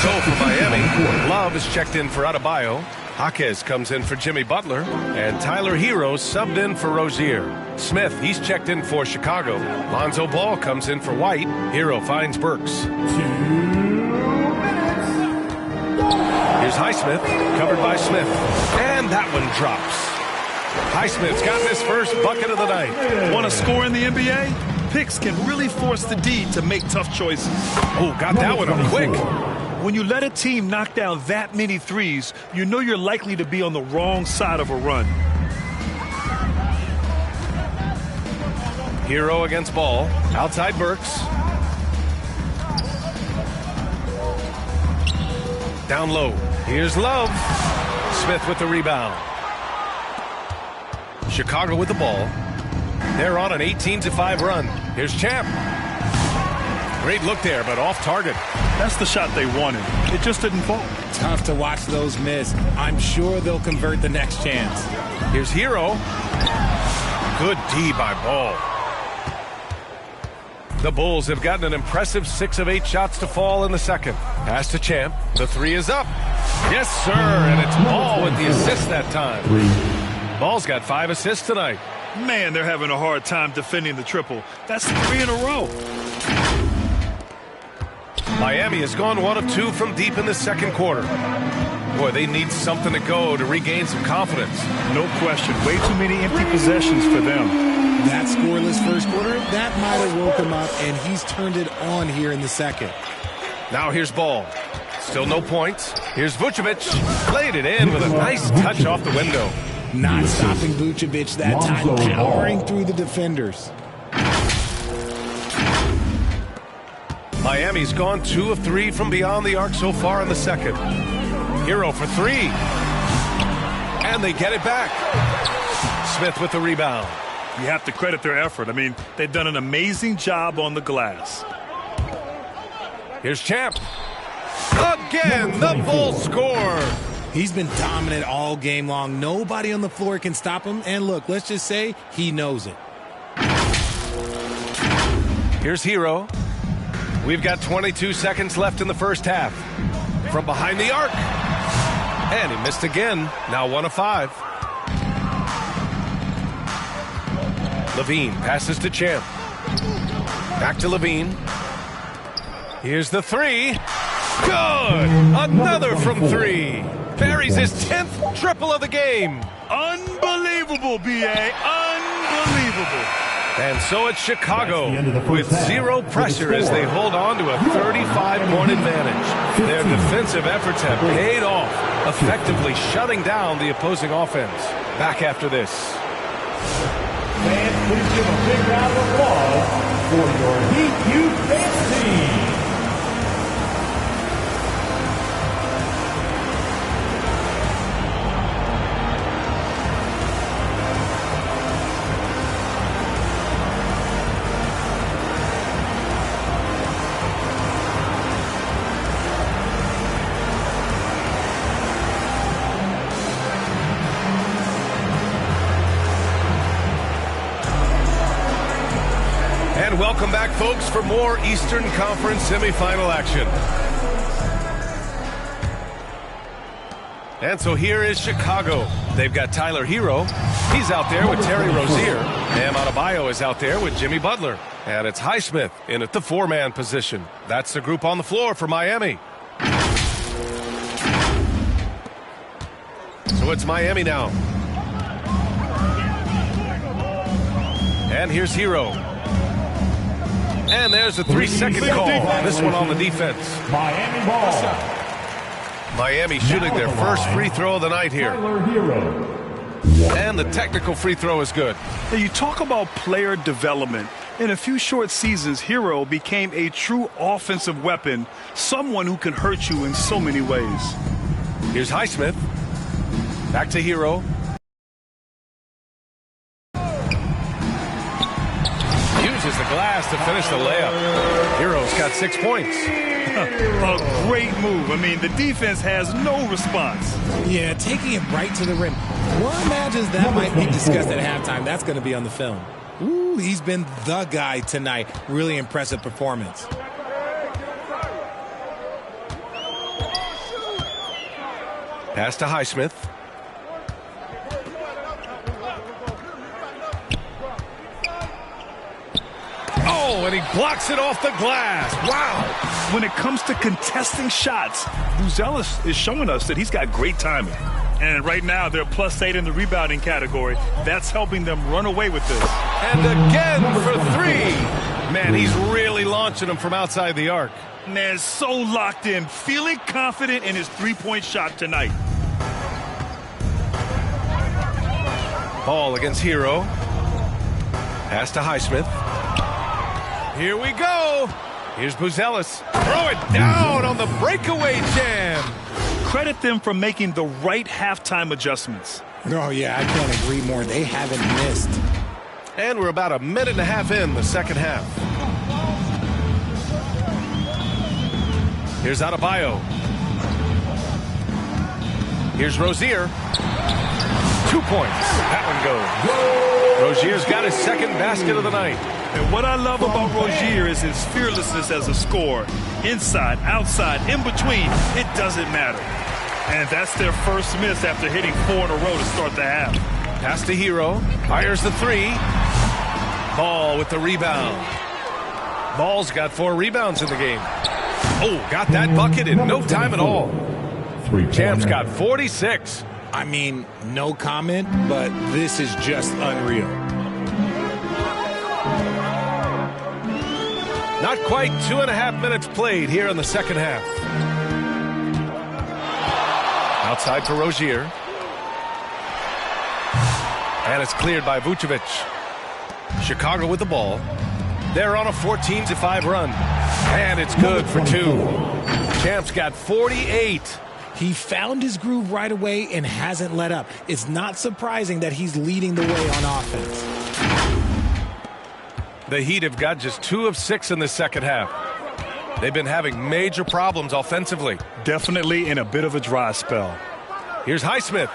So for Miami, Love is checked in for Adebayo. Jaquez comes in for Jimmy Butler. And Tyler Hero subbed in for Rozier. Smith, he's checked in for Chicago. Lonzo Ball comes in for White. Hero finds Burks. Here's Highsmith, covered by Smith. And that one drops. Highsmith's gotten his first bucket of the night. Want to score in the NBA? Picks can really force the D to make tough choices. Oh, got that one up quick. When you let a team knock down that many threes, you know you're likely to be on the wrong side of a run. Hero against Ball. Outside Burks. Down low. Here's Love. Smith with the rebound. Chicago with the ball. They're on an 18-5 run. Here's Champ. Great look there, but off target. That's the shot they wanted. It just didn't fall. Tough to watch those miss. I'm sure they'll convert the next chance. Here's Hero. Good D by Ball. The Bulls have gotten an impressive 6 of 8 shots to fall in the second. Pass to Champ. The 3 is up. Yes, sir. And it's Ball with the assist that time. Ball's got 5 assists tonight. Man, they're having a hard time defending the triple. That's 3 in a row. Miami has gone 1 of 2 from deep in the second quarter. Boy, they need something to go to regain some confidence. No question. Way too many empty possessions for them. That scoreless first quarter, that might have woke him up, and he's turned it on here in the second. Now here's Ball. Still no points. Here's Vucevic. Played it in with a nice touch off the window. Not stopping Vucevic that time, powering through the defenders. Miami's gone 2 of 3 from beyond the arc so far in the second. Hero for 3. And they get it back. Smith with the rebound. You have to credit their effort. I mean, they've done an amazing job on the glass. Here's Champ. Again, the Bulls score. He's been dominant all game long. Nobody on the floor can stop him. And look, let's just say he knows it. Here's Hero. We've got 22 seconds left in the first half. From behind the arc. And he missed again. Now 1 of 5. Levine passes to Champ. Back to Levine. Here's the 3. Good! Another from 3. Buries his 10th triple of the game. Unbelievable, B.A. Unbelievable. And so it's Chicago with 0 pressure as they hold on to a 35-point advantage. Their defensive efforts have paid off, effectively shutting down the opposing offense. Back after this. Fans, please give a big round of applause for your Heat Youth Dance Team. Welcome back, folks, for more Eastern Conference semifinal action. And so here is Chicago. They've got Tyler Hero. He's out there with Terry Rozier. Bam Adebayo is out there with Jimmy Butler. And it's Highsmith in at the 4-man position. That's the group on the floor for Miami. So it's Miami now. And here's Hero. And there's a 3-second call. This one on the defense. Miami ball. Miami shooting their first free throw of the night here. And the technical free throw is good. Now you talk about player development. In a few short seasons, Hero became a true offensive weapon, someone who can hurt you in so many ways. Here's Highsmith. Back to Hero. Uses the glass to finish the layup. Hero's got 6 points. A great move. I mean, the defense has no response. Yeah, taking it right to the rim. One imagines that might be discussed at halftime. That's going to be on the film. Ooh, he's been the guy tonight. Really impressive performance. Pass to Highsmith. Oh, and he blocks it off the glass. Wow. When it comes to contesting shots, Buzelis is showing us that he's got great timing. And right now, they're +8 in the rebounding category. That's helping them run away with this. And again for 3. Man, he's really launching them from outside the arc. Man, so locked in, feeling confident in his three-point shot tonight. Ball against Hero. Pass to Highsmith. Here we go. Here's Buzelis. Throw it down on the breakaway jam. Credit them for making the right halftime adjustments. Oh, yeah, I can't agree more. They haven't missed. And we're about a minute and a half in the second half. Here's Adebayo. Here's Rozier. 2 points. That one goes. Rozier's got his second basket of the night. And what I love about Rozier is his fearlessness as a scorer. Inside, outside, in between, it doesn't matter. And that's their first miss after hitting 4 in a row to start the half. Pass to Hero. Fires the 3. Ball with the rebound. Ball's got 4 rebounds in the game. Oh, got that bucket in no time at all. Champ's got 46. I mean, no comment, but this is just unreal. Not quite 2.5 minutes played here in the second half. Outside for Rozier. And it's cleared by Vucevic. Chicago with the ball. They're on a 14-5 run. And it's good for 2. Champ's got 48. He found his groove right away and hasn't let up. It's not surprising that he's leading the way on offense. The Heat have got just 2 of 6 in the second half. They've been having major problems offensively. Definitely in a bit of a dry spell. Here's Highsmith.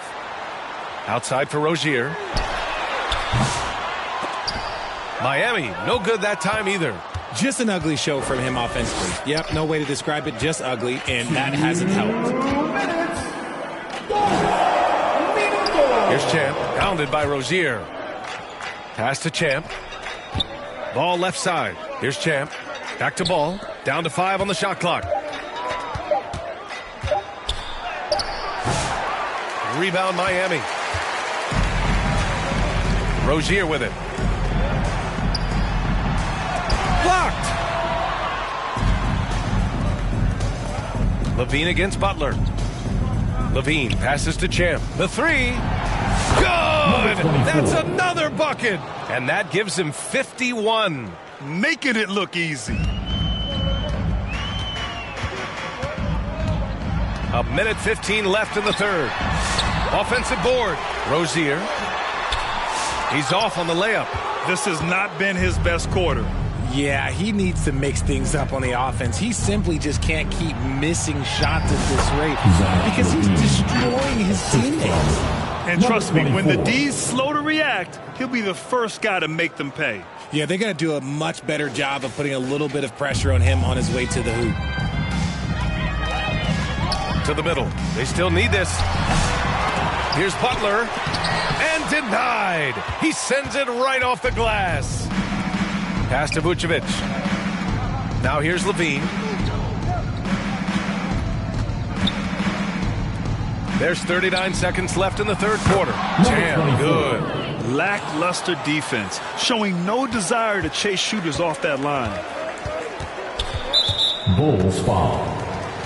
Outside for Rozier. Miami, no good that time either. Just an ugly show from him offensively. Yep, no way to describe it, just ugly, and that hasn't helped. Here's Champ, pounded by Rozier. Pass to Champ. Ball left side. Here's Champ. Back to Ball. Down to 5 on the shot clock. Rebound Miami. Rozier with it. Blocked. Levine against Butler. Levine passes to Champ. The 3. Good! That's another bucket! And that gives him 51. Making it look easy. A minute 15 left in the third. Offensive board. Rozier. He's off on the layup. This has not been his best quarter. Yeah, he needs to mix things up on the offense. He simply just can't keep missing shots at this rate because he's destroying his teammates. And trust me, when the D's slow to react, he'll be the first guy to make them pay. Yeah, they're going to do a much better job of putting a little bit of pressure on him on his way to the hoop. To the middle. They still need this. Here's Butler. And denied. He sends it right off the glass. Pass to Vucevic. Now here's Levine. There's 39 seconds left in the third quarter. Damn good. Lackluster defense, showing no desire to chase shooters off that line. Bulls foul.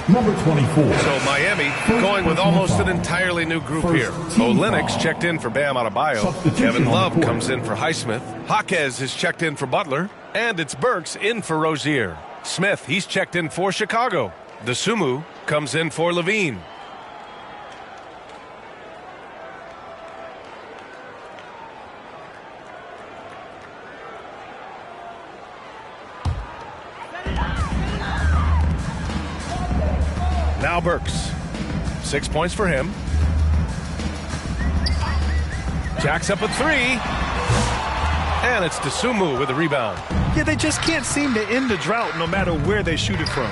Number 24. So Miami going with almost an entirely new group here. Olynyk checked in for Bam Adebayo. Kevin Love comes in for Highsmith. Jaquez is checked in for Butler. And it's Burks in for Rozier. Smith, he's checked in for Chicago. Dosunmu comes in for Levine. Now Burks. 6 points for him. Jacks up a 3. And it's Dosunmu with a rebound. Yeah, they just can't seem to end the drought no matter where they shoot it from.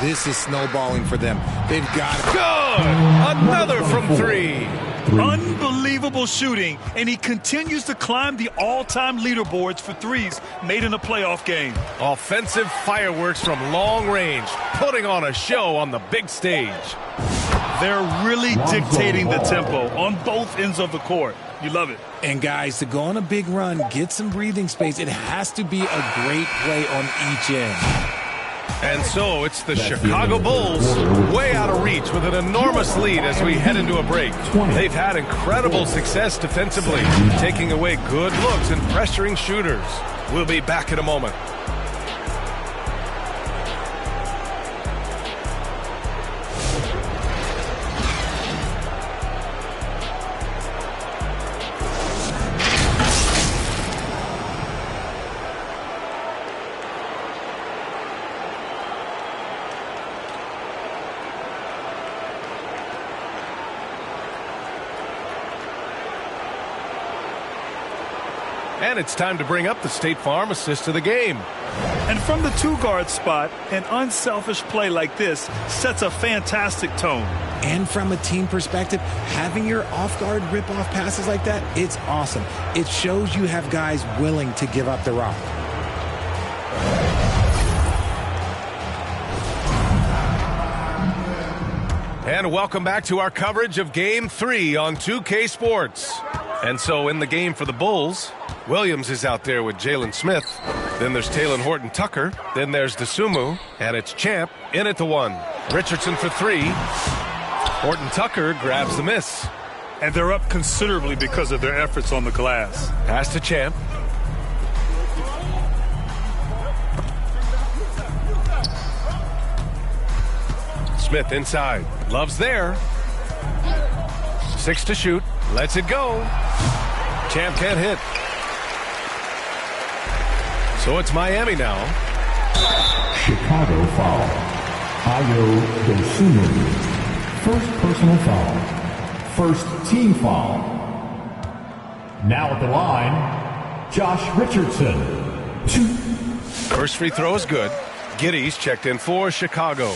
This is snowballing for them. They've got it. Good! Another from 3. Unbelievable shooting, and he continues to climb the all-time leaderboards for threes made in a playoff game. Offensive fireworks from long range, putting on a show on the big stage. They're really dictating the tempo on both ends of the court. You love it. And guys, to go on a big run, get some breathing space, it has to be a great play on each end. And so it's the Chicago Bulls way out of reach with an enormous lead as we head into a break. They've had incredible success defensively, taking away good looks and pressuring shooters. We'll be back in a moment. And it's time to bring up the State Farm assist of the game. And from the two-guard spot, an unselfish play like this sets a fantastic tone. And from a team perspective, having your off-guard rip-off passes like that, it's awesome. It shows you have guys willing to give up the rock. And welcome back to our coverage of Game 3 on 2K Sports. And so in the game for the Bulls, Williams is out there with Jalen Smith. Then there's Talen Horton-Tucker. Then there's DeSumo. And it's Champ in at the 1. Richardson for 3. Horton-Tucker grabs the miss. And they're up considerably because of their efforts on the glass. Pass to Champ. Smith inside. Love's there. 6 to shoot. Lets it go. Champ can't hit. So it's Miami now. Chicago foul. Ayo Dosunmu. First personal foul. First team foul. Now at the line, Josh Richardson. 2. First free throw is good. Giddey's checked in for Chicago.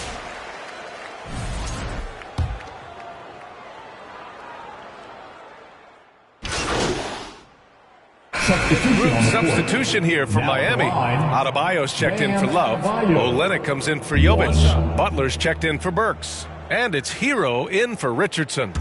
Substitution here for Miami. Adebayo's checked in for Love. Olynyk comes in for Jovic. Butler's checked in for Burks. And it's Hero in for Richardson.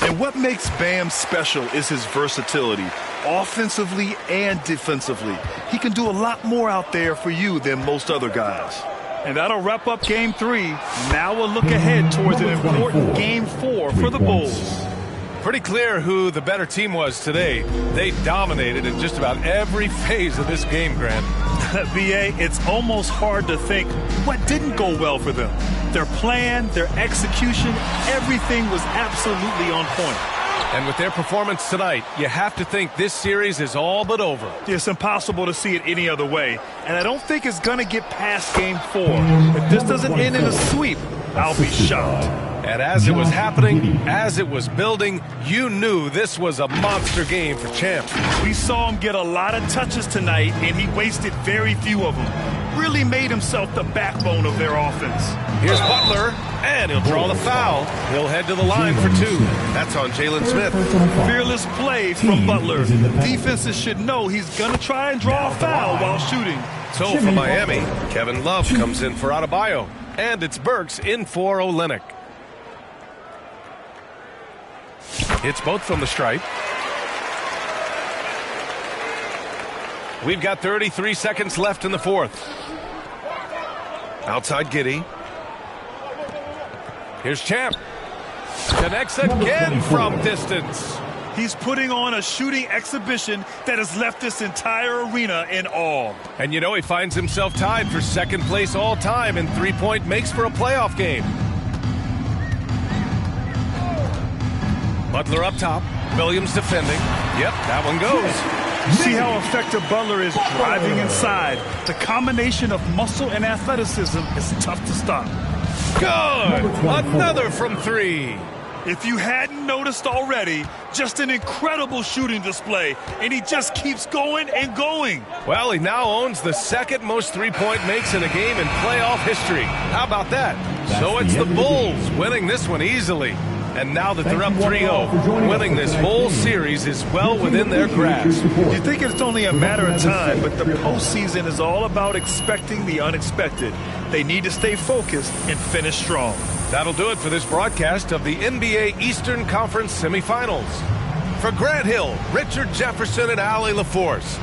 And what makes Bam special is his versatility, offensively and defensively. He can do a lot more out there for you than most other guys. And that'll wrap up Game 3. Now we'll look ahead towards an important Game 4 for the Bulls. Pretty clear who the better team was today. They dominated in just about every phase of this game, Grant. B.A., it's almost hard to think what didn't go well for them. Their plan, their execution, everything was absolutely on point. And with their performance tonight, you have to think this series is all but over. It's impossible to see it any other way. And I don't think it's going to get past Game 4. If this doesn't end in a sweep, I'll be shocked. And as it was happening, as it was building, you knew this was a monster game for Champ. We saw him get a lot of touches tonight, and he wasted very few of them. Really made himself the backbone of their offense. Here's Butler, and he'll draw the foul. He'll head to the line for 2. That's on Jalen Smith. Fearless play from Butler. Defenses should know he's going to try and draw a foul while shooting. So for Miami, Kevin Love comes in for Adebayo, and it's Burks in for Olynyk. It's both from the stripe. We've got 33 seconds left in the 4th. Outside Giddey. Here's Champ. Connects again from distance. He's putting on a shooting exhibition that has left this entire arena in awe. And you know he finds himself tied for second place all time in three-point makes for a playoff game. Butler up top. Williams defending. Yep, that one goes. See how effective Butler is driving inside. The combination of muscle and athleticism is tough to stop. Good. Another from 3. If you hadn't noticed already, just an incredible shooting display, and he just keeps going and going. Well, he now owns the second most three-point makes in a game in playoff history. How about that? So it's the Bulls winning this one easily. And now that they're up 3-0, winning this whole series is well within their grasp. You think it's only a matter of time, but the postseason is all about expecting the unexpected. They need to stay focused and finish strong. That'll do it for this broadcast of the NBA Eastern Conference semifinals. For Grant Hill, Richard Jefferson, and Allie LaForce,